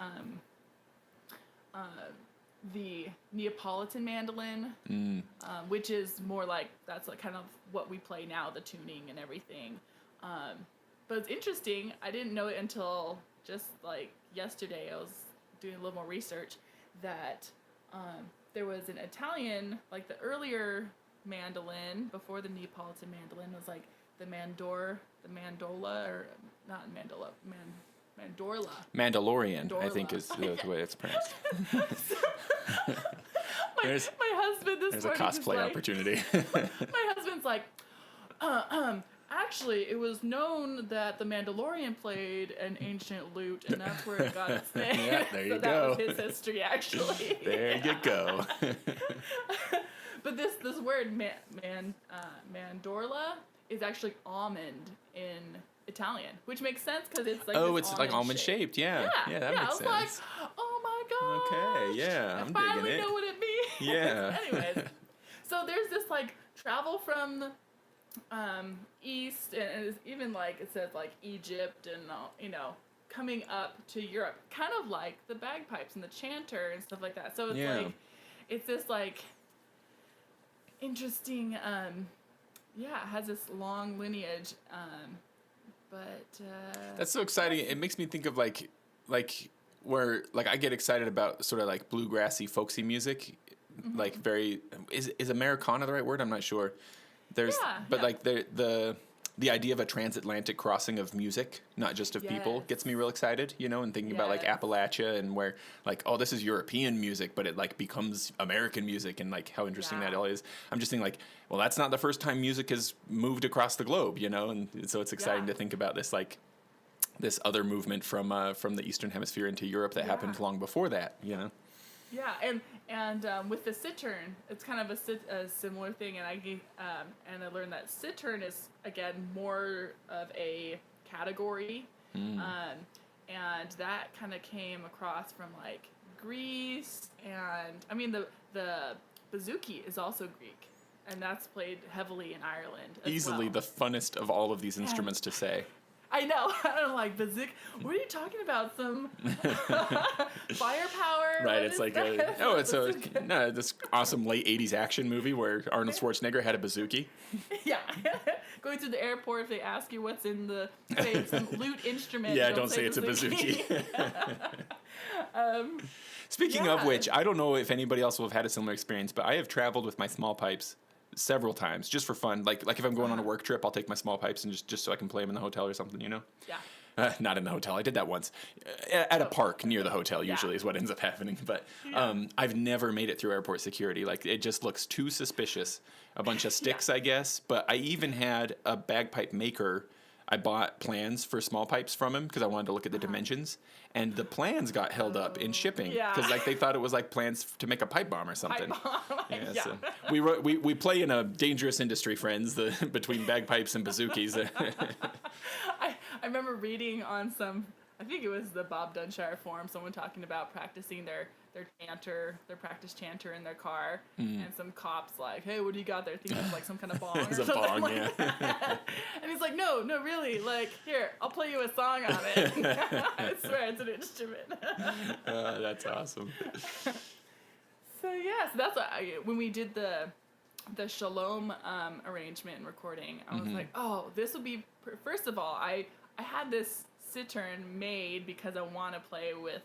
the Neapolitan mandolin, which is more like, that's like kind of what we play now, the tuning and everything. But it's interesting, I didn't know it until just like yesterday. I was doing a little more research that there was an Italian, like the earlier mandolin before the Neapolitan mandolin was like the Mandorla, or not Mandorla. Mandalorian, I think is the way it's pronounced. my husband this There's a morning cosplay opportunity. My husband's like, actually, it was known that the Mandalorian played an ancient lute, and that's where it got its name. Yeah, there you so go. That was his history, actually. There you go. But this word mandorla is actually almond in Italian, which makes sense because it's like it's like almond shaped. Yeah, that makes sense. I was like, oh my gosh. Okay, yeah, I'm finally digging it. know what it means. Yeah. Anyways, so there's this like travel from east, and it's even like it says like Egypt and coming up to Europe, kind of like the bagpipes and the chanter and stuff like that. So it's like it's this like interesting it has this long lineage, but that's so exciting. It makes me think of like where like I get excited about sort of like bluegrassy folksy music, like very is Americana the right word? I'm not sure. Like the idea of a transatlantic crossing of music, not just of people, gets me real excited, and thinking about like Appalachia and where like, oh, this is European music, but it like becomes American music, and like how interesting that all is. I'm just thinking like, well, that's not the first time music has moved across the globe, and so it's exciting to think about this like this other movement from the Eastern Hemisphere into Europe that happened long before that, Yeah, and with the cittern, it's kind of a similar thing, and I learned that cittern is again more of a category, and that kind of came across from like Greece, and I mean the bouzouki is also Greek and that's played heavily in Ireland. As Easily well. the funnest of all of these instruments to say. I know. I'm like, bazooka. What are you talking about? Some firepower? Right, What it's is like that? this awesome late 80s action movie where Arnold Schwarzenegger had a bazooki. Yeah. Going through the airport, if they ask you what's in the, say it's some lute instrument. Yeah, don't say it's a bazooki. Um, Speaking of Yeah. which, I don't know if anybody else will have had a similar experience, but I have traveled with my small pipes several times just for fun. Like if I'm going on a work trip, I'll take my small pipes and just so I can play them in the hotel or something, you know? yeah. Not in the hotel. I did that once. At a park near the hotel usually is what ends up happening. But I've never made it through airport security. Like, it just looks too suspicious. A bunch of sticks, I guess. But I even had a bagpipe maker. I bought plans for small pipes from him because I wanted to look at the dimensions. And the plans got held up in shipping Yeah. because like they thought it was like plans to make a pipe bomb or something. Yeah, Yeah. so we play in a dangerous industry, friends, between bagpipes and bazookies. I remember reading on I think it was the Bob Dunshire forum, someone talking about practicing their practice chanter in their car, and some cops like, hey, what do you got there? Thinking it's like some kind of bong or It's a something bong, like yeah. that. And he's like, no, really, like, here, I'll play you a song on it. I swear it's an instrument. That's awesome. So yeah, so that's what when we did the Shalom arrangement and recording, I was like, oh, this would be first of all, I had this cittern made because I want to play with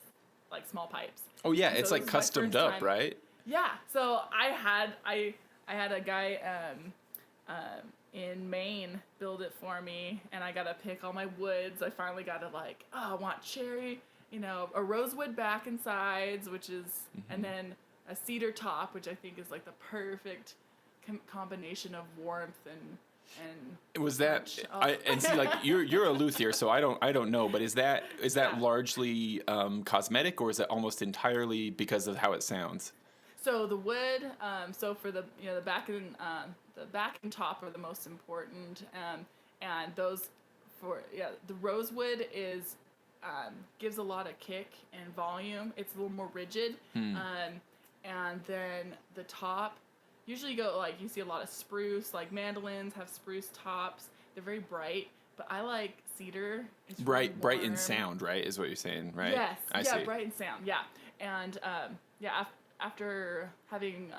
like small pipes. Oh yeah, And it's so like this was my customed first up, time- right? Yeah, so I had a guy in Maine build it for me, and I got to pick all my woods. I finally got to like, I want cherry, a rosewood back and sides, which is, and then a cedar top, which I think is like the perfect combination of warmth and Was that touch. and see, like you're a luthier, so I don't know, but is that Yeah. largely cosmetic, or is it almost entirely because of how it sounds? So the wood, so for the the back and top are the most important, and those the rosewood is gives a lot of kick and volume. It's a little more rigid, and then the top usually you see a lot of spruce, like mandolins have spruce tops. They're very bright, but I like cedar. It's really Bright in warm. sound, right? Is what you're saying, right? Yes. I see. Bright in sound. Yeah. And after having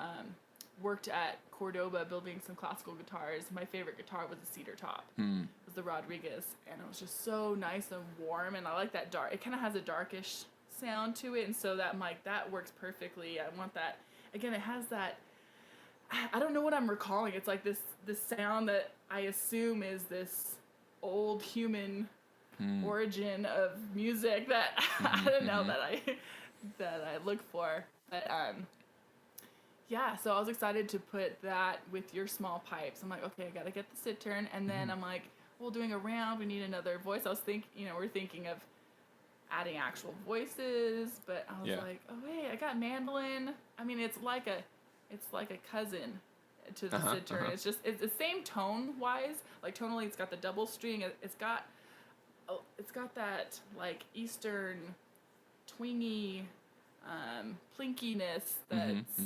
worked at Cordoba building some classical guitars, my favorite guitar was a cedar top. It was the Rodriguez, and it was just so nice and warm, and I like that dark. It kind of has a darkish sound to it, and so that that works perfectly. I want that. Again, it has that. I don't know what I'm recalling. It's like this sound that I assume is this old human origin of music that I don't know that I look for. But so I was excited to put that with your small pipes. I'm like, okay, I gotta get the cittern, and then I'm like, well, doing a round, we need another voice. I was we're thinking of adding actual voices, but I was like, oh wait, I got mandolin. I mean, it's like a cousin to the cittern. It's the same tone wise. Like tonally, it's got the double string. It's got that like Eastern twingy plinkiness that's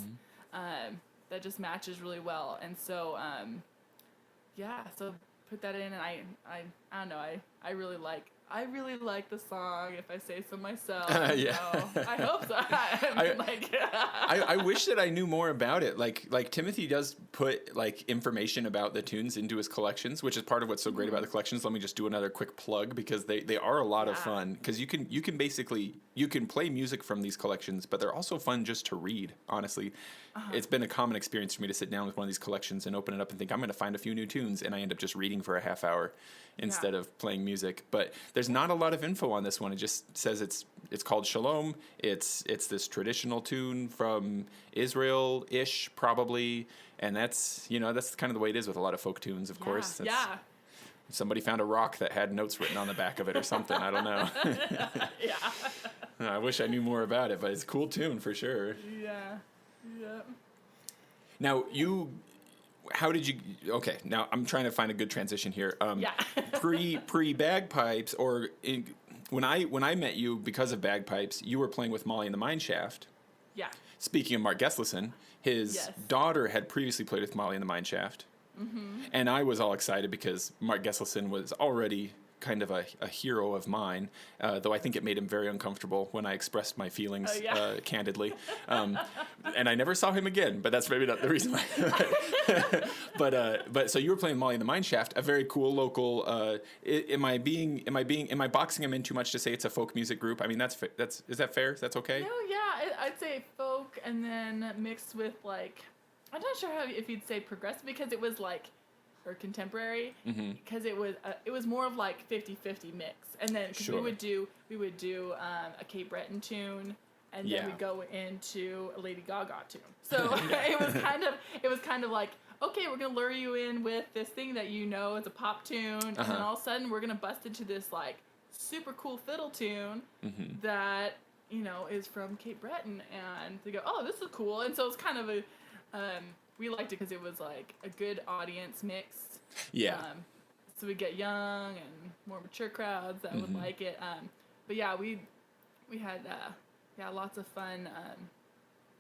that just matches really well. And so so put that in, and I don't know. I really like the song, if I say so myself. Yeah. So I hope so. I wish that I knew more about it. Like Timothy does put like information about the tunes into his collections, which is part of what's so great about the collections. Let me just do another quick plug because they are a lot of fun, because you can play music from these collections, but they're also fun just to read. Honestly, it's been a common experience for me to sit down with one of these collections and open it up and think I'm going to find a few new tunes, and I end up just reading for a half hour instead of playing music. But there's not a lot of info on this one. It just says it's called Shalom. It's this traditional tune from Israel-ish probably, and that's kind of the way it is with a lot of folk tunes, of course. Somebody found a rock that had notes written on the back of it or something. I don't know. I wish I knew more about it, but it's a cool tune for sure. Yeah. Now how did you? Okay, now I'm trying to find a good transition here. pre bagpipes, or when I met you because of bagpipes, you were playing with Molly and the Mineshaft. Yeah. speaking of Mark Geslison, his Yes. daughter had previously played with Molly in the Mineshaft. And I was all excited because Mark Geslison was already kind of a hero of mine, though I think it made him very uncomfortable when I expressed my feelings candidly. And I never saw him again, but that's maybe not the reason why. But so you were playing Molly in the Mineshaft, a very cool local. Am I boxing him in too much to say it's a folk music group? I mean, is that fair? That's okay? No, yeah, I'd say folk, and then mixed with like, I'm not sure if you'd say progressive, because it was like, or contemporary, because it was more of like 50-50 mix, and then cause we would do a Kate Breton tune, and then we'd go into a Lady Gaga tune. So it was kind of like, okay, we're gonna lure you in with this thing that you know is a pop tune, and then all of a sudden we're gonna bust into this like super cool fiddle tune that is from Kate Breton, and they go, oh, this is cool, and so it's kind of a we liked it because it was like a good audience mix. Yeah. So we get young and more mature crowds that would like it. But yeah, we had lots of fun.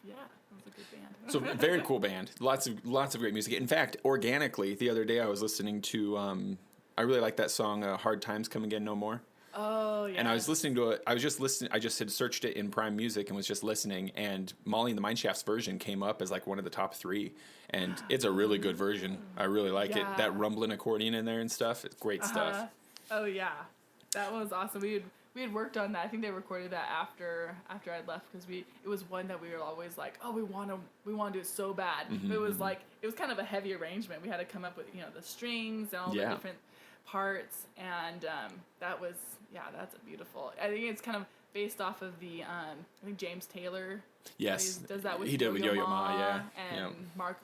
Yeah, it was a good band. So very cool band. Lots of great music. In fact, organically, the other day I was listening to. I really like that song, "Hard Times Come Again No More." Oh yeah. And I was listening to it. I was just listening. I just had searched it in Prime Music and was just listening. And Molly and the Mineshaft's version came up as like one of the top 3, and it's a really good version. I really like it. That rumbling accordion in there and stuff. It's great stuff. Oh yeah, that was awesome. We had worked on that. I think they recorded that after I'd left, because it was one that we were always like, oh, we want to do it so bad. But it was like, it was kind of a heavy arrangement. We had to come up with the strings and all the different parts, and that's a beautiful. I think it's kind of based off of the I think James Taylor. Yes, does that with he did with Yo-Yo Ma, yeah, and Mark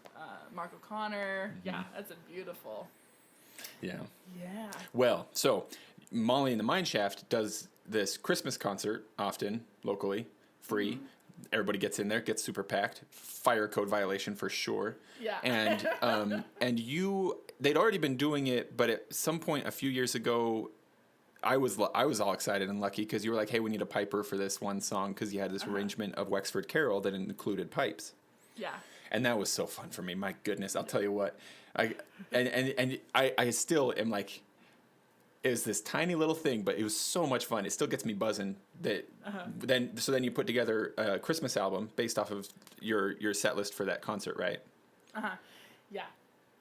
O'Connor. Yeah, that's a beautiful. Yeah. Yeah. Well, so Molly and the Mineshaft does this Christmas concert often locally, free. Everybody gets in there, gets super packed. Fire code violation for sure. Yeah. And they'd already been doing it, but at some point a few years ago, I was all excited and lucky because you were like, hey, we need a piper for this one song, because you had this arrangement of Wexford Carol that included pipes. Yeah. And that was so fun for me. My goodness, I'll tell you what. I still am like, it was this tiny little thing, but it was so much fun. It still gets me buzzing. That then you put together a Christmas album based off of your set list for that concert, right? Yeah.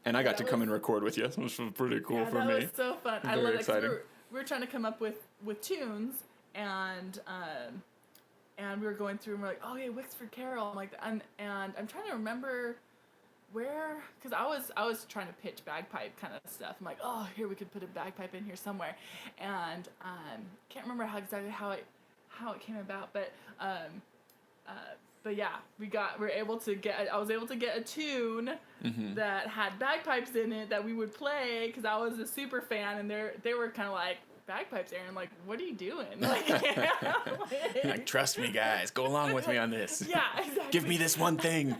And I got to come and record with you, which was pretty cool for me. That was so fun. I Very love it. exciting. We were trying to come up with tunes, and we were going through, and we're like, oh yeah, Wexford Carol. I'm like, and I'm trying to remember where, because I was trying to pitch bagpipe kind of stuff. I'm like, oh, here we could put a bagpipe in here somewhere, and can't remember exactly how it came about, but yeah, I was able to get a tune that had bagpipes in it that we would play, because I was a super fan, and they were kind of like, bagpipes, Aaron, like, what are you doing? Like, trust me, guys, go along with me on this. Yeah, exactly. Give me this one thing.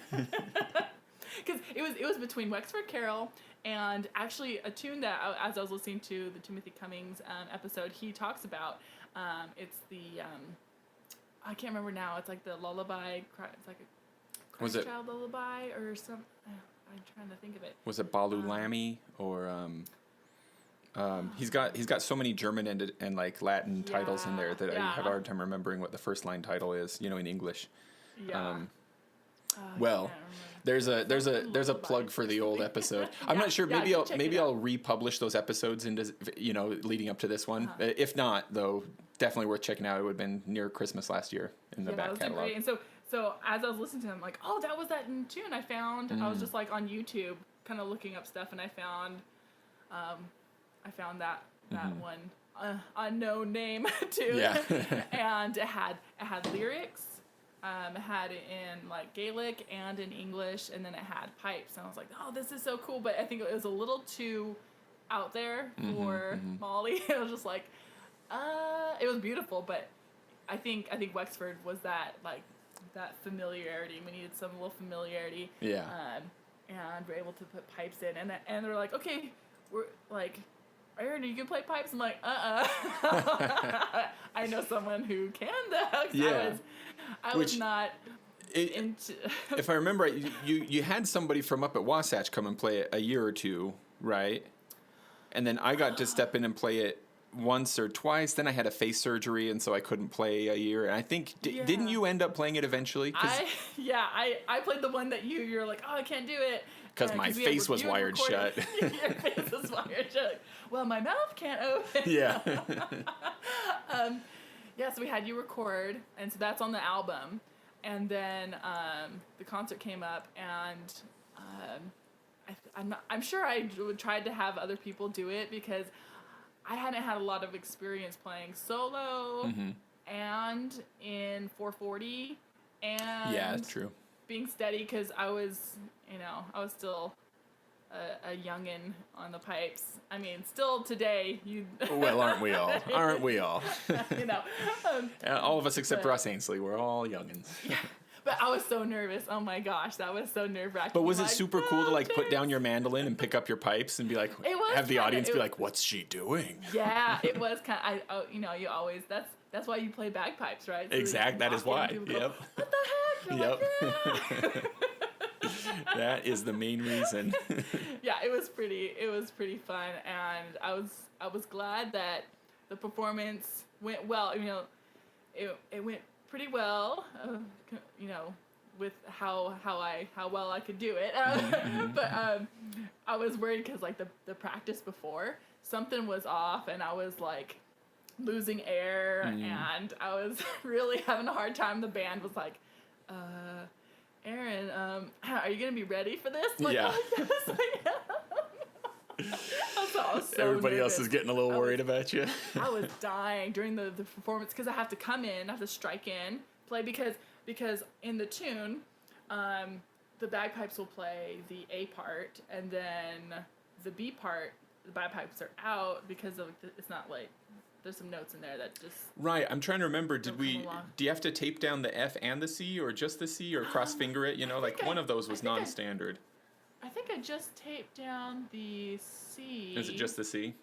Because it was between Wexford Carol and actually a tune that, as I was listening to the Timothy Cummings episode, he talks about. It's the I can't remember now. It's like the lullaby. It's like a Christ child lullaby or some. I'm trying to think of it. Was it Balu Lamy or? He's got so many German and like Latin titles in there that I have a hard time remembering what the first line title is. In English. Yeah. Well, there's a plug for the old episode. I'm not sure. Maybe I'll republish those episodes into leading up to this one. If not, though, definitely worth checking out. It would have been near Christmas last year in the back catalog. Great. And so as I was listening to them, I'm like, oh, that was that tune I found. I was just like on YouTube, kind of looking up stuff, and I found that one unknown name tune. Yeah. And it had lyrics. It had it in like Gaelic and in English, and then it had pipes. And I was like, oh, this is so cool. But I think it was a little too out there for Molly. It was just like, it was beautiful, but I think Wexford was that familiarity. We needed some little familiarity. Yeah. And we're able to put pipes in, and they're like, okay, we're like, Aaron, you can play pipes. I'm like, I know someone who can though. Yeah. I was not If I remember right, you had somebody from up at Wasatch come and play it a year or two, right? And then I got to step in and play it once or twice. Then I had a face surgery, and so I couldn't play a year. And I think didn't you end up playing it eventually? I played the one that you're like, oh, I can't do it because my face was wired shut. Your face was wired shut. Well, my mouth can't open. Yeah. So we had you record, and so that's on the album. And then the concert came up, and I'm sure I tried to have other people do it because I hadn't had a lot of experience playing solo and in 440 and yeah, that's true. Being steady because I was still a youngin' on the pipes. I mean, still today, Well, aren't we all? Aren't we all? All of us except Russ Ainsley. We're all youngins. Yeah. But I was so nervous. Oh my gosh, that was so nerve-wracking. But was it super cool to like put down your mandolin and pick up your pipes and be like, have the audience be like, what's she doing? Yeah, it was kind of, you always, that's why you play bagpipes, right? So exactly, that is why. Yep. Go, what the heck? You're like, yeah. That is the main reason. Yeah, it was pretty fun, and I was glad that the performance went well. It went pretty well, with how well I could do it. But I was worried because like the practice before, something was off, and I was like losing air, and I was really having a hard time. The band was like, Aaron, are you gonna be ready for this? Like, yeah. I was so Everybody nervous. else is getting a little worried about you. I was dying during the performance because I have to come in, I have to strike in, play because in the tune, the bagpipes will play the A part, and then the B part, the bagpipes are out because of it's not like there's some notes in there that just right. I'm trying to remember. Do you have to tape down the F and the C, or just the C, or cross finger it? One of those was non-standard. I think I just taped down the C. Is it just the C?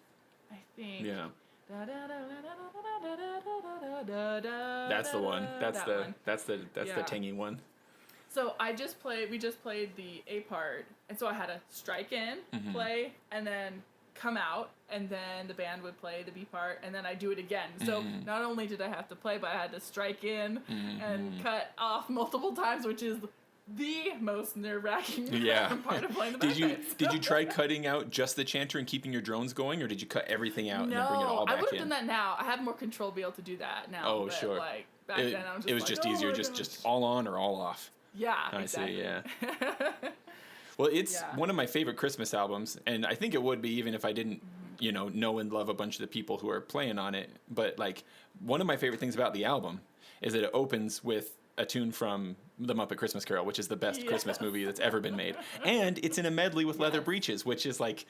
I think. Yeah. That's the one. That's the tangy one. So we just played the A part, and so I had to strike in, play, and then come out, and then the band would play the B part, and then I do it again. So not only did I have to play, but I had to strike in and cut off multiple times, which is the most nerve-wracking part of playing the bagpipes. Did you try cutting out just the chanter and keeping your drones going, or did you cut everything out and then bring it all back in? I would have done that now. I have more control to be able to do that now. Oh, sure. Like, back then, I was just it was just easier, just all on or all off. Yeah, I exactly. see, yeah. Well, it's one of my favorite Christmas albums, and I think it would be even if I didn't, know and love a bunch of the people who are playing on it. But, like, one of my favorite things about the album is that it opens with a tune from The Muppet Christmas Carol, which is the best Christmas movie that's ever been made. And it's in a medley with Leather Breeches, which is like,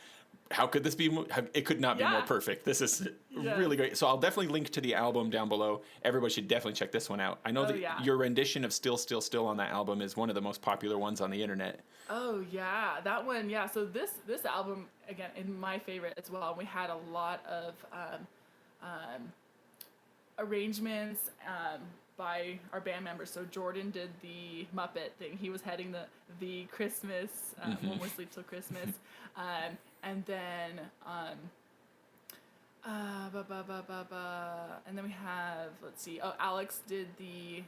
how could this be? It could not be more perfect. This is really great. So I'll definitely link to the album down below. Everybody should definitely check this one out. I know that your rendition of Still, Still, Still on that album is one of the most popular ones on the internet. Oh, yeah. That one, yeah. So this album, again, is my favorite as well. We had a lot of arrangements by our band members. So Jordan did the Muppet thing. He was heading the Christmas, When We Sleep Till Christmas. And then and then we have, let's see, Alex did a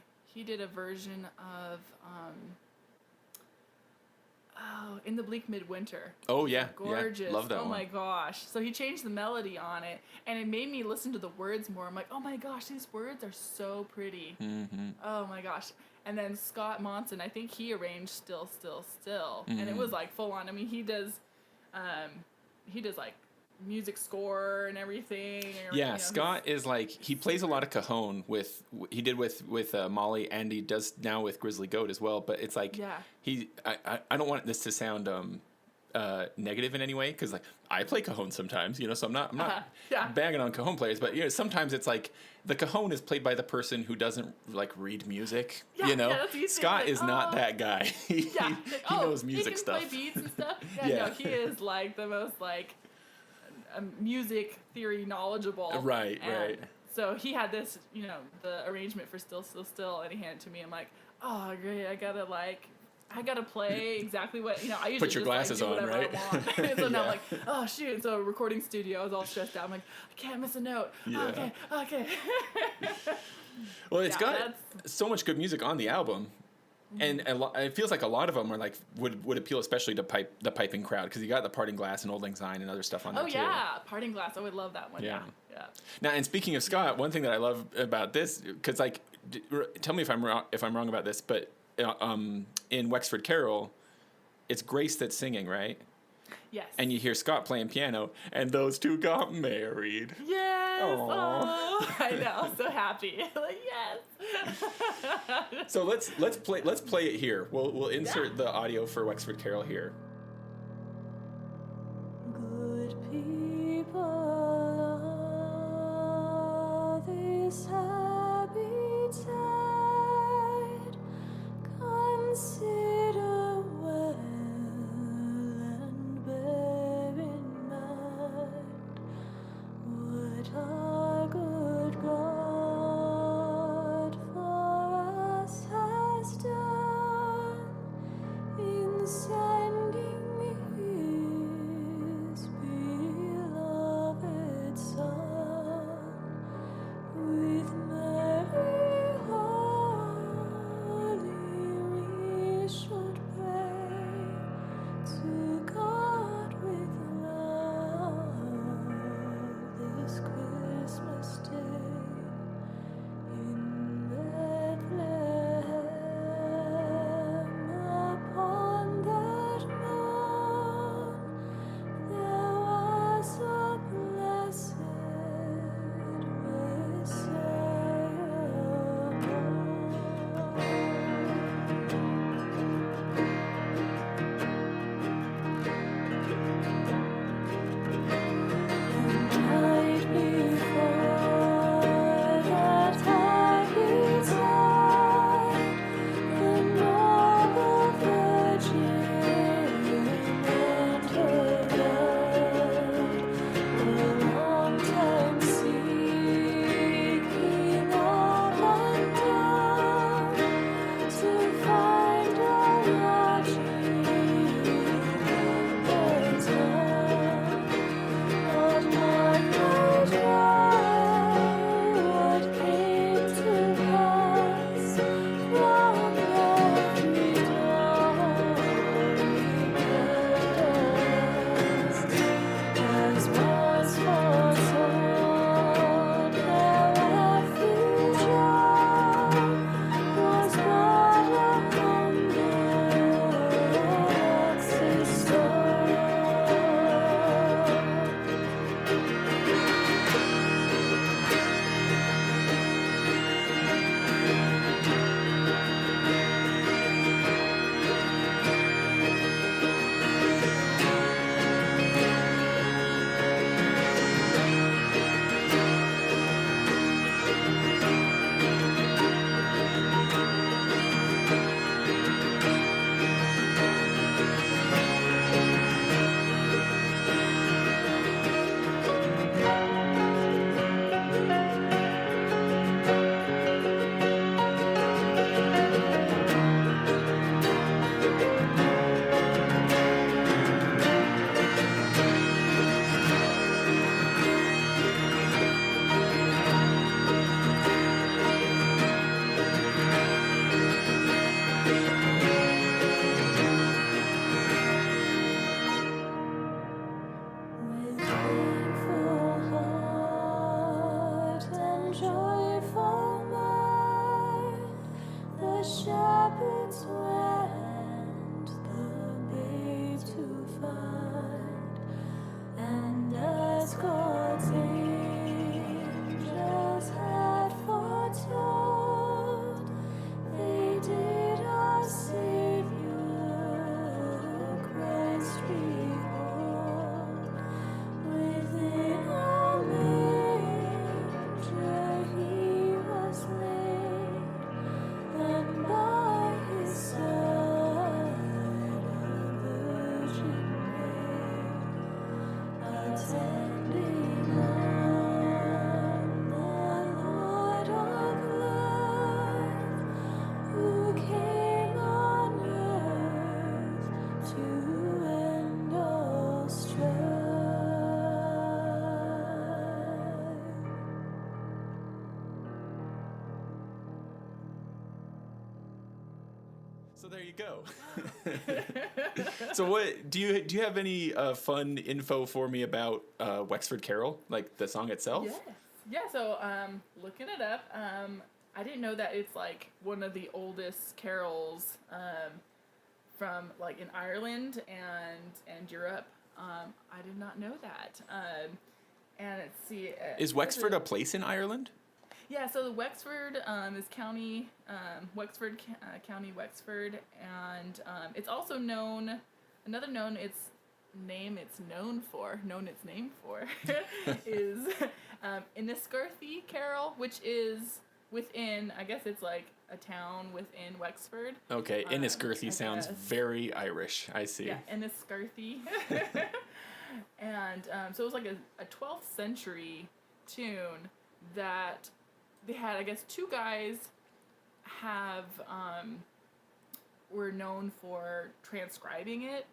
version of In the Bleak Midwinter. Oh yeah, gorgeous. Yeah, love that one. Oh my gosh. So he changed the melody on it, and it made me listen to the words more. I'm like, oh my gosh, these words are so pretty. Oh my gosh. And then Scott Monson, I think he arranged Still, Still, Still, and it was like full on. I mean, he does like music score and everything. Yeah, Scott is like, he plays a lot of cajon with Molly, and he does now with Grizzly Goat as well. But it's like I don't want this to sound negative in any way, because like I play cajon sometimes, so I'm not bagging on cajon players, but sometimes it's like the cajon is played by the person who doesn't like read music. Scott is not that guy. He knows music stuff. He can play beats and stuff. No, he is like the most like music theory knowledgeable. Right. So he had this, the arrangement for Still, Still, Still, and he handed it to me. I'm like, oh great, I gotta play exactly what I usually Put your just, glasses do on, whatever right? I want. And so now I'm Yeah. like, oh shoot! So recording studio, I was all stressed out. I'm like, I can't miss a note. Yeah. Okay. Well, it's Yeah, got that's- so much good music on the album. And it feels like a lot of them are like would appeal especially to the piping crowd, because you got the Parting Glass and Old Lang Syne and other stuff on there Oh too. yeah, Parting Glass. I would love that one. Yeah. Yeah. Now, and speaking of Scott, one thing that I love about this, because like, tell me if I'm wrong about this, but in Wexford Carol, it's Grace that's singing, right? Yes. And you hear Scott playing piano, and those two got married. Yes. Aw. Oh, I know. So happy. Like yes. So let's play it here. We'll insert the audio for Wexford Carol here. Good people of this happy tide, consider well and bear in mind what our good God for us has done in sending His beloved Son. With Mary holy we should pray to God with love this Christmas day. In Bethlehem upon that morn there was a blessed Night before that happy tide, the noble Virgin and her guide were long time seeking up and down to find a lodging in the town. But mark my joy, what came to pass from every as was foretold, their refuge was but a humble sister. With thankful heart and joyful mind, the shepherds went the babe to find, and as God's angels had foretold, they did our Savior Christ behold. Within a manger He was laid, and by His side So there you go. So what do you have any fun info for me about Wexford Carol, like the song itself? Yeah. So looking it up, I didn't know that it's like one of the oldest carols from like in Ireland and Europe. I did not know that. And let's see. Is Wexford a place in Ireland? Yeah, so the Wexford is county, Wexford County, Wexford, and it's also known. Another known its name for is Enniscorthy Carol, which is within. I guess it's like a town within Wexford. Okay, Enniscorthy sounds guess. very Irish. I see. Yeah, Enniscorthy. And so it was like a 12th century tune that they had, I guess, two guys were known for transcribing it,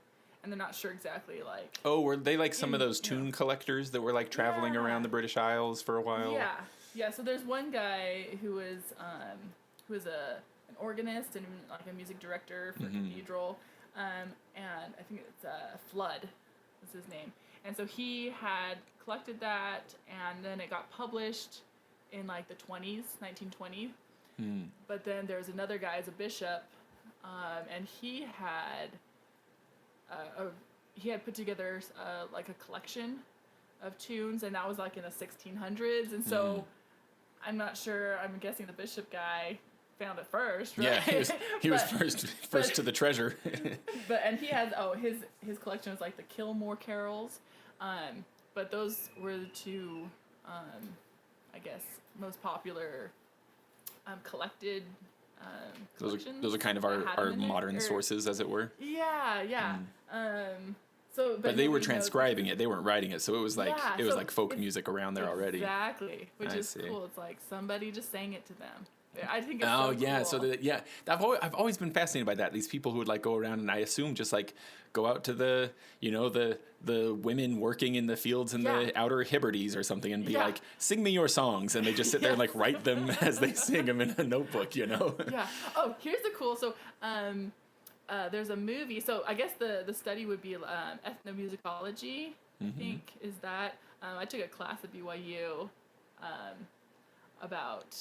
and they're not sure exactly like. Oh, were they like some of those tune collectors that were like traveling around the British Isles for a while? Yeah. So there's one guy who was an organist and like a music director for Cathedral, and I think it's Flood is his name. And so he had collected that, and then it got published in like the 1920s. But then there's another guy as a bishop, and he had put together like a collection of tunes, and that was like in the 1600s. And so I'm not sure. I'm guessing the bishop guy found it first, right? Yeah, he was first to the treasure. And he has his collection is like the Kilmore carols, but those were the two, I guess, most popular collected collections. Those are kind of our modern sources, as it were. Yeah. But they were transcribing it; they weren't writing it, so it was like like folk music around there already. Exactly, which is cool. It's like somebody just sang it to them. I think it's cool. I've always been fascinated by that. These people who would like go around and I assume just like go out to the women working in the fields in the Outer Hebrides or something and be like, sing me your songs, and they just sit there and like write them as they sing them in a notebook, Yeah. Oh, here's the cool. So there's a movie. So I guess the study would be ethnomusicology. I think is that. I took a class at BYU about.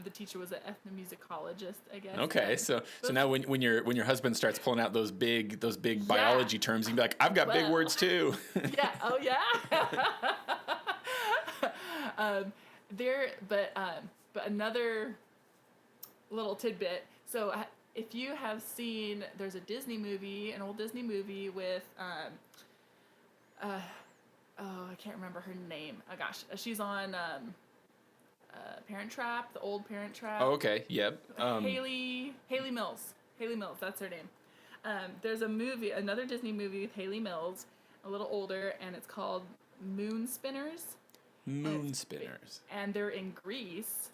The teacher was an ethnomusicologist, I guess. Okay, so now when your husband starts pulling out those big biology terms, you'd be like, I've got big words too. Yeah. Oh yeah. But another little tidbit. So if you have seen, there's an old Disney movie with I can't remember her name. Oh gosh, she's on. Parent Trap, the old Parent Trap. Oh, okay. Yep. Haley Mills. Haley Mills, that's her name. There's another Disney movie with Haley Mills, a little older, and it's called Moon Spinners. And they're in Greece,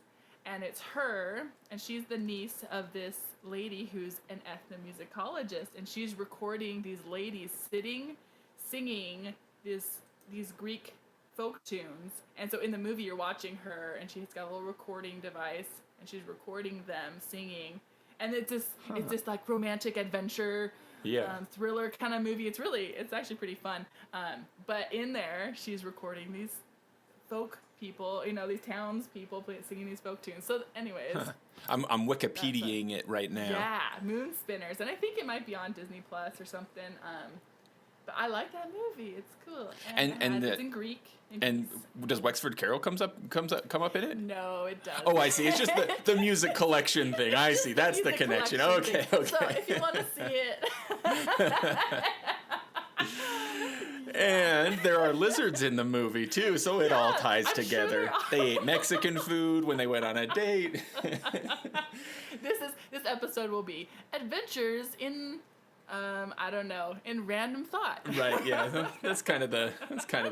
and it's her, and she's the niece of this lady who's an ethnomusicologist, and she's recording these ladies singing these Greek folk tunes. And so in the movie you're watching her, and she's got a little recording device, and she's recording them singing, and it's this like romantic adventure thriller kind of movie. It's actually pretty fun, but in there she's recording these folk people, these townspeople singing these folk tunes. So anyways, I'm Wikipediaing it right now. Yeah, Moon Spinners, and I think it might be on Disney Plus or something. But I like that movie. It's cool. And it's in Greek. And does Wexford Carol come up in it? No, it doesn't. Oh, I see. It's just the music collection thing. I see. That's the connection. Okay. So if you want to see it. And there are lizards in the movie too, so it all ties together. Sure they ate Mexican food when they went on a date. This episode will be adventures in I don't know, in random thought. Right, yeah. That's kind of the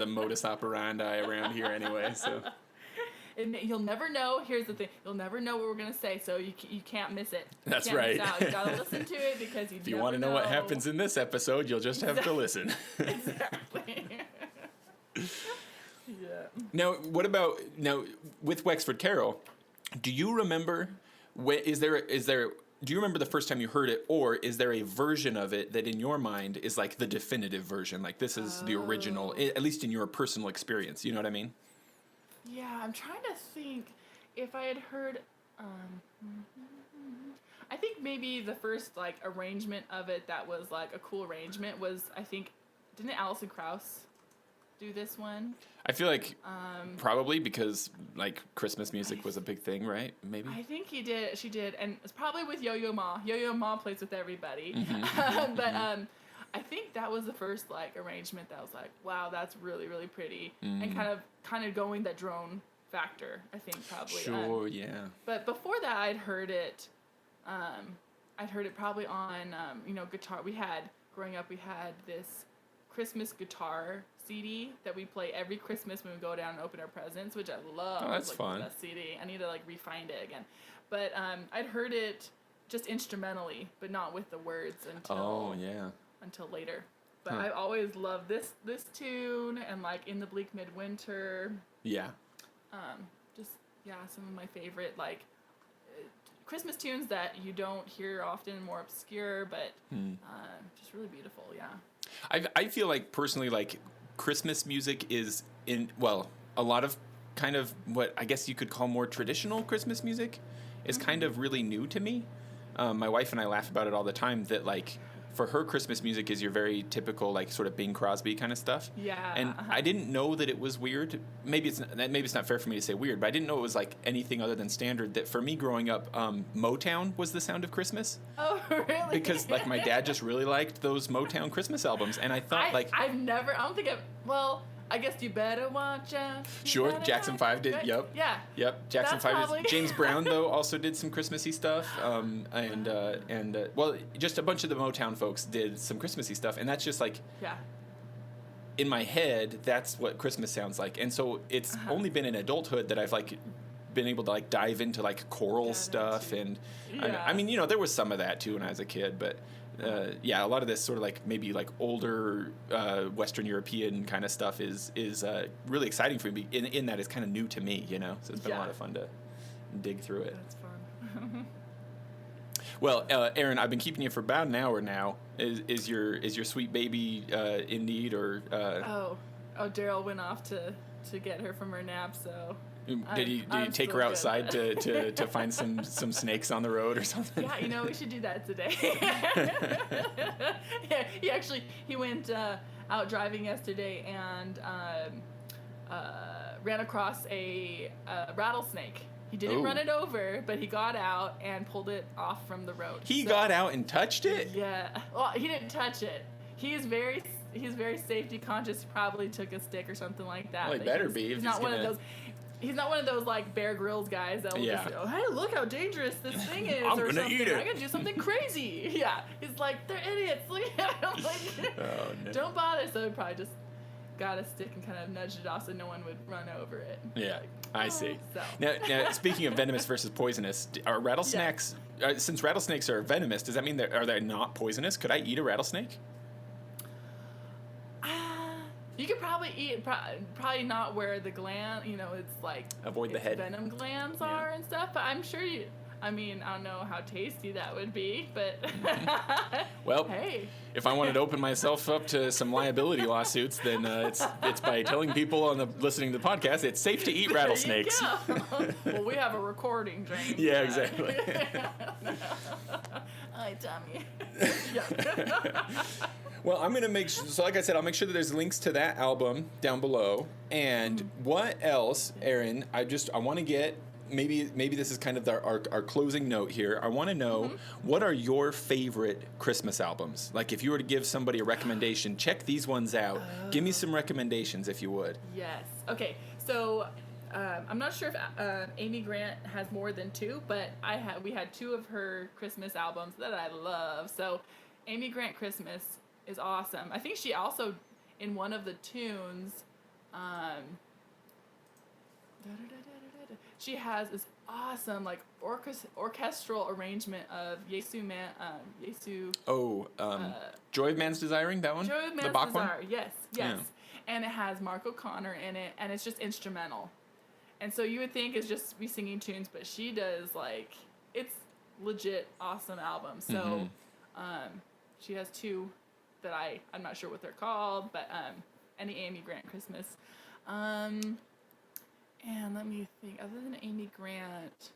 modus operandi around here anyway, so. And you'll never know, here's the thing, you'll never know what we're going to say, so you can't miss it. That's right. You got to listen to it because if you want to know what happens in this episode, you'll just have to listen. Exactly. Yeah. Now, with Wexford Carol, do you remember is there do you remember the first time you heard it, or is there a version of it that in your mind is like the definitive version? Like this is the original, at least in your personal experience. You know what I mean? Yeah, I'm trying to think if I had heard. I think maybe the first like arrangement of it that was like a cool arrangement was, I think, didn't Alison Krauss do this one? I feel like probably because like Christmas music was a big thing, right? Maybe. I think she did, and it's probably with Yo-Yo Ma. Yo-Yo Ma plays with everybody, but I think that was the first like arrangement that was like, wow, that's really really pretty, and kind of going that drone factor. I think probably. Sure, yeah. But before that, I'd heard it probably on guitar. Growing up, we had this Christmas guitar CD that we play every Christmas when we go down and open our presents, which I love. Oh, that's like, fun. The best CD. I need to like refind it again. But I'd heard it just instrumentally, but not with the words until later. But I always loved this tune, and like In the Bleak Midwinter. Yeah. Some of my favorite like Christmas tunes that you don't hear often, more obscure, but just really beautiful. Yeah. I feel like personally, like Christmas music is a lot of kind of what I guess you could call more traditional Christmas music is kind of really new to me. My wife and I laugh about it all the time that like for her Christmas music is your very typical like sort of Bing Crosby kind of stuff. Yeah. And I didn't know that it was weird. Maybe it's not fair for me to say weird, but I didn't know it was like anything other than standard. That for me growing up, Motown was the sound of Christmas. Oh, really? Because like my dad just really liked those Motown Christmas albums, and I thought I guess You Better Watch Out. Sure, Jackson 5 did. Right? Yep. Yeah. Yep. Jackson That's 5 probably... James Brown though also did some Christmassy stuff, just a bunch of the Motown folks did some Christmassy stuff, and that's just like in my head that's what Christmas sounds like, and so it's only been in adulthood that I've like been able to like dive into like choral stuff, and I mean there was some of that too when I was a kid, but. A lot of this sort of like maybe like older Western European kind of stuff is really exciting for me. In that it's kind of new to me, So it's been a lot of fun to dig through it. That's fun. Well, Aaron, I've been keeping you for about an hour now. Is your sweet baby in need or? Daryl went off to get her from her nap, so. Did he take her outside to find some snakes on the road or something? Yeah, we should do that today. He went out driving yesterday and ran across a rattlesnake. He didn't run it over, but he got out and pulled it off from the road. He got out and touched it? Yeah. Well, he didn't touch it. He's very safety conscious. Probably took a stick or something like that. Well, he better be. He's not one of those. He's not one of those like Bear Grylls guys that will just say, hey, look how dangerous this thing is, I'm or gonna something. eat it. I'm gonna do something crazy. Yeah, he's like, they're idiots. Look at them. Like, no. Don't bother. So he probably just got a stick and kind of nudged it off so no one would run over it. Yeah, like, I see. So. Now, speaking of venomous versus poisonous, are rattlesnakes? Since rattlesnakes are venomous, does that mean are they not poisonous? Could I eat a rattlesnake? You could probably eat, probably not where the gland, it's like avoid the head venom glands are and stuff. But I'm sure I don't know how tasty that would be, but well, hey, if I wanted to open myself up to some liability lawsuits, then it's by telling people listening to the podcast it's safe to eat rattlesnakes. Well, we have a recording, James. Yeah, exactly. Hi, Tommy. Well, I'm going to make sure, so like I said, I'll make sure that there's links to that album down below. And what else, Aaron, I want to get, maybe this is kind of our closing note here. I want to know, what are your favorite Christmas albums? Like if you were to give somebody a recommendation, check these ones out. Give me some recommendations if you would. Yes. Okay. So I'm not sure if Amy Grant has more than two, but we had two of her Christmas albums that I love. So Amy Grant Christmas is awesome. I think she also, in one of the tunes, she has this awesome like orchestral arrangement of Yesu Man. Joy of Man's Desiring, that one? Joy of Man's the Bach Desire. one? Yes. Yeah. And it has Mark O'Connor in it, and it's just instrumental. And so you would think it's just me singing tunes, but she does like it's legit awesome albums. So she has two that I'm not sure what they're called, but any Amy Grant Christmas. And let me think, other than Amy Grant,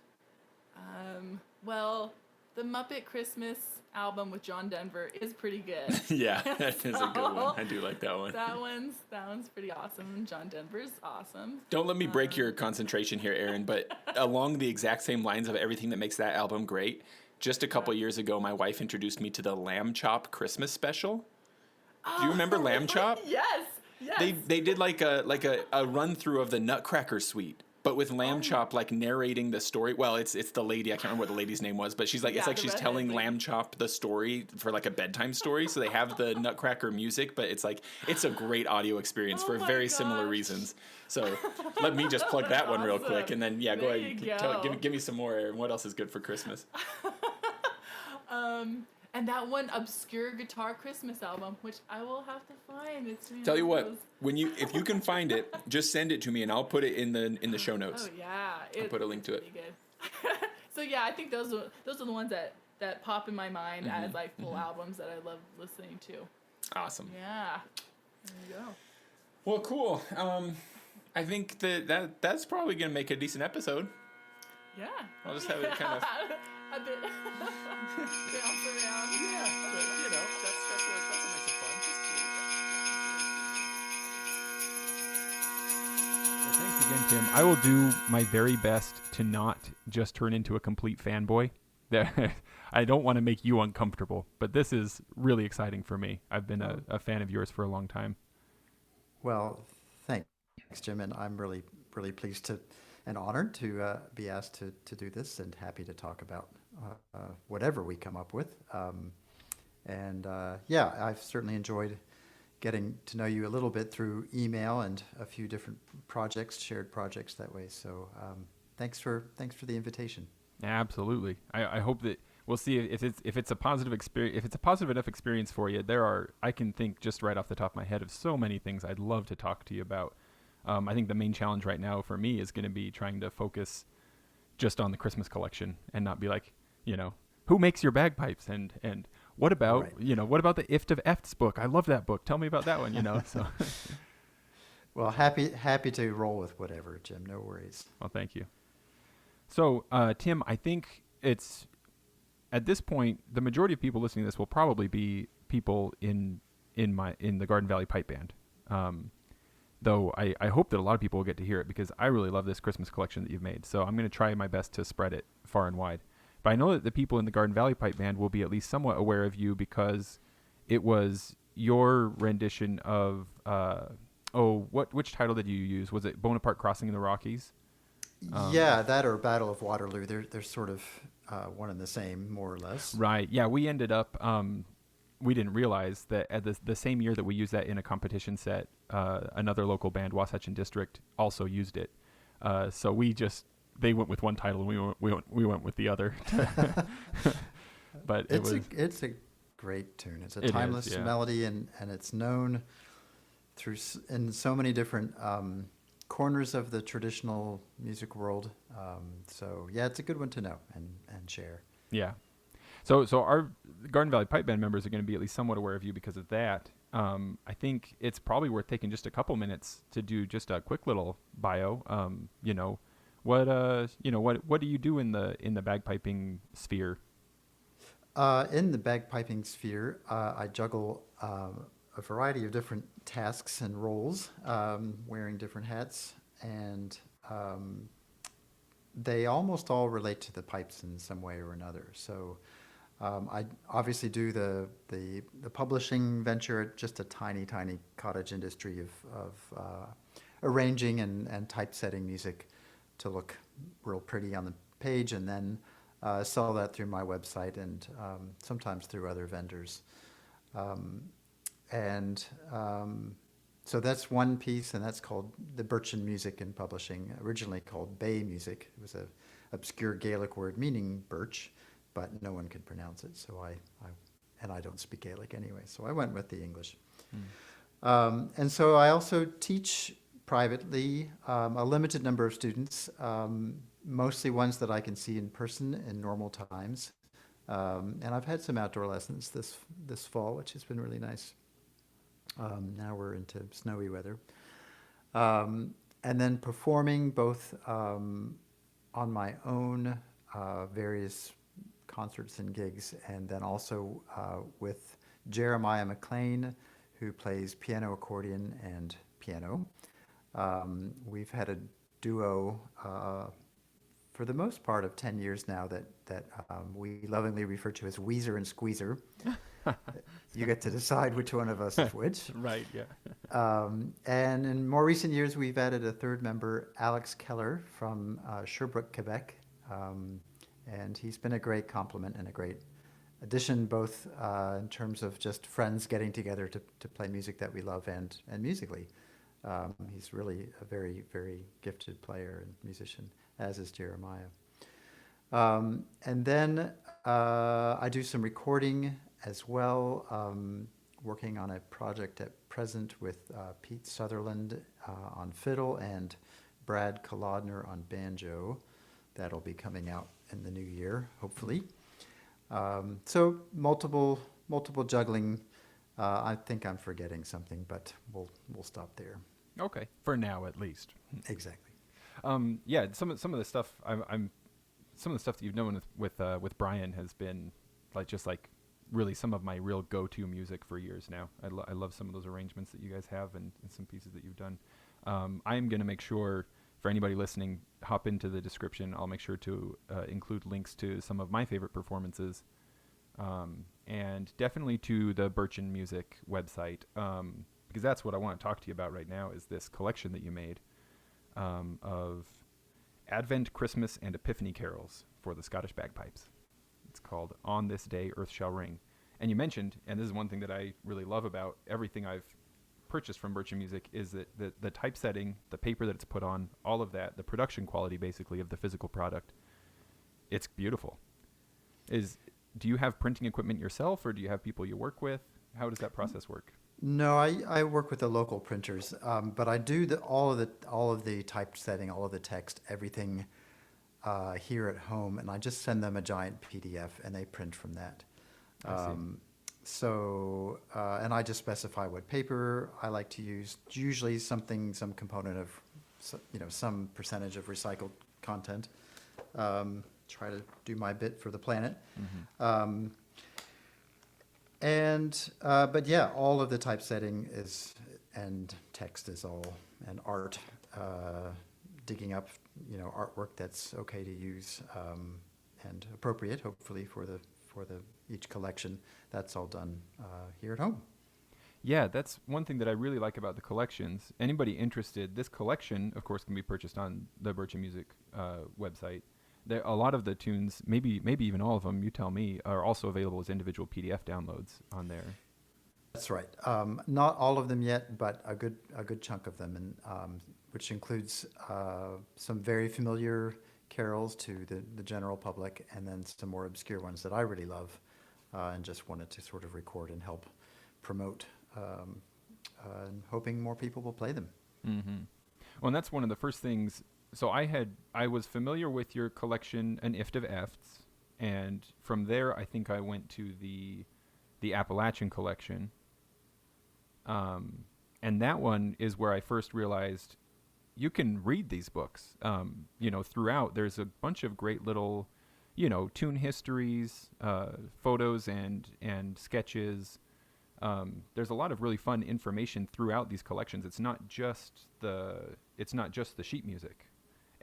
well, the Muppet Christmas album with John Denver is pretty good. Yeah, that is a good one. I do like that one. That one's pretty awesome. John Denver's awesome. Don't let me break your concentration here, Aaron, but along the exact same lines of everything that makes that album great, just a couple years ago, my wife introduced me to the Lamb Chop Christmas special. Do you remember Lamb Chop? Yes. They did like a run through of the Nutcracker Suite, but with Lamb Chop like narrating the story. Well, it's the lady, I can't remember what the lady's name was, but she's like, it's like she's telling Lamb Chop the story for like a bedtime story. So they have the Nutcracker music, but it's like it's a great audio experience for very similar reasons. So let me just plug that one real quick, and then go ahead, give me some more, Aaron. What else is good for Christmas? And that one obscure guitar Christmas album, which I will have to find. Tell you what, if you can find it, just send it to me and I'll put it in the show notes. Oh yeah, I'll put a link to it. Good. So yeah, I think those are the ones that pop in my mind as like full albums that I love listening to. Awesome. Yeah. There you go. Well, cool. I think that's probably gonna make a decent episode. Yeah. I'll just have it kind of a bit bounce around. Yeah, but that's what makes it fun. Well, thanks again, Tim. I will do my very best to not just turn into a complete fanboy. I don't want to make you uncomfortable, but this is really exciting for me. I've been a fan of yours for a long time. Well, thanks, Jim, and I'm really, really pleased and honored to be asked to do this, and happy to talk about whatever we come up with. I've certainly enjoyed getting to know you a little bit through email and a few different shared projects that way. So thanks for the invitation. Absolutely. I hope that we'll see if it's a positive experience. If it's a positive enough experience for you, I can think just right off the top of my head of so many things I'd love to talk to you about. I think the main challenge right now for me is going to be trying to focus just on the Christmas collection and not be like, who makes your bagpipes and what about, what about the Ift of Efts book? I love that book. Tell me about that one, so. Well, happy to roll with whatever, Jim. No worries. Well, thank you. So, Tim, I think it's at this point, the majority of people listening to this will probably be people in the Garden Valley Pipe Band. Though I hope that a lot of people will get to hear it because I really love this Christmas collection that you've made. So I'm going to try my best to spread it far and wide. But I know that the people in the Garden Valley Pipe Band will be at least somewhat aware of you because it was your rendition of, which title did you use? Was it Bonaparte Crossing in the Rockies? That or Battle of Waterloo. They're sort of one and the same, more or less. Right. Yeah, we ended up... we didn't realize that at the same year that we used that in a competition set, another local band, Wasatch District, also used it. So they went with one title and we went with the other. But it's a great tune. It's a timeless melody, and it's known in so many different corners of the traditional music world. It's a good one to know and share. Yeah. So our Garden Valley Pipe Band members are going to be at least somewhat aware of you because of that. I think it's probably worth taking just a couple minutes to do just a quick little bio. What do you do in the bagpiping sphere? In the bagpiping sphere, I juggle a variety of different tasks and roles, wearing different hats, and they almost all relate to the pipes in some way or another. So I obviously do the publishing venture, just a tiny cottage industry of arranging and typesetting music to look real pretty on the page, and then sell that through my website and sometimes through other vendors. So that's one piece, and that's called the Birchen Music and Publishing, originally called Bay Music. It was an obscure Gaelic word meaning birch, but no one could pronounce it, so I don't speak Gaelic anyway, so I went with the English. And so I also teach privately a limited number of students mostly ones that I can see in person in normal times. And I've had some outdoor lessons this fall, which has been really nice. Now we're into snowy weather. And then performing both on my own various concerts and gigs, and then also with Jeremiah McLean, who plays piano, accordion, and piano. We've had a duo for the most part of 10 years now that we lovingly refer to as Weezer and Squeezer. You get to decide which one of us is which. Right, yeah. And in more recent years, we've added a third member, Alex Keller from Sherbrooke, Quebec. And he's been a great complement and a great addition, both in terms of just friends getting together to play music that we love and musically. He's really a very, very gifted player and musician, as is Jeremiah. And then I do some recording as well, working on a project at present with Pete Sutherland on fiddle and Brad Kolodner on banjo. That'll be coming out in the new year, hopefully. So multiple juggling. I think I'm forgetting something, but we'll stop there. Okay, for now at least. Exactly. Yeah, some of the stuff some of the stuff that you've done with Brian has been like really some of my real go-to music for years now. I love some of those arrangements that you guys have and some pieces that you've done. I am going to make sure for anybody listening, hop into the description. I'll make sure to include links to some of my favorite performances, and definitely to the Birchin Music website, because that's what I want to talk to you about right now is this collection that you made of Advent, Christmas, and Epiphany carols for the Scottish bagpipes. It's called On This Day Earth Shall Ring. And you mentioned, and this is one thing that I really love about everything I've purchased from Birchin Music, is that the typesetting, the paper that it's put on, all of that, the production quality basically of the physical product, it's beautiful. Do you have printing equipment yourself, or do you have people you work with? How does that process work? No, I work with the local printers, but I do all of the typesetting, all of the text, everything here at home, and I just send them a giant PDF, and they print from that. So, and I just specify what paper I like to use. Usually, some component of, some percentage of recycled content. Try to do my bit for the planet. Mm-hmm. But yeah, all of the typesetting and text is all, and art, digging up, artwork that's okay to use, and appropriate, hopefully, for each collection. That's all done here at home. Yeah, that's one thing that I really like about the collections. Anybody interested, this collection, of course, can be purchased on the Birchin Music website. A lot of the tunes, maybe even all of them, you tell me, are also available as individual PDF downloads on there. That's right. Not all of them yet, but a good chunk of them, and which includes some very familiar carols to the general public, and then some more obscure ones that I really love, and just wanted to sort of record and help promote, and hoping more people will play them. Mm-hmm. Well, and that's one of the first things. So I was familiar with your collection, An Ift of Efts, and from there I think I went to the Appalachian collection, and that one is where I first realized you can read these books. Throughout there's a bunch of great little, tune histories, photos and sketches. There's a lot of really fun information throughout these collections. It's not just the sheet music.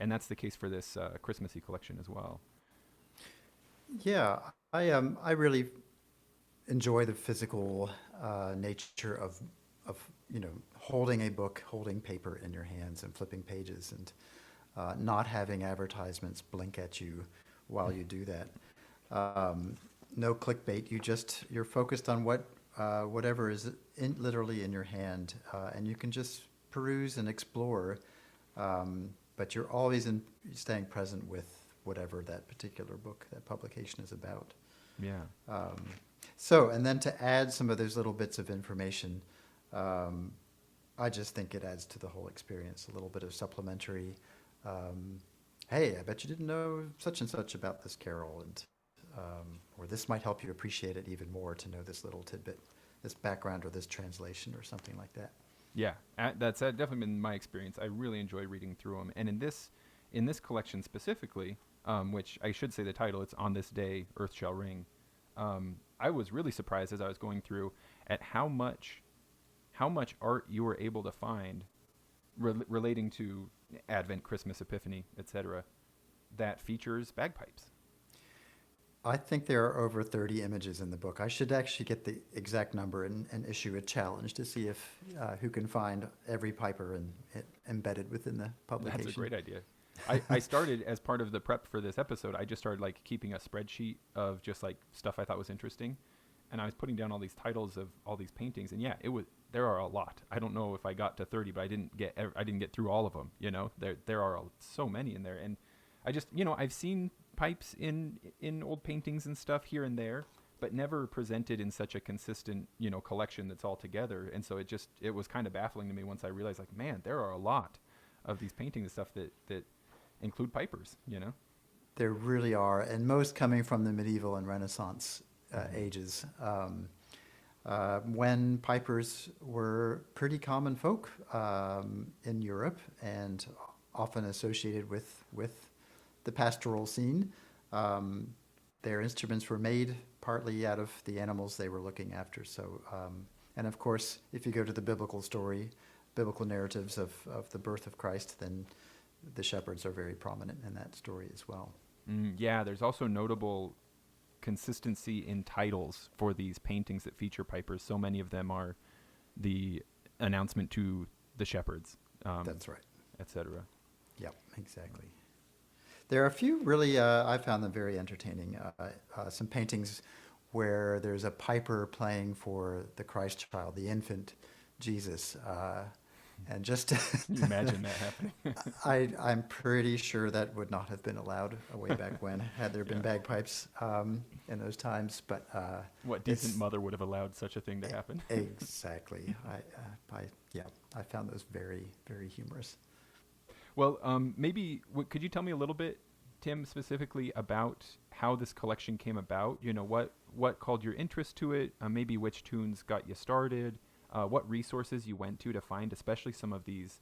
And that's the case for this Christmassy collection as well. Yeah, I really enjoy the physical nature of holding a book, holding paper in your hands and flipping pages, and not having advertisements blink at you while you do that. No clickbait. You're focused on whatever is literally in your hand, and you can just peruse and explore. But you're always staying present with whatever that particular book, that publication is about. Yeah. And then to add some of those little bits of information, I just think it adds to the whole experience, a little bit of supplementary hey, I bet you didn't know such and such about this carol, and or this might help you appreciate it even more to know this little tidbit, this background, or this translation, or something like that. Yeah, that's definitely been my experience. I really enjoy reading through them, and in this collection specifically, which I should say the title, it's On This Day Earth Shall Ring. I was really surprised as I was going through at how much art you were able to find relating to Advent, Christmas, Epiphany, etc., that features bagpipes. I think there are over 30 images in the book. I should actually get the exact number and issue a challenge to see if who can find every piper embedded within the publication. That's a great idea. I started, as part of the prep for this episode, I just started like keeping a spreadsheet of just like stuff I thought was interesting, and I was putting down all these titles of all these paintings, and there are a lot. I don't know if I got to 30, but I didn't get through all of them. You know, there are so many in there, and I just, I've seen pipes in old paintings and stuff here and there, but never presented in such a consistent, collection that's all together. And so it was kind of baffling to me once I realized, like, man, there are a lot of these paintings and stuff that include pipers, There really are, and most coming from the medieval and Renaissance ages, when pipers were pretty common folk in Europe and often associated with the pastoral scene. Their instruments were made partly out of the animals they were looking after. So, and of course, if you go to the biblical narratives of the birth of Christ, then the shepherds are very prominent in that story as well. Yeah, there's also notable consistency in titles for these paintings that feature pipers. So many of them are the announcement to the shepherds. That's right. Etc. Yep, exactly. There are a few really, I found them very entertaining. Some paintings where there's a piper playing for the Christ child, the infant Jesus. And just Can you imagine that happening? I'm pretty sure that would not have been allowed way back when, had there been bagpipes in those times. But what decent mother would have allowed such a thing to happen? Exactly. I found those very, very humorous. Well, maybe could you tell me a little bit, Tim, specifically about how this collection came about? What called your interest to it? Maybe which tunes got you started? What resources you went to find, especially some of these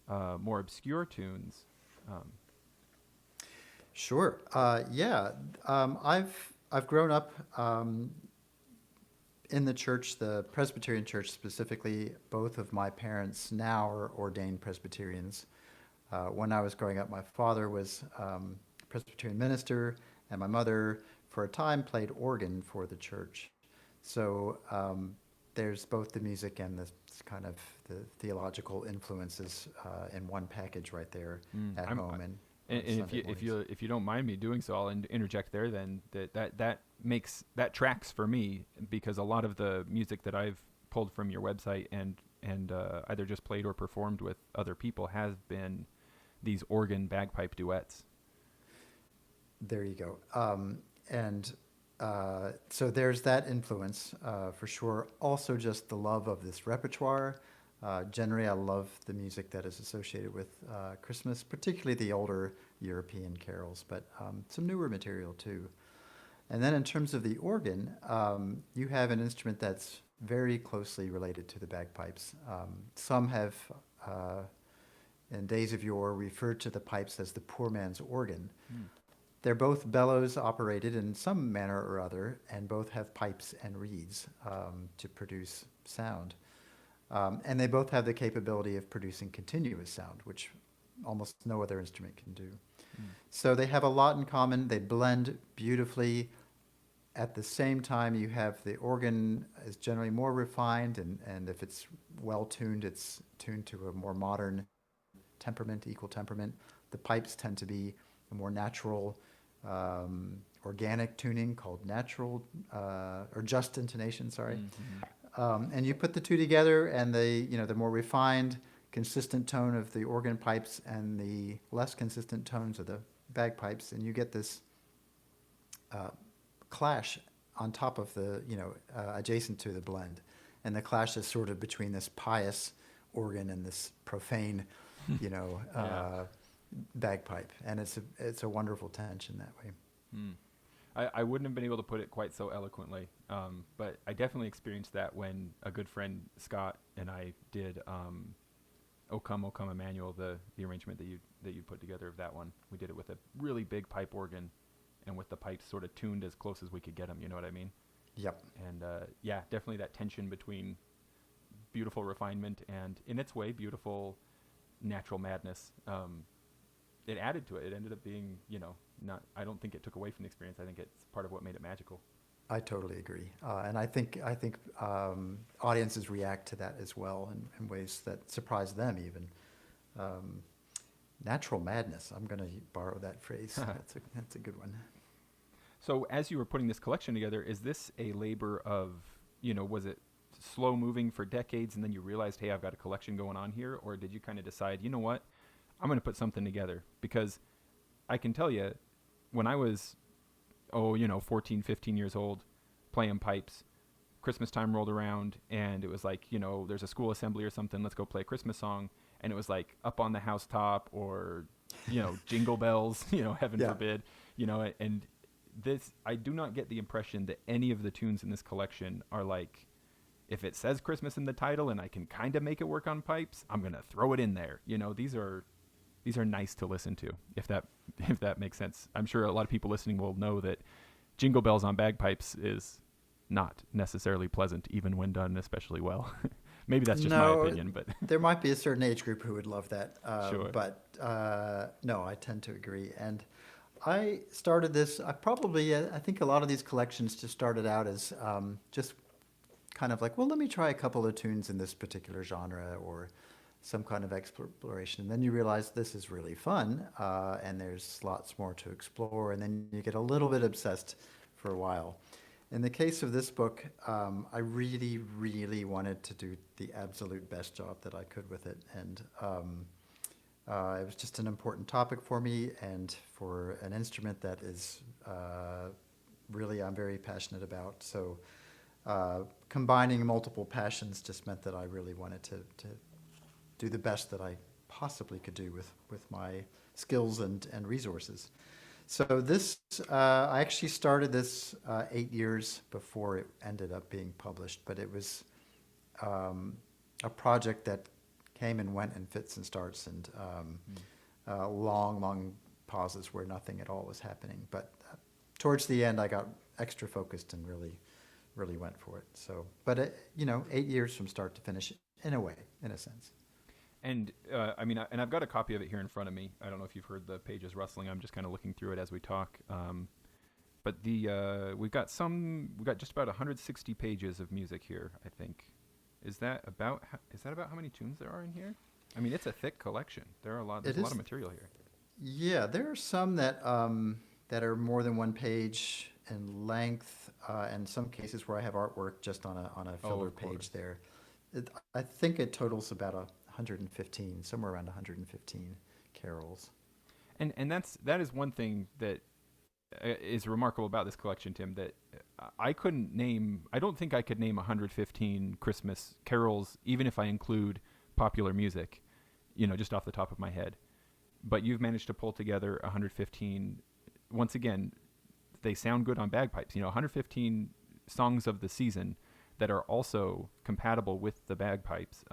more obscure tunes? Sure. I've grown up in the church, the Presbyterian church specifically. Both of my parents now are ordained Presbyterians. When I was growing up, my father was a Presbyterian minister, and my mother, for a time, played organ for the church. So there's both the music and the kind of the theological influences in one package right there at home. And if you don't mind me doing so, I'll interject there. Then that tracks for me, because a lot of the music that I've pulled from your website and either just played or performed with other people has been these organ bagpipe duets. There you go. So there's that influence for sure. Also, just the love of this repertoire. Generally, I love the music that is associated with Christmas, particularly the older European carols, but some newer material too. And then in terms of the organ, you have an instrument that's very closely related to the bagpipes. Some have, in days of yore, referred to the pipes as the poor man's organ. They're both bellows operated in some manner or other, and both have pipes and reeds to produce sound. And they both have the capability of producing continuous sound, which almost no other instrument can do. So they have a lot in common. They blend beautifully. At the same time, you have the organ is generally more refined, and if it's well tuned, it's tuned to a more modern temperament, equal temperament. The pipes tend to be a more natural, organic tuning called natural, or just intonation, sorry. And you put the two together, and the more refined, consistent tone of the organ pipes and the less consistent tones of the bagpipes, and you get this clash on top of the, adjacent to the blend. And the clash is sort of between this pious organ and this profane, bagpipe, and it's a wonderful tension that way. Hmm. I wouldn't have been able to put it quite so eloquently, but I definitely experienced that when a good friend Scott and I did "O Come, O Come Emmanuel," the arrangement that you put together of that one. We did it with a really big pipe organ, and with the pipes sort of tuned as close as we could get them. You know what I mean? Yep. And yeah, definitely that tension between beautiful refinement and, in its way, beautiful natural madness. It added to it. It ended up being, not. I don't think it took away from the experience. I think it's part of what made it magical. I totally agree, and I think audiences react to that as well in ways that surprise them even. Natural madness. I'm going to borrow that phrase. That's a good one. So as you were putting this collection together, is this a labor of, was it slow moving for decades and then you realized, hey, I've got a collection going on here? Or did you kind of decide, you know what, I'm going to put something together? Because I can tell you, when I was, 14, 15 years old, playing pipes, Christmas time rolled around and it was like, there's a school assembly or something, let's go play a Christmas song. And it was like Up on the Housetop or, Jingle Bells, heaven forbid, and this, I do not get the impression that any of the tunes in this collection are like, if it says Christmas in the title and I can kind of make it work on pipes, I'm going to throw it in there. These are nice to listen to, if that makes sense. I'm sure a lot of people listening will know that Jingle Bells on bagpipes is not necessarily pleasant, even when done especially well. Maybe that's just my opinion, but there might be a certain age group who would love that. Sure. But no, I tend to agree. And I started this, I think a lot of these collections just started out as just kind of like, well, let me try a couple of tunes in this particular genre or some kind of exploration. And then you realize this is really fun, and there's lots more to explore, and then you get a little bit obsessed for a while. In the case of this book, I really, really wanted to do the absolute best job that I could with it. And it was just an important topic for me and for an instrument that is really I'm very passionate about. So combining multiple passions just meant that I really wanted to do the best that I possibly could do with my skills and resources. So this, I actually started this 8 years before it ended up being published, but it was a project that came and went in fits and starts and long pauses where nothing at all was happening. But towards the end, I got extra focused and really went for it. So, but 8 years from start to finish, in a sense. And and I've got a copy of it here in front of me. I don't know if you've heard the pages rustling. I'm just kind of looking through it as we talk. But we've got just about 160 pages of music here, I think. Is that about how many tunes there are in here? I mean, it's a thick collection. There's a lot of material here. Yeah, there are some that are more than one page in length, and some cases where I have artwork just on a filler page there. I think it totals about 115, somewhere around 115 carols. And that is one thing that is remarkable about this collection, Tim, that I don't think I could name 115 Christmas carols, even if I include popular music, just off the top of my head. But you've managed to pull together 115. Once again, they sound good on bagpipes. 115 songs of the season that are also compatible with the bagpipes.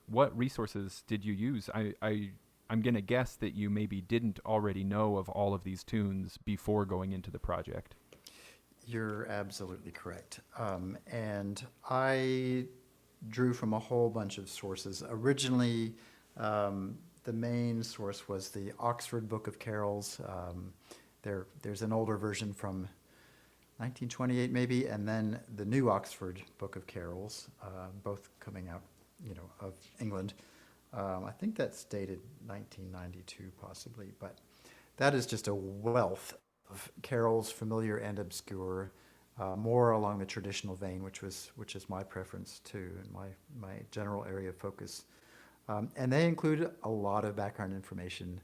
What resources did you use? I'm going to guess that you maybe didn't already know of all of these tunes before going into the project. You're absolutely correct. And I drew from a whole bunch of sources. Originally, the main source was the Oxford Book of Carols. There's an older version from 1928 maybe, and then the New Oxford Book of Carols, both coming out of England. I think that's dated 1992 possibly, but that is just a wealth of carols, familiar and obscure, more along the traditional vein, which is my preference too, and my general area of focus. And they include a lot of background information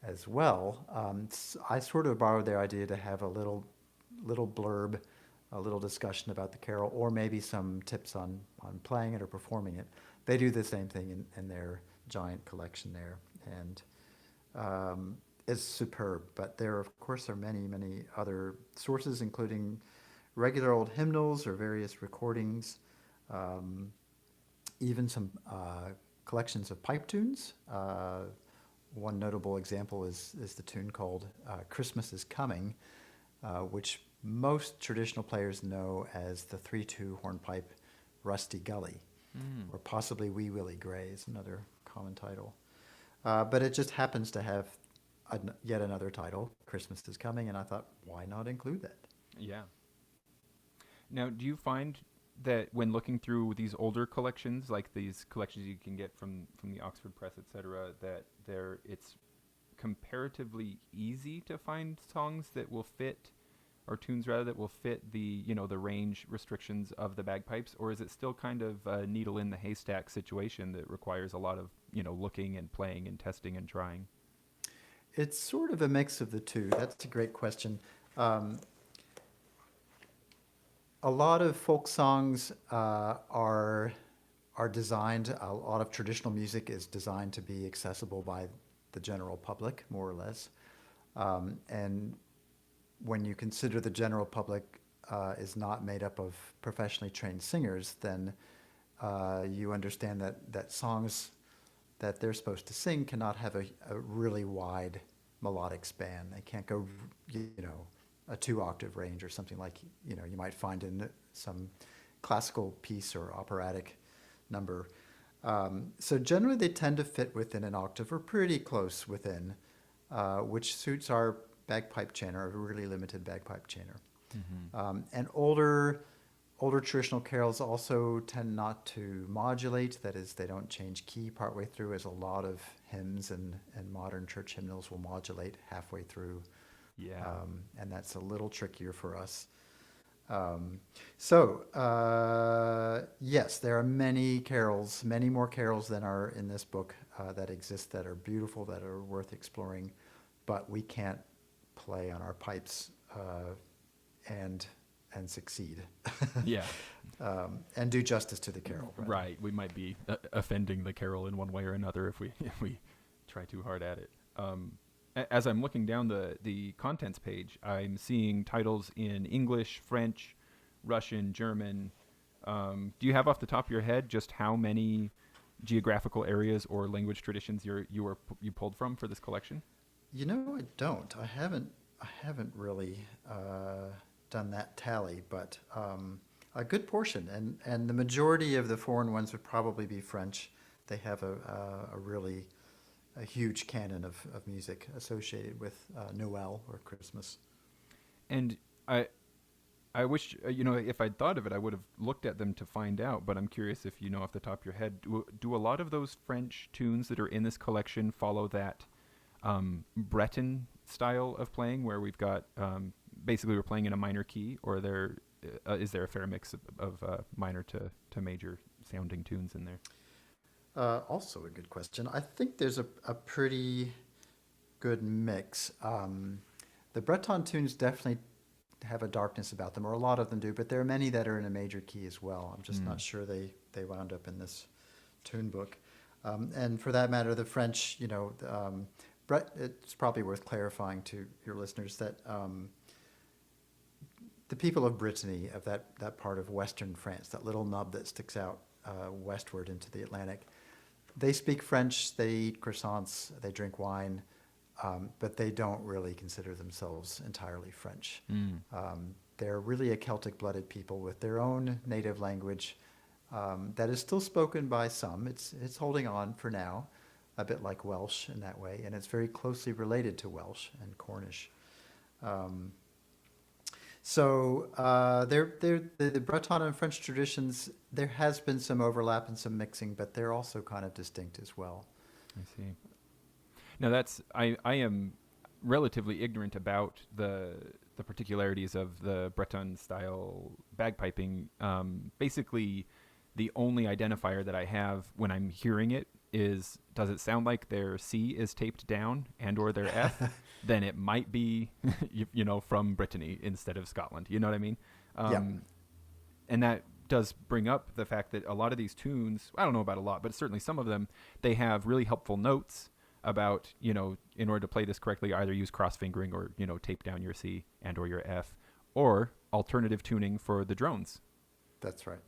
as well. I sort of borrowed their idea to have a little blurb, a little discussion about the carol, or maybe some tips on playing it or performing it. They do the same thing in their giant collection there. And is superb. But there, of course, are many, many other sources, including regular old hymnals or various recordings, even some collections of pipe tunes. One notable example is the tune called Christmas is Coming, which most traditional players know as the 3/2 hornpipe Rusty Gully, or possibly Wee Willie Gray is another common title. But it just happens to have yet another title, Christmas is Coming, and I thought, why not include that? Yeah. Now, do you find that when looking through these older collections, like these collections you can get from the Oxford Press, etc., that it's comparatively easy to find songs that will fit, or tunes rather, that will fit the the range restrictions of the bagpipes, or is it still kind of a needle in the haystack situation that requires a lot of looking and playing and testing and trying? It's sort of a mix of the two. That's a great question. A lot of folk songs are designed. A lot of traditional music is designed to be accessible by the general public, more or less. And when you consider the general public is not made up of professionally trained singers, then you understand that songs that they're supposed to sing cannot have a really wide melodic span. They can't go, a 2-octave range or something like you might find in some classical piece or operatic number. So generally they tend to fit within an octave or pretty close within, which suits our bagpipe chanter, a really limited bagpipe chanter. And older traditional carols also tend not to modulate. That is, they don't change key partway through, as a lot of hymns and modern church hymnals will modulate halfway through. Yeah. And that's a little trickier for us. Yes, there are many carols, many more carols than are in this book that exist, that are beautiful, that are worth exploring, but we can't play on our pipes and succeed. Yeah. And do justice to the carol. Right. We might be offending the carol in one way or another if we try too hard at it. As I'm looking down the contents page, I'm seeing titles in English, French, Russian, German. Do you have off the top of your head just how many geographical areas or language traditions you pulled from for this collection? I don't. I haven't really done that tally, but a good portion, and the majority of the foreign ones would probably be French. They have a huge canon of music associated with Noel or Christmas. And I wish, if I'd thought of it, I would have looked at them to find out, but I'm curious if you know off the top of your head, do a lot of those French tunes that are in this collection follow that Breton style of playing, where we've got, basically we're playing in a minor key, or is there a fair mix of minor to major sounding tunes in there? Also a good question. I think there's a pretty good mix. The Breton tunes definitely have a darkness about them, or a lot of them do, but there are many that are in a major key as well. I'm just not sure they wound up in this tune book. And for that matter, the French, it's probably worth clarifying to your listeners that the people of Brittany, of that part of western France, that little nub that sticks out westward into the Atlantic, they speak French, they eat croissants, they drink wine, but they don't really consider themselves entirely French. They're really a Celtic-blooded people with their own native language that is still spoken by some. It's holding on for now, a bit like Welsh in that way, and it's very closely related to Welsh and Cornish. The Breton and French traditions, there has been some overlap and some mixing, but they're also kind of distinct as well. I see. Now I am relatively ignorant about the particularities of the Breton style bagpiping. Basically, the only identifier that I have when I'm hearing it is, does it sound like their C is taped down and or their F? Then it might be, from Brittany instead of Scotland. You know what I mean? And that does bring up the fact that a lot of these tunes, I don't know about a lot, but certainly some of them, they have really helpful notes about, in order to play this correctly, either use cross fingering or, tape down your C and or your F, or alternative tuning for the drones. That's right.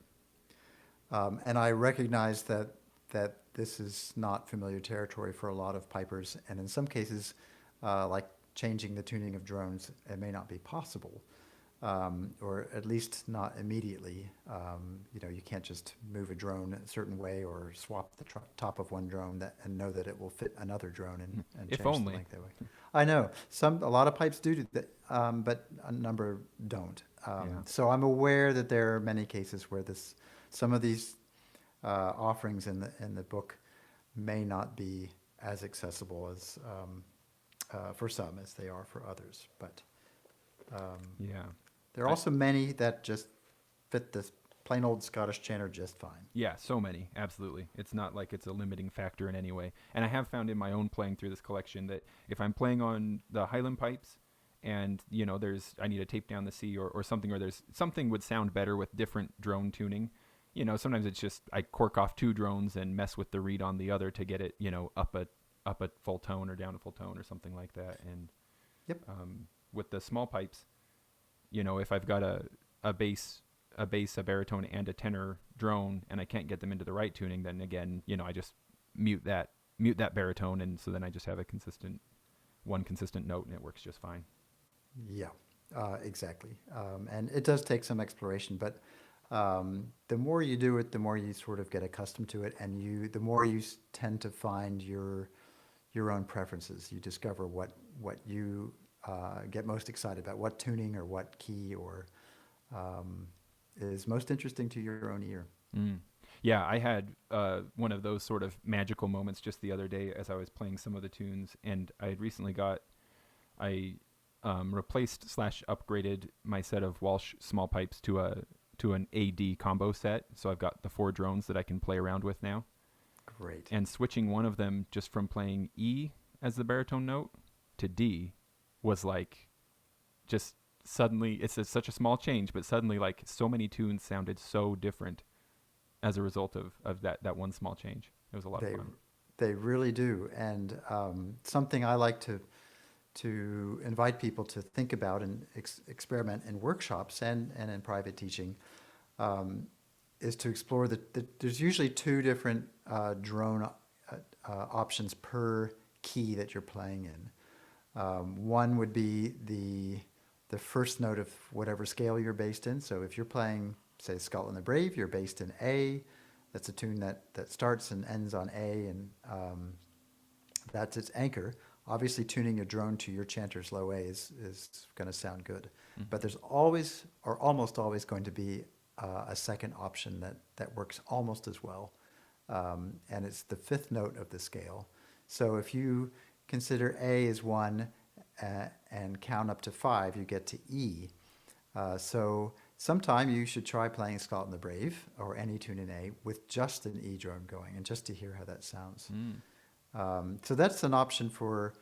And I recognize that this is not familiar territory for a lot of pipers, and in some cases, like changing the tuning of drones, it may not be possible, or at least not immediately. You can't just move a drone a certain way or swap the top of one drone and know that it will fit another drone and If change only. the length that way. I know a lot of pipes do that, but a number don't. Yeah. So I'm aware that there are many cases where some of these offerings in the book may not be as accessible as for some as they are for others. But Yeah. there are also many that just fit this plain old Scottish chanter just fine. Yeah, so many. Absolutely. It's not like it's a limiting factor in any way. And I have found in my own playing through this collection that if I'm playing on the Highland pipes and, I need to tape down the C or something, or there's something would sound better with different drone tuning. Sometimes it's just I cork off two drones and mess with the reed on the other to get it, up a full tone or down a full tone or something like that. And Yep. With the small pipes, if I've got a bass, a baritone, and a tenor drone, and I can't get them into the right tuning, then again, I just mute that baritone, and so then I just have one consistent note, and it works just fine. Yeah, exactly. And it does take some exploration, but the more you do it, the more you sort of get accustomed to it, and the more you tend to find your own preferences. You discover what you get most excited about, what tuning or what key or is most interesting to your own ear. Yeah, I had one of those sort of magical moments just the other day as I was playing some of the tunes, and I had recently replaced / upgraded my set of Walsh small pipes to an AD combo set, so I've got the 4 drones that I can play around with now. Great. And switching one of them just from playing E as the baritone note to D was like just suddenly, such a small change, but suddenly like so many tunes sounded so different as a result of that one small change. It was a lot of fun. They really do. And something I like to invite people to think about and experiment in workshops and in private teaching is to explore there's usually 2 different drone options per key that you're playing in. One would be the first note of whatever scale you're based in. So if you're playing, say, Scotland the Brave, you're based in A. That's a tune that starts and ends on A, and that's its anchor. Obviously, tuning your drone to your chanter's low A is going to sound good. Mm-hmm. But there's always, or almost always, going to be a second option that works almost as well. And it's the 5th note of the scale. So if you consider A as 1 and count up to 5, you get to E. So sometime you should try playing Scotland the Brave or any tune in A with just an E drone going, and just to hear how that sounds. So that's an option for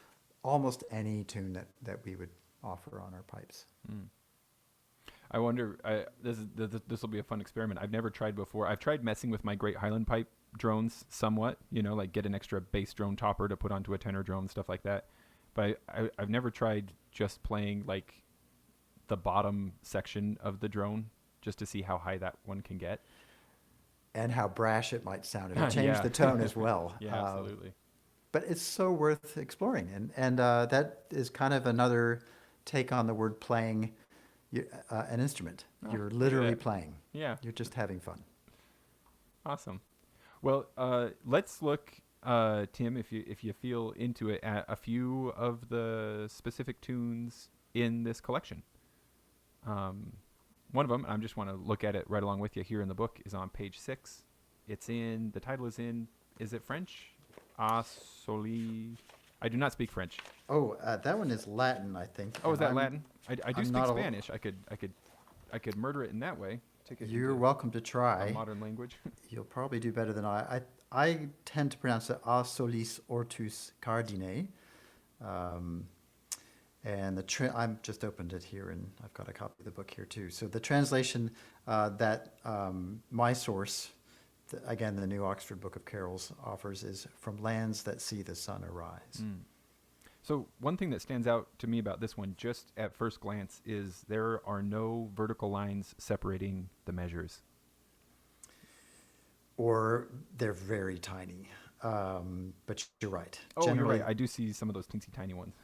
almost any tune that we would offer on our pipes. I wonder, this will be a fun experiment. I've never tried before. I've tried messing with my Great Highland pipe drones somewhat, like get an extra bass drone topper to put onto a tenor drone, stuff like that. But I've never tried just playing like the bottom section of the drone just to see how high that one can get. And how brash it might sound. It'll change the tone as well. Yeah, absolutely. But it's so worth exploring. And that is kind of another take on the word playing an instrument. You're literally playing. Yeah. You're just having fun. Awesome. Well, let's look, Tim, if you feel into it, at a few of the specific tunes in this collection. One of them, I just want to look at it right along with you here in the book, is on page 6. The title is it French? A soli. I do not speak French. Oh, that one is Latin, I think. Oh, is that Latin? I do I'm speak Spanish. I could murder it in that way. You're welcome to try. A modern language. You'll probably do better than I. I tend to pronounce it A solis ortus cardine. And I've just opened it here, and I've got a copy of the book here too. So the translation that my source again, the New Oxford Book of Carols offers is from lands that see the sun arise. So one thing that stands out to me about this one, just at first glance, is there are no vertical lines separating the measures. Or they're very tiny. But you're right. Oh, Generally, you're right. I do see some of those teensy tiny ones.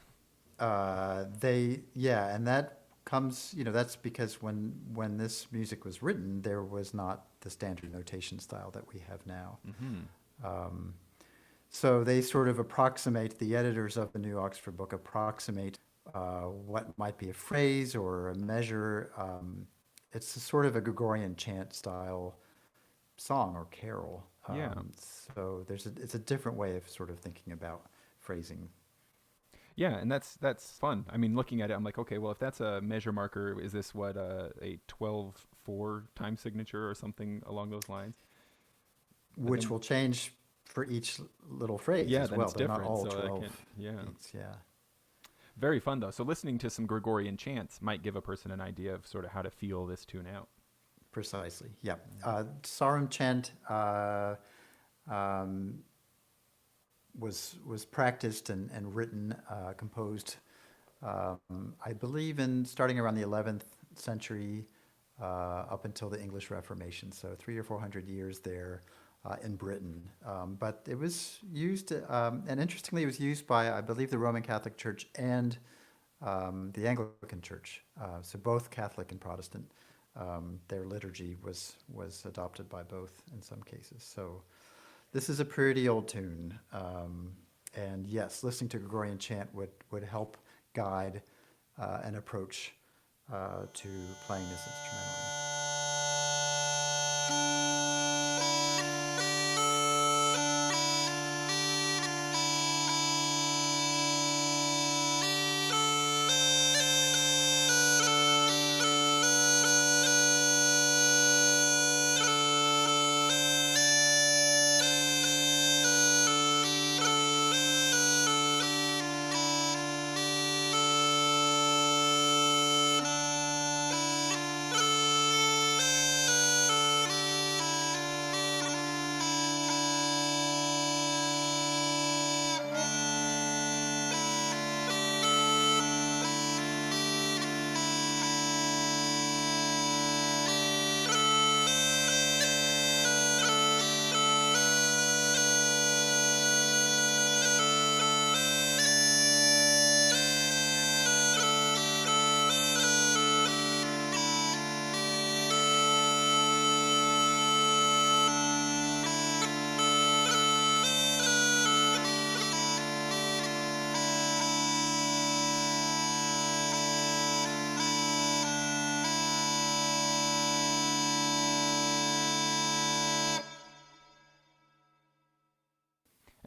and that comes, that's because when this music was written, there was not the standard notation style that we have now. So they sort of approximate, the editors of the New Oxford Book approximate what might be a phrase or a measure. It's a sort of a Gregorian chant style song or carol. Yeah. So it's a different way of sort of thinking about phrasing. Yeah, and that's fun. I mean, looking at it, I'm like, okay, well, if that's a measure marker, is this what a 12/4 time signature or something along those lines? Which then- will change for each little phrase Yeah, as then well. it's They're not different, all so I 12 can't- yeah. beats, yeah. Very fun though. So listening to some Gregorian chants might give a person an idea of sort of how to feel this tune out. Precisely, yeah. Sarum chant was practiced and written, composed, I believe, starting around the 11th century up until the English Reformation, so 300 or 400 years there in Britain. But it was used, and interestingly, it was used by, I believe, the Roman Catholic Church and the Anglican Church, so both Catholic and Protestant. Their liturgy was adopted by both in some cases. So this is a pretty old tune. And yes, listening to Gregorian chant would help guide an approach to playing this instrumentally.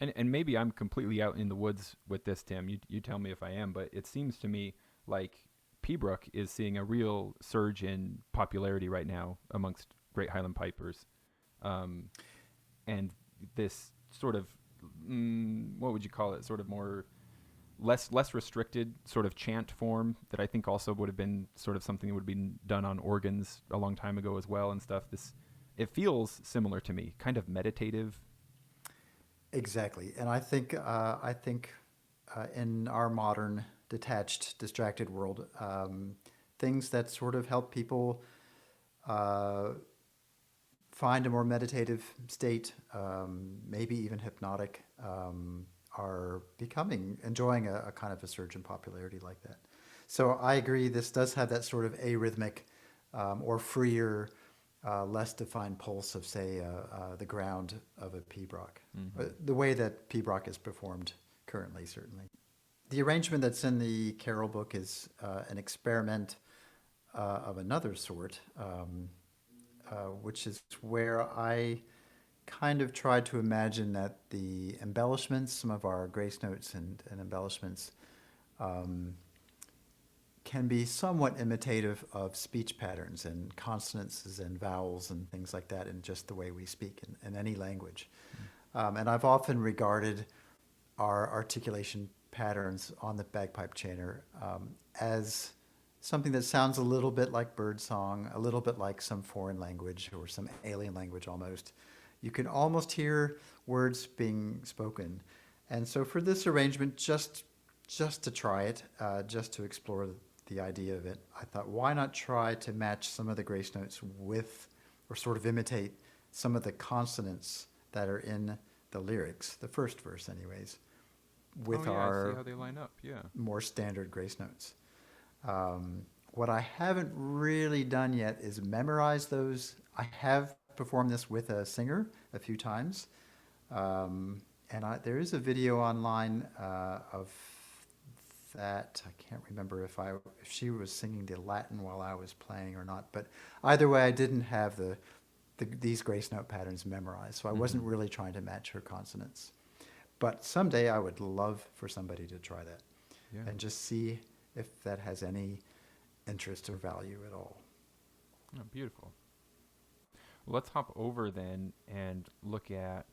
And maybe I'm completely out in the woods with this, Tim. You tell me if I am, but it seems to me like Pibroch is seeing a real surge in popularity right now amongst Great Highland Pipers. And this sort of, what would you call it, sort of more less restricted sort of chant form that I think also would have been sort of something that would have been done on organs a long time ago as well and stuff. It feels similar to me, kind of meditative. Exactly, and I think in our modern, detached, distracted world, things that sort of help people find a more meditative state, maybe even hypnotic, are enjoying a kind of a surge in popularity like that. So I agree, this does have that sort of arrhythmic or freer, less defined pulse of, say, the ground of a Pibroch, the way that Pibroch is performed currently, certainly. The arrangement that's in the Carol book is an experiment of another sort, which is where I kind of tried to imagine that the embellishments, some of our grace notes and embellishments, can be somewhat imitative of speech patterns and consonances and vowels and things like that in just the way we speak in any language. And I've often regarded our articulation patterns on the bagpipe chanter as something that sounds a little bit like birdsong, a little bit like some foreign language or some alien language almost, you can almost hear words being spoken. And so for this arrangement, just to try it, just to explore the idea of it, I thought, why not try to match some of the grace notes with, or sort of imitate some of the consonants that are in the lyrics, the first verse anyways, with I see our how they line up. Yeah. more standard grace notes. What I haven't really done yet is memorize those. I have performed this with a singer a few times. And there is a video online of that. I can't remember if she was singing the Latin while I was playing or not. But either way, I didn't have these grace note patterns memorized, so I wasn't really trying to match her consonants. But someday I would love for somebody to try that and just see if that has any interest or value at all. Oh, beautiful. Well, let's hop over then and look at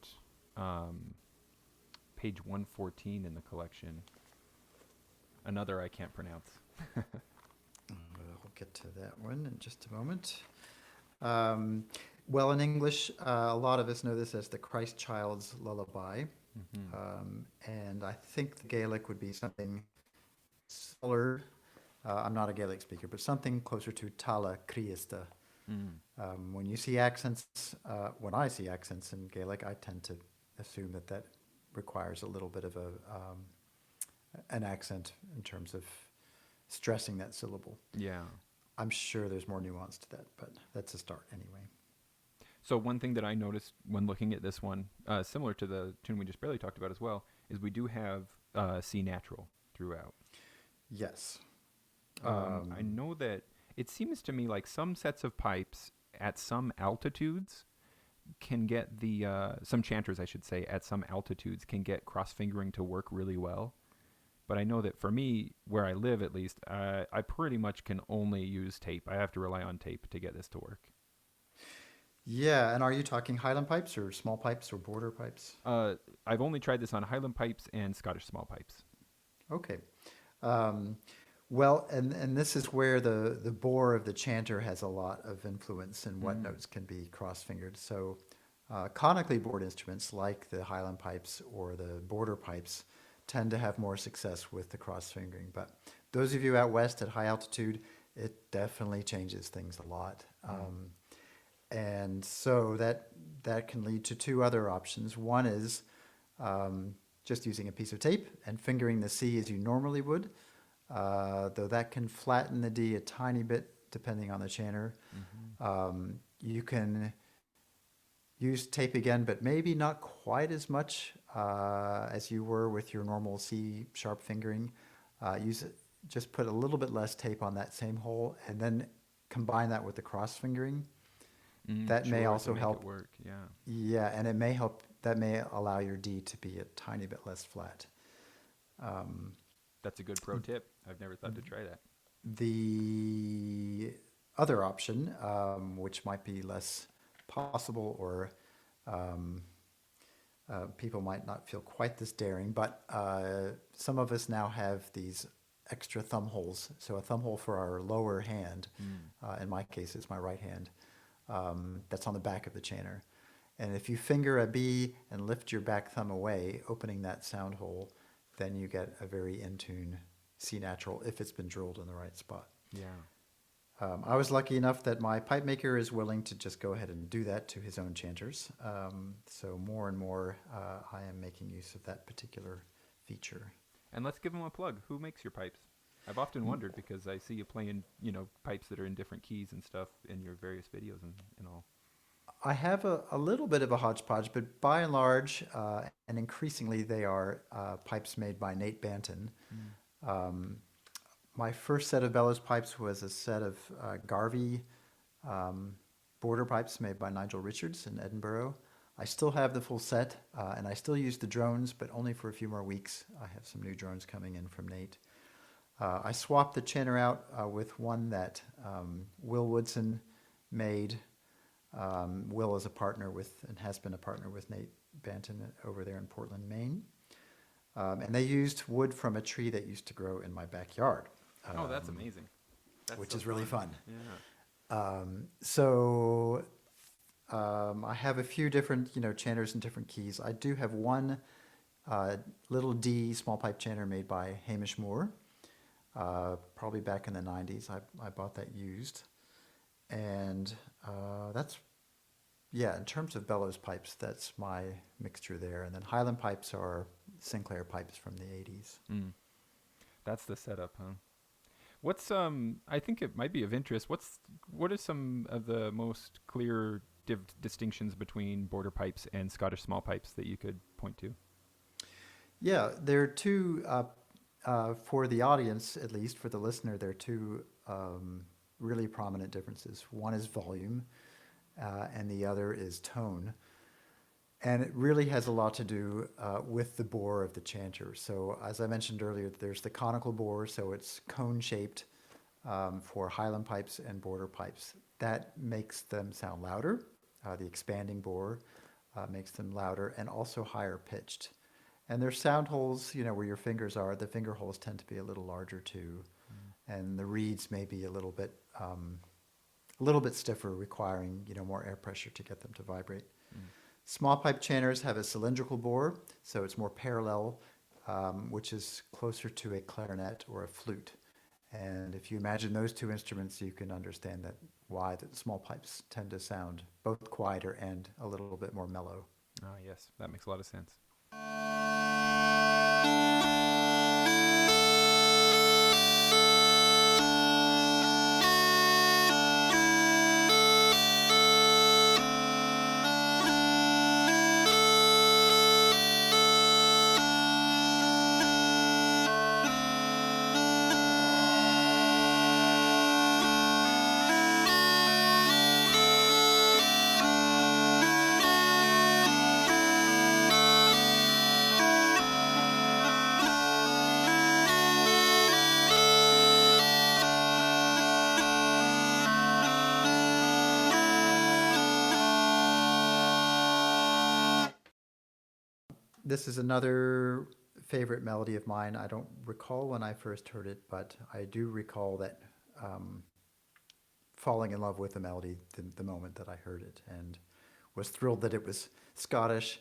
page 114 in the collection. Another I can't pronounce. We'll get to that one in just a moment. Well, in English, a lot of us know this as the Christ Child's Lullaby. And I think the Gaelic would be something similar. I'm not a Gaelic speaker, but something closer to Tala Christa. When you see accents, when I see accents in Gaelic, I tend to assume that requires a little bit of an accent in terms of stressing that syllable. Yeah. I'm sure there's more nuance to that, but that's a start anyway. So one thing that I noticed when looking at this one, similar to the tune we just barely talked about as well, is we do have C natural throughout. Yes. I know that it seems to me like some sets of pipes at some altitudes can get some chanters, I should say, at some altitudes can get cross-fingering to work really well. But I know that for me, where I live at least, I pretty much can only use tape. I have to rely on tape to get this to work. Yeah, and are you talking Highland pipes or small pipes or border pipes? I've only tried this on Highland pipes and Scottish small pipes. Okay. Well, and this is where the bore of the chanter has a lot of influence in what notes can be cross-fingered. So conically bored instruments like the Highland pipes or the border pipes tend to have more success with the cross-fingering. But those of you out west at high altitude, it definitely changes things a lot. And so that can lead to two other options. One is just using a piece of tape and fingering the C as you normally would, though that can flatten the D a tiny bit depending on the chanter. You can use tape again, but maybe not quite as much as you were with your normal C sharp fingering. Just put a little bit less tape on that same hole and then combine that with the cross fingering. That may also help it work. Yeah. Yeah, and it may help. That may allow your D to be a tiny bit less flat. That's a good pro tip. I've never thought to try that. The other option, which might be less possible, or people might not feel quite this daring, but some of us now have these extra thumb holes. So a thumb hole for our lower hand. In my case, it's my right hand. That's on the back of the chanter. And if you finger a B and lift your back thumb away, opening that sound hole, then you get a very in-tune C natural if it's been drilled in the right spot. Yeah. I was lucky enough that my pipe maker is willing to just go ahead and do that to his own chanters. So more and more I am making use of that particular feature. And let's give him a plug. Who makes your pipes? I've often wondered because I see you playing, pipes that are in different keys and stuff in your various videos and all. I have a little bit of a hodgepodge, but by and large, and increasingly, they are pipes made by Nate Banton. My first set of bellows pipes was a set of Garvey border pipes made by Nigel Richards in Edinburgh. I still have the full set, and I still use the drones, but only for a few more weeks. I have some new drones coming in from Nate. I swapped the chanter out with one that Will Woodson made. Will is a partner with, and has been a partner with Nate Banton over there in Portland, Maine. And they used wood from a tree that used to grow in my backyard. Oh, that's amazing. Which is really fun. Yeah. So I have a few different, chanters in different keys. I do have one little D small pipe chanter made by Hamish Moore, probably back in the 90s. I bought that used. And in terms of bellows pipes, that's my mixture there. And then Highland pipes are Sinclair pipes from the 80s. That's the setup, huh? What's I think it might be of interest. What are some of the most clear distinctions between border pipes and Scottish small pipes that you could point to? Yeah, there are two, for the audience, at least for the listener, there are two really prominent differences. One is volume, and the other is tone. And it really has a lot to do with the bore of the chanter. So as I mentioned earlier, there's the conical bore, so it's cone-shaped for Highland pipes and border pipes. That makes them sound louder. The expanding bore makes them louder and also higher pitched. And their sound holes, where your fingers are, the finger holes tend to be a little larger too. And the reeds may be a little bit stiffer, requiring, more air pressure to get them to vibrate. Small pipe chanters have a cylindrical bore, so it's more parallel, which is closer to a clarinet or a flute. And if you imagine those two instruments, you can understand why the small pipes tend to sound both quieter and a little bit more mellow. Ah, yes, that makes a lot of sense. This is another favorite melody of mine. I don't recall when I first heard it, but I do recall that falling in love with the melody the moment that I heard it, and was thrilled that it was Scottish.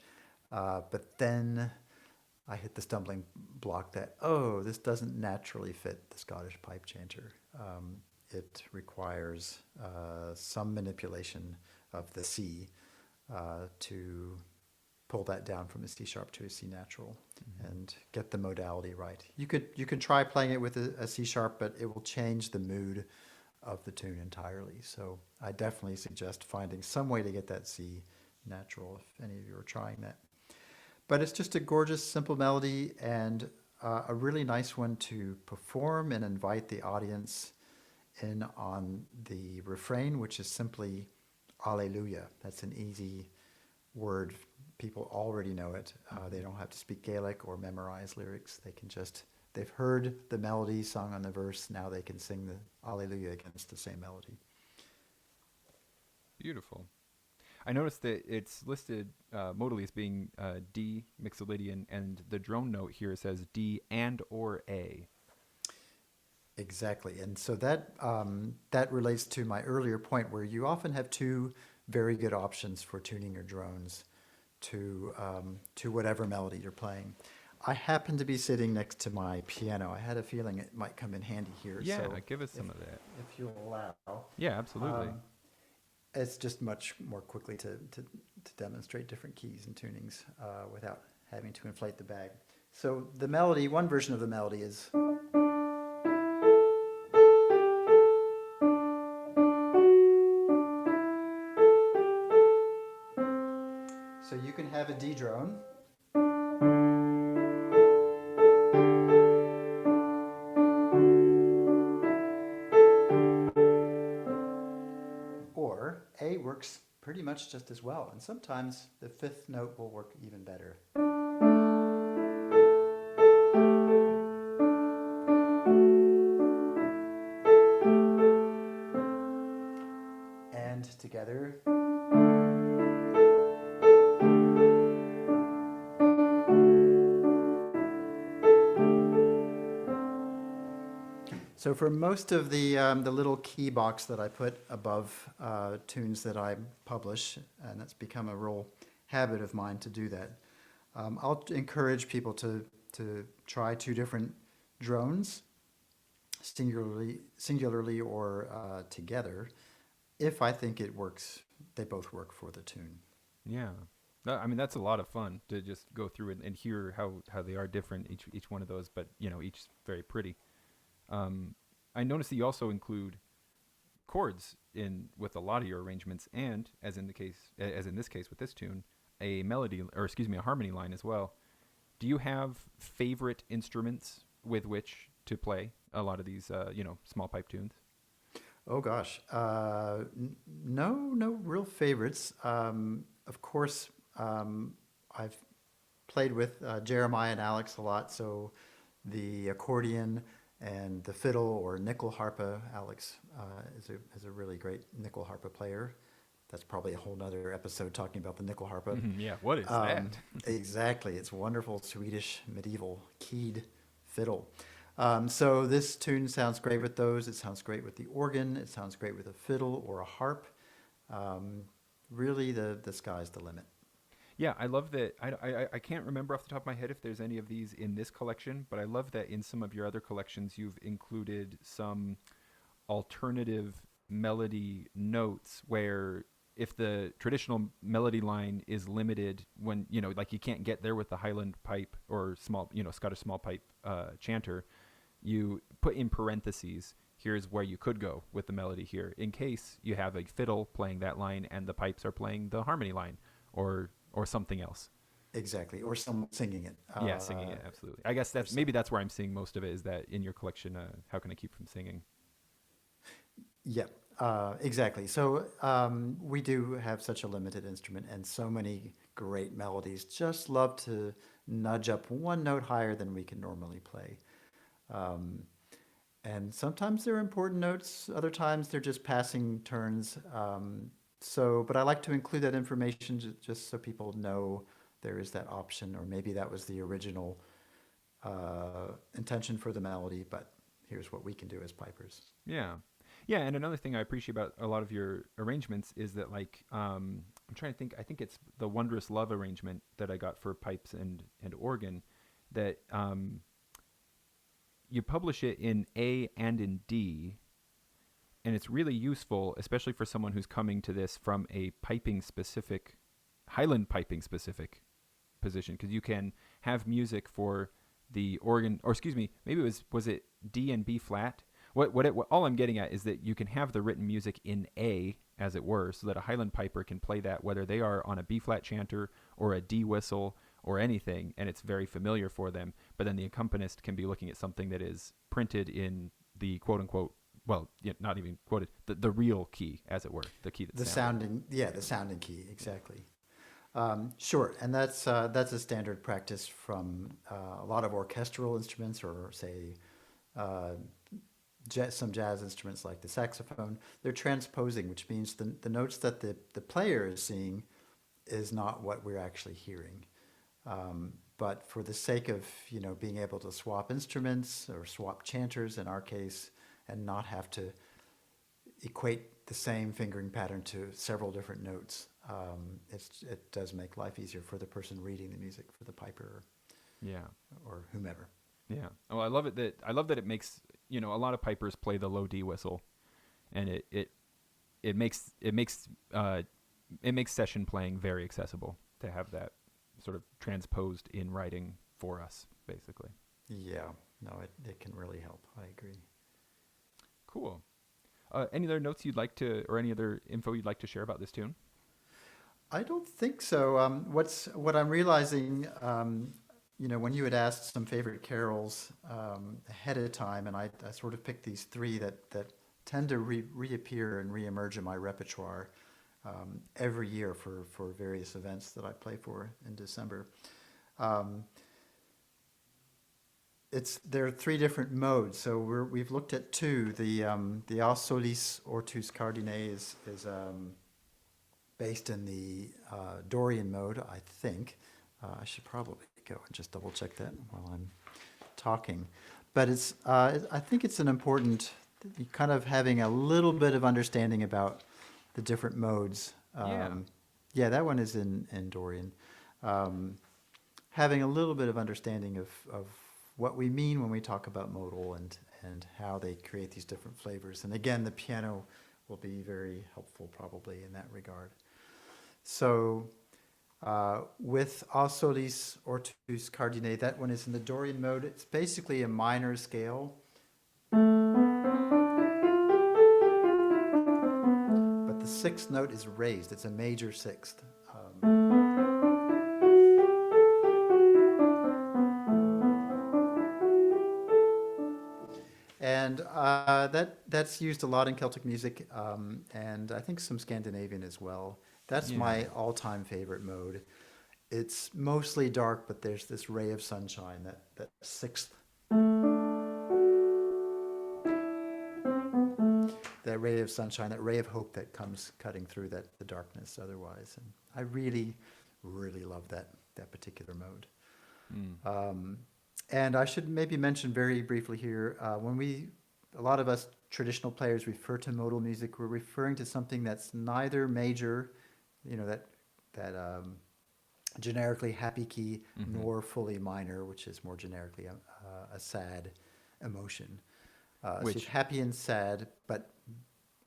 But then I hit the stumbling block that, this doesn't naturally fit the Scottish pipe chanter. It requires some manipulation of the C to pull that down from a C sharp to a C natural and get the modality right. You could try playing it with a C sharp, but it will change the mood of the tune entirely. So I definitely suggest finding some way to get that C natural if any of you are trying that. But it's just a gorgeous, simple melody and a really nice one to perform and invite the audience in on the refrain, which is simply Alleluia. That's an easy word. People already know it. They don't have to speak Gaelic or memorize lyrics. They've heard the melody sung on the verse. Now they can sing the Alleluia against the same melody. Beautiful. I noticed that it's listed modally as being D Mixolydian, and the drone note here says D and or A. Exactly. And so that relates to my earlier point where you often have two very good options for tuning your drones to whatever melody you're playing. I happen to be sitting next to my piano. I had a feeling it might come in handy here. Yeah, so give us some of that. if you'll allow. Yeah, absolutely. It's just much more quickly to demonstrate different keys and tunings without having to inflate the bag. So the melody, one version of the melody is... So you can have a D drone. Or A works pretty much just as well, and sometimes the fifth note will work even better. And together. So for most of the little key box that I put above tunes that I publish, and that's become a real habit of mine to do that. I'll encourage people to try two different drones, singularly or together, if I think it works. They both work for the tune. Yeah. I mean, that's a lot of fun to just go through it and hear how they are different, each one of those, but, each very pretty. I noticed that you also include chords with a lot of your arrangements, and as in this case with this tune, a harmony line as well. Do you have favorite instruments with which to play a lot of these, small pipe tunes? Oh gosh, no real favorites. Of course, I've played with Jeremiah and Alex a lot, so the accordion and the fiddle or nickel harpa. Alex is a really great nickel harpa player. That's probably a whole nother episode talking about the nickel harpa. Yeah, what is that? Exactly, it's wonderful Swedish medieval keyed fiddle. So this tune sounds great with those. It sounds great with the organ. It sounds great with a fiddle or a harp. Really, the sky's the limit. Yeah, I love that. I can't remember off the top of my head if there's any of these in this collection, but I love that in some of your other collections you've included some alternative melody notes where if the traditional melody line is limited when, like you can't get there with the Highland pipe or small, Scottish small pipe chanter, you put in parentheses, here's where you could go with the melody here in case you have a fiddle playing that line and the pipes are playing the harmony line or something else. Exactly, or someone singing it. Yeah, singing it, absolutely. I guess that's where I'm seeing most of it, is that in your collection, How Can I Keep From Singing? Yeah, exactly. So we do have such a limited instrument and so many great melodies. Just love to nudge up one note higher than we can normally play. And sometimes they're important notes, other times they're just passing turns. But I like to include that information just so people know there is that option, or maybe that was the original intention for the melody, but here's what we can do as pipers. Yeah. Yeah, and another thing I appreciate about a lot of your arrangements is that, I'm trying to think, I think it's the Wondrous Love arrangement that I got for pipes and organ, that you publish it in A and in D, and it's really useful, especially for someone who's coming to this from a Highland piping specific position, because you can have music for the organ, or excuse me, maybe it was it D and B flat? All I'm getting at is that you can have the written music in A, as it were, so that a Highland piper can play that whether they are on a B flat chanter or a D whistle or anything, and it's very familiar for them. But then the accompanist can be looking at something that is printed in the quote unquote, well, not even quoted, the real key, as it were, the key that's the sounding key, exactly. Sure, and that's a standard practice from a lot of orchestral instruments, or say some jazz instruments like the saxophone. They're transposing, which means the notes that the player is seeing is not what we're actually hearing. But for the sake of being able to swap instruments or swap chanters in our case, and not have to equate the same fingering pattern to several different notes, it does make life easier for the person reading the music, for the piper, or whomever. Yeah. Oh, I love that it makes a lot of pipers play the low D whistle, and it makes session playing very accessible to have that sort of transposed in writing for us, basically. Yeah. No, it can really help. I agree. Cool. Any other notes you'd like to, or any other info you'd like to share about this tune? I don't think so. What I'm realizing, when you had asked some favorite carols ahead of time, and I sort of picked these three that tend to reappear and reemerge in my repertoire every year for various events that I play for in December. There are three different modes. So we've looked at two. The A Solis Ortus Cardine is based in the Dorian mode, I think. I should probably go and just double check that while I'm talking. but I think it's an important kind of having a little bit of understanding about the different modes. Yeah, that one is in Dorian. Having a little bit of understanding of what we mean when we talk about modal and how they create these different flavors. And again, the piano will be very helpful probably in that regard. So with A solis ortus cardine, that one is in the Dorian mode. It's basically a minor scale. But the sixth note is raised. It's a major sixth. And that's used a lot in Celtic music, and I think some Scandinavian as well. That's my all-time favorite mode. It's mostly dark, but there's this ray of sunshine, that sixth. That ray of sunshine, that ray of hope that comes cutting through the darkness otherwise. And I really, really love that particular mode. And I should maybe mention very briefly here, when a lot of us traditional players refer to modal music, we're referring to something that's neither major, that generically happy key, nor fully minor, which is more generically a sad emotion. So happy and sad, but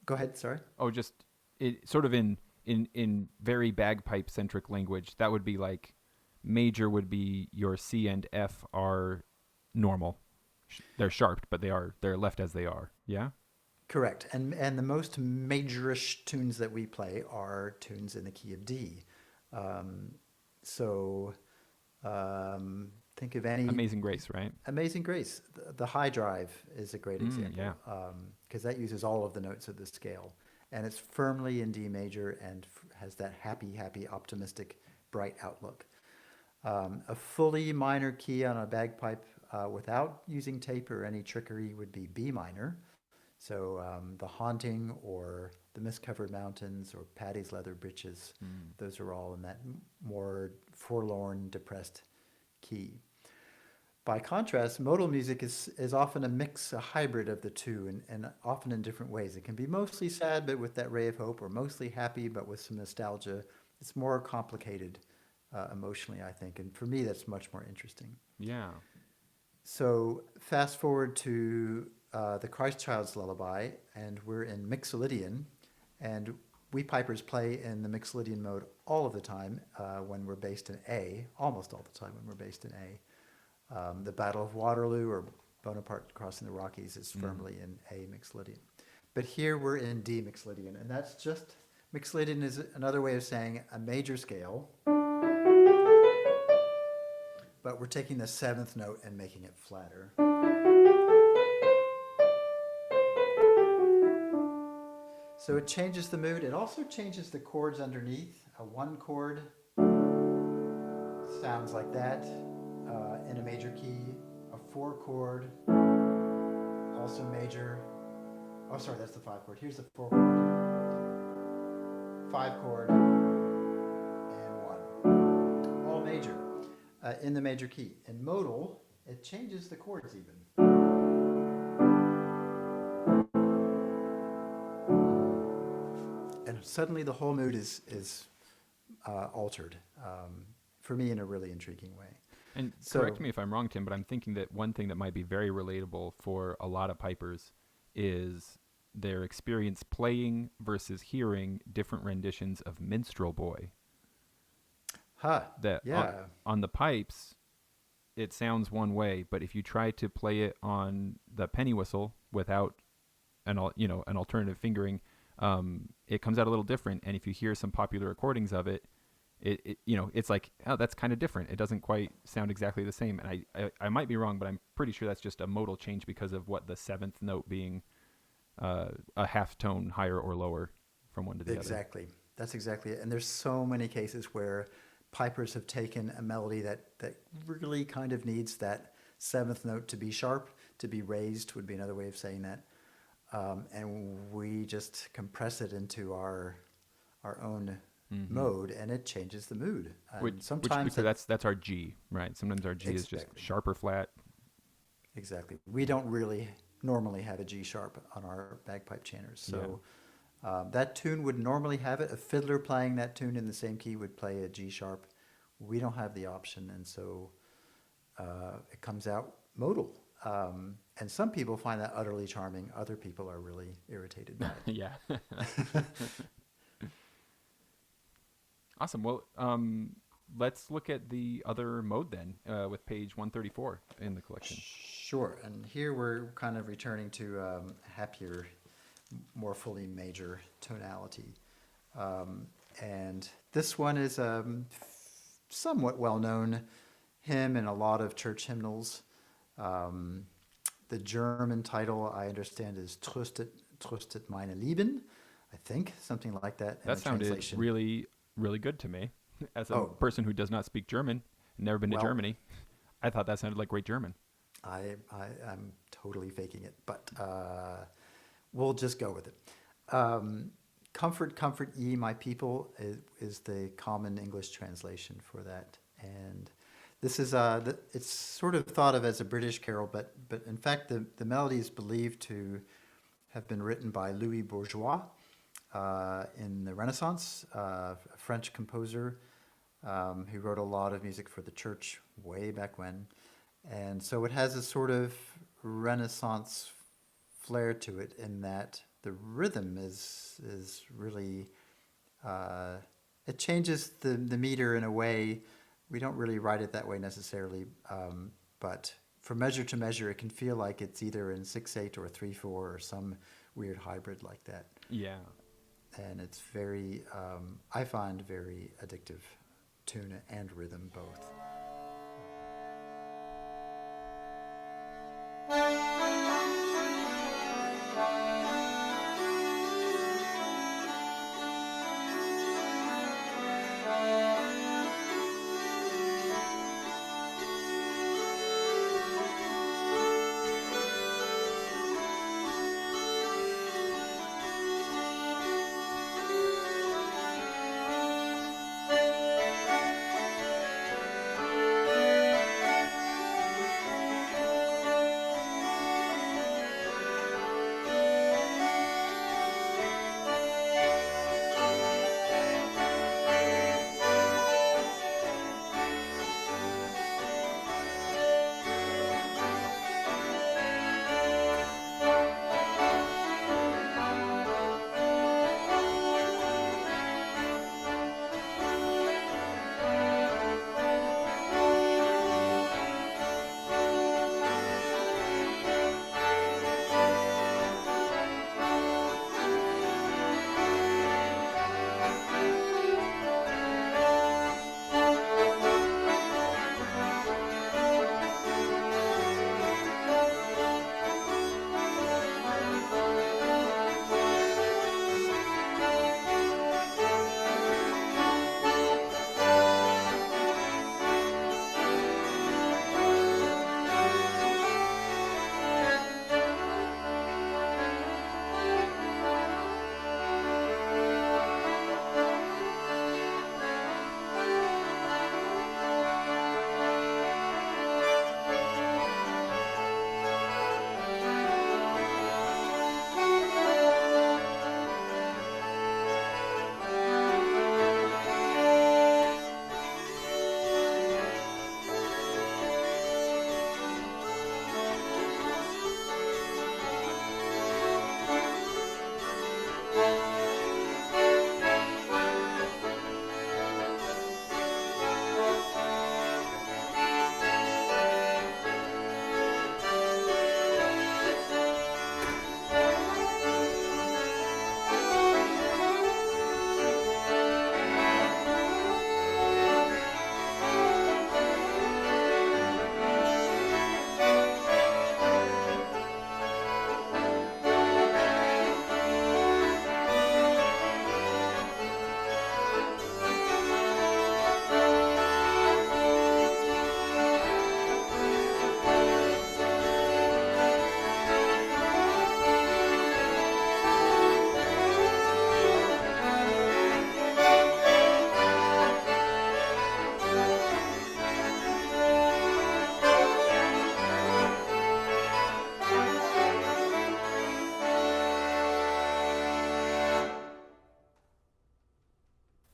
go ahead, sorry. Oh, just it sort of in very bagpipe centric language, that would be like major would be your C and F are normal. They're sharp, but they're left as they are. Yeah? Correct. And the most majorish tunes that we play are tunes in the key of D. Think of any... Amazing Grace, right? Amazing Grace. The high drive is a great example. Yeah. Because that uses all of the notes of the scale. And it's firmly in D major and has that happy, optimistic, bright outlook. A fully minor key on a bagpipe without using tape or any trickery would be B minor. So The Haunting or The Mist-Covered Mountains or Paddy's Leather Breeches, those are all in that more forlorn, depressed key. By contrast, modal music is often a hybrid of the two, and often in different ways. It can be mostly sad, but with that ray of hope, or mostly happy, but with some nostalgia. It's more complicated emotionally, I think, and for me, that's much more interesting. Yeah. So fast forward to the Christ Child's Lullaby, and we're in Mixolydian, and we pipers play in the Mixolydian mode all of the time when we're based in A, almost all the time when we're based in A. The Battle of Waterloo or Bonaparte crossing the Rockies is firmly in A Mixolydian. But here we're in D Mixolydian, and that's just, Mixolydian is another way of saying a major scale, but we're taking the seventh note and making it flatter. So it changes the mood. It also changes the chords underneath. A one chord sounds like that in a major key. A four chord, also major. Oh, sorry, that's the five chord. Here's the four chord. Five chord and one. All major in the major key. In modal, it changes the chords even. And suddenly the whole mood is altered, for me in a really intriguing way. And correct me if I'm wrong, Tim, but I'm thinking that one thing that might be very relatable for a lot of pipers is their experience playing versus hearing different renditions of Minstrel Boy. On the pipes, it sounds one way, but if you try to play it on the penny whistle without an alternative fingering, it comes out a little different. And if you hear some popular recordings of it, it's like, oh, that's kind of different. It doesn't quite sound exactly the same. And I might be wrong, but I'm pretty sure that's just a modal change because of what the seventh note being a half tone higher or lower from one to the other. Exactly. That's exactly it. And there's so many cases where pipers have taken a melody that really kind of needs that seventh note to be sharp, to be raised would be another way of saying that. And we just compress it into our own mode, and it changes the mood. Which that's our G, right? Sometimes our G is just sharp or flat. exactly. We don't really normally have a G sharp on our bagpipe chanters, so that tune would normally have it. A fiddler playing that tune in the same key would play a G sharp. We don't have the option, and so it comes out modal. And some people find that utterly charming. Other people are really irritated by it. Yeah. Awesome. Well, let's look at the other mode then, with page 134 in the collection. Sure. And here we're kind of returning to happier, more fully major tonality. And this one is somewhat well-known hymn in a lot of church hymnals. The German title, I understand, is Tröstet, Tröstet meine Lieben, I think, something like that. That sounded really, really good to me. As a person who does not speak German, never been to Germany, I thought that sounded like great German. I'm totally faking it, but we'll just go with it. Comfort, comfort ye, my people, is the common English translation for that. And this is it's sort of thought of as a British carol, but in fact the melody is believed to have been written by Louis Bourgeois in the Renaissance, a French composer who wrote a lot of music for the church way back when. And so it has a sort of Renaissance flair to it in that the rhythm is really, it changes the meter in a way. We don't really write it that way necessarily, but from measure to measure, it can feel like it's either in 6/8 or 3/4 or some weird hybrid like that. Yeah. And it's very, I find very addictive, tune and rhythm both.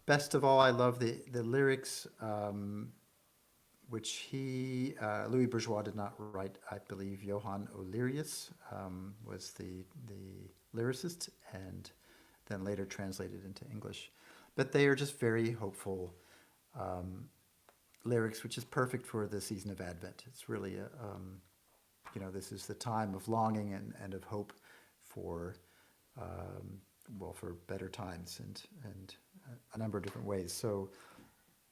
best of all, I love the lyrics, which Louis Bourgeois did not write. I believe Johann Olerius was the lyricist, and then later translated into English. But they are just very hopeful lyrics, which is perfect for the season of Advent. It's really this is the time of longing and of hope for for better times and a number of different ways. So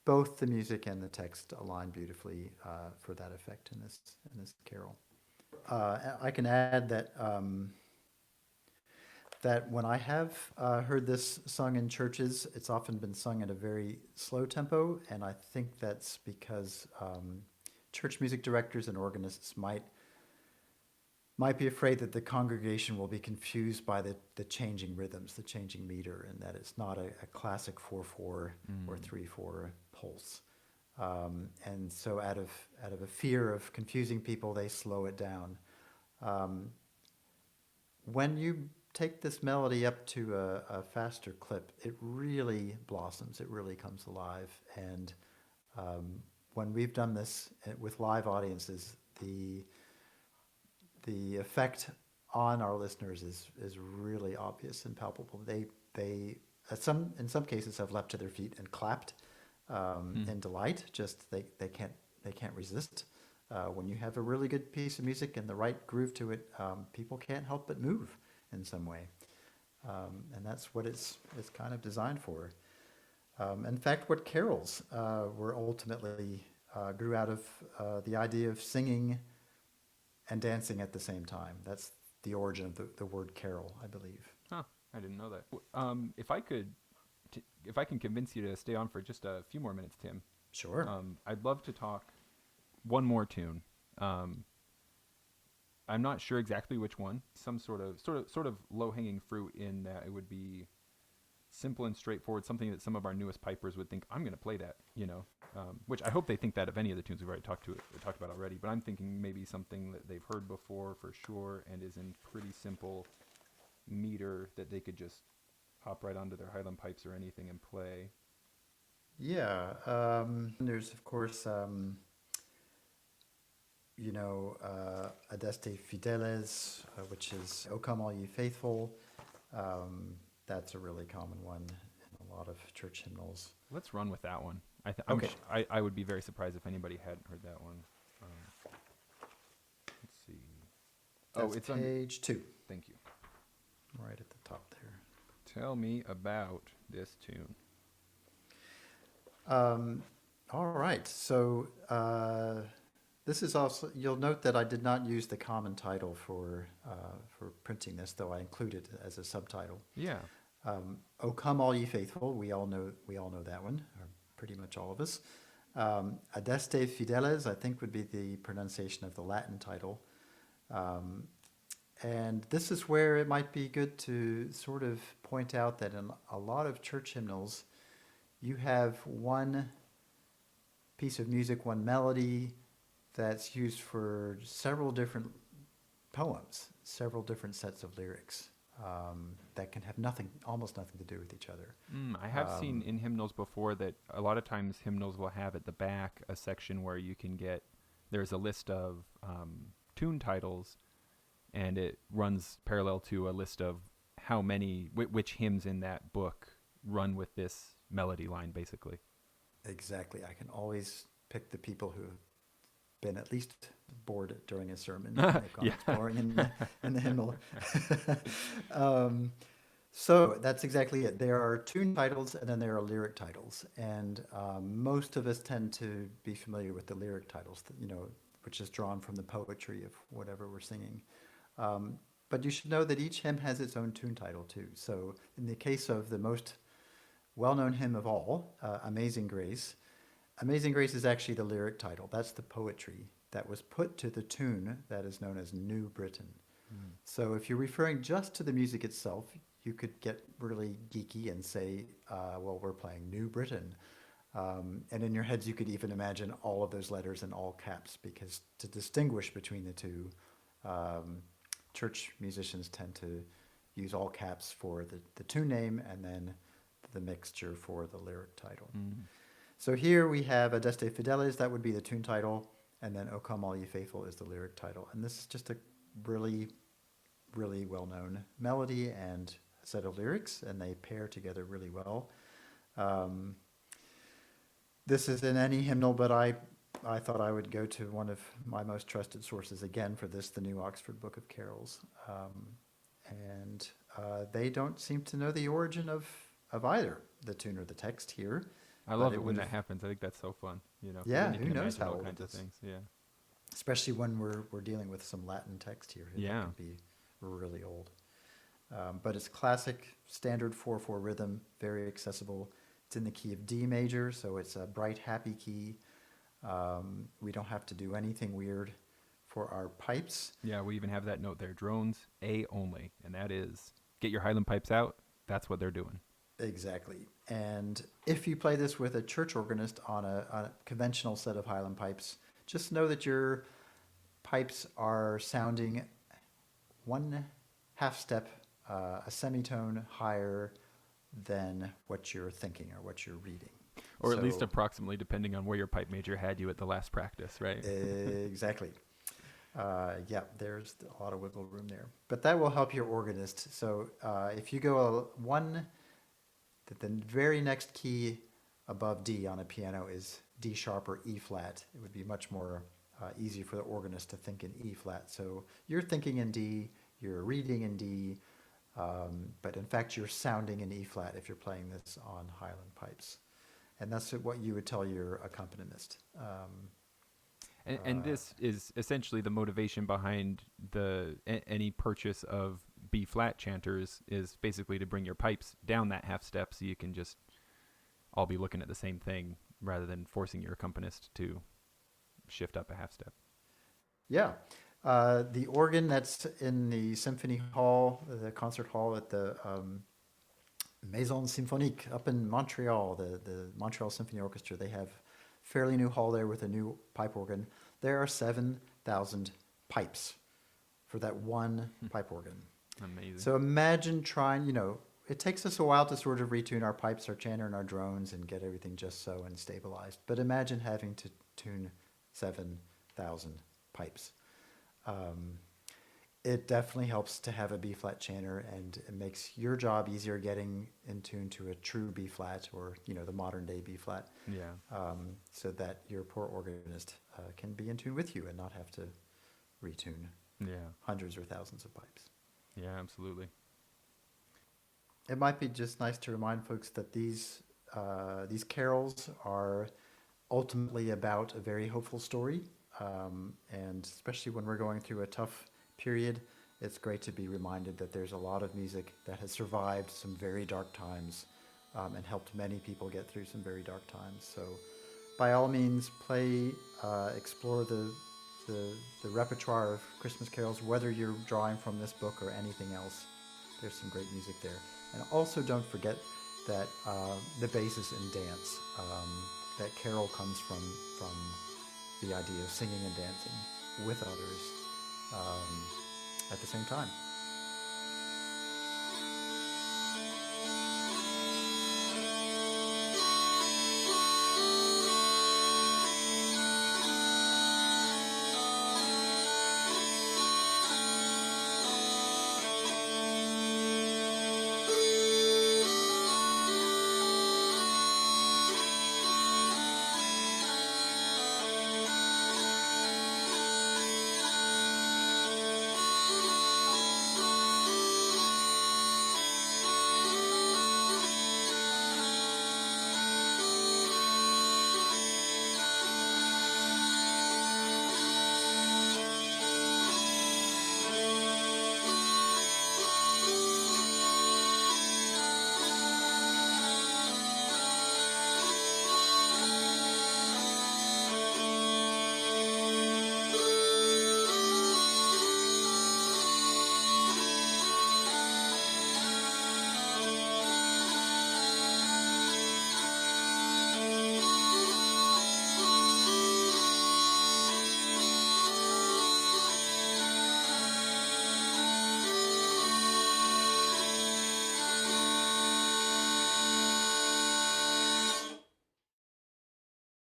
both the music and the text align beautifully for that effect in this carol. I can add that that when I have heard this sung in churches, it's often been sung at a very slow tempo, and I think that's because church music directors and organists might be afraid that the congregation will be confused by the changing rhythms, the changing meter, and that it's not a classic 4/4 or 3/4 pulse. And so out of a fear of confusing people, they slow it down. When you take this melody up to a faster clip, it really blossoms, it really comes alive. And when we've done this with live audiences, the effect on our listeners is really obvious and palpable. They in some cases have leapt to their feet and clapped in delight. Just they can't resist. When you have a really good piece of music and the right groove to it, people can't help but move in some way, and that's what it's kind of designed for. In fact, what carols were ultimately grew out of the idea of singing and dancing at the same time. That's the origin of the word carol, I believe. Huh, I didn't know that. If I can convince you to stay on for just a few more minutes, Tim. Sure. I'd love to talk one more tune. I'm not sure exactly which one. Some sort of low-hanging fruit in that it would be simple and straightforward, something that some of our newest pipers would think, I'm going to play that, which I hope they think that of any of the tunes we've already talked about already, but I'm thinking maybe something that they've heard before for sure and is in pretty simple meter that they could just hop right onto their Highland pipes or anything and play. Yeah. There's, of course, Adeste Fideles, which is O Come All Ye Faithful. That's a really common one in a lot of church hymnals. Let's run with that one. Okay. I would be very surprised if anybody hadn't heard that one. Let's see. That's it's page 2. Thank you. Right at the top there. Tell me about this tune. All right. So this is also, you'll note that I did not use the common title for printing this, though I included it as a subtitle. Yeah. O Come All Ye Faithful. We all know that one, or pretty much all of us. Adeste Fideles, I think, would be the pronunciation of the Latin title. And this is where it might be good to sort of point out that in a lot of church hymnals, you have one piece of music, one melody that's used for several different poems, several different sets of lyrics that can have almost nothing to do with each other. I have seen in hymnals before that a lot of times hymnals will have at the back a section where you can there's a list of tune titles, and it runs parallel to a list of which hymns in that book run with this melody line, basically. Exactly. I can always pick the people who have been at least bored during a sermon. They've gone exploring in the hymnal. So that's exactly it. There are tune titles and then there are lyric titles. And most of us tend to be familiar with the lyric titles, which is drawn from the poetry of whatever we're singing. But you should know that each hymn has its own tune title too. So in the case of the most well-known hymn of all, Amazing Grace is actually the lyric title. That's the poetry that was put to the tune that is known as New Britain. So if you're referring just to the music itself, you could get really geeky and say, well, we're playing New Britain. And in your heads, you could even imagine all of those letters in all caps, because to distinguish between the two, church musicians tend to use all caps for the tune name and then the mixture for the lyric title. Mm. So here we have Adeste Fideles, that would be the tune title, and then O Come All Ye Faithful is the lyric title. And this is just a really, really well-known melody and a set of lyrics, and they pair together really well. This is in any hymnal, but I thought I would go to one of my most trusted sources again for this, the New Oxford Book of Carols. And they don't seem to know the origin of either the tune or the text here. I love it when that happens. I think that's so fun. You know, Yeah, then you who can knows imagine how all old kinds it of is. things. Yeah. Especially when we're dealing with some Latin text here. It Yeah. can be really old. But it's classic, standard 4/4 rhythm, very accessible. It's in the key of D major, so it's a bright, happy key. We don't have to do anything weird for our pipes. Yeah, we even have that note there, drones A only, and that is get your Highland pipes out. That's what they're doing. Exactly. And if you play this with a church organist on a conventional set of Highland pipes, just know that your pipes are sounding 1/2 step, a semitone higher than what you're thinking or what you're reading. Or at least So- approximately, depending on where your pipe major had you at the last practice, right? Exactly. Yeah, there's a lot of wiggle room there. But that will help your organist. So if you go the very next key above D on a piano is D sharp or E flat. It would be much more easy for the organist to think in E flat. So you're thinking in D, you're reading in D, but in fact you're sounding in E flat if you're playing this on Highland pipes. And that's what you would tell your accompanist. And this is essentially the motivation behind any purchase of B flat chanters is basically to bring your pipes down that 1/2 step so you can just all be looking at the same thing rather than forcing your accompanist to shift up a 1/2 step. Yeah. The organ that's in the symphony hall, the concert hall at the Maison Symphonique up in Montreal, the Montreal Symphony Orchestra, they have fairly new hall there with a new pipe organ. There are 7,000 pipes for that one pipe organ. Amazing. So imagine trying, it takes us a while to sort of retune our pipes, our chanter, and our drones and get everything just so and stabilized. But imagine having to tune 7,000 pipes. It definitely helps to have a B flat chanter, and it makes your job easier getting in tune to a true B flat or the modern day B flat. Yeah. So that your poor organist can be in tune with you and not have to retune Yeah. hundreds or thousands of pipes. Yeah, absolutely. It might be just nice to remind folks that these carols are ultimately about a very hopeful story, and especially when we're going through a tough period, it's great to be reminded that there's a lot of music that has survived some very dark times and helped many people get through some very dark times. So by all means, explore the repertoire of Christmas carols, whether you're drawing from this book or anything else. There's some great music there. And also don't forget that the basis in dance, that carol comes from the idea of singing and dancing with others at the same time.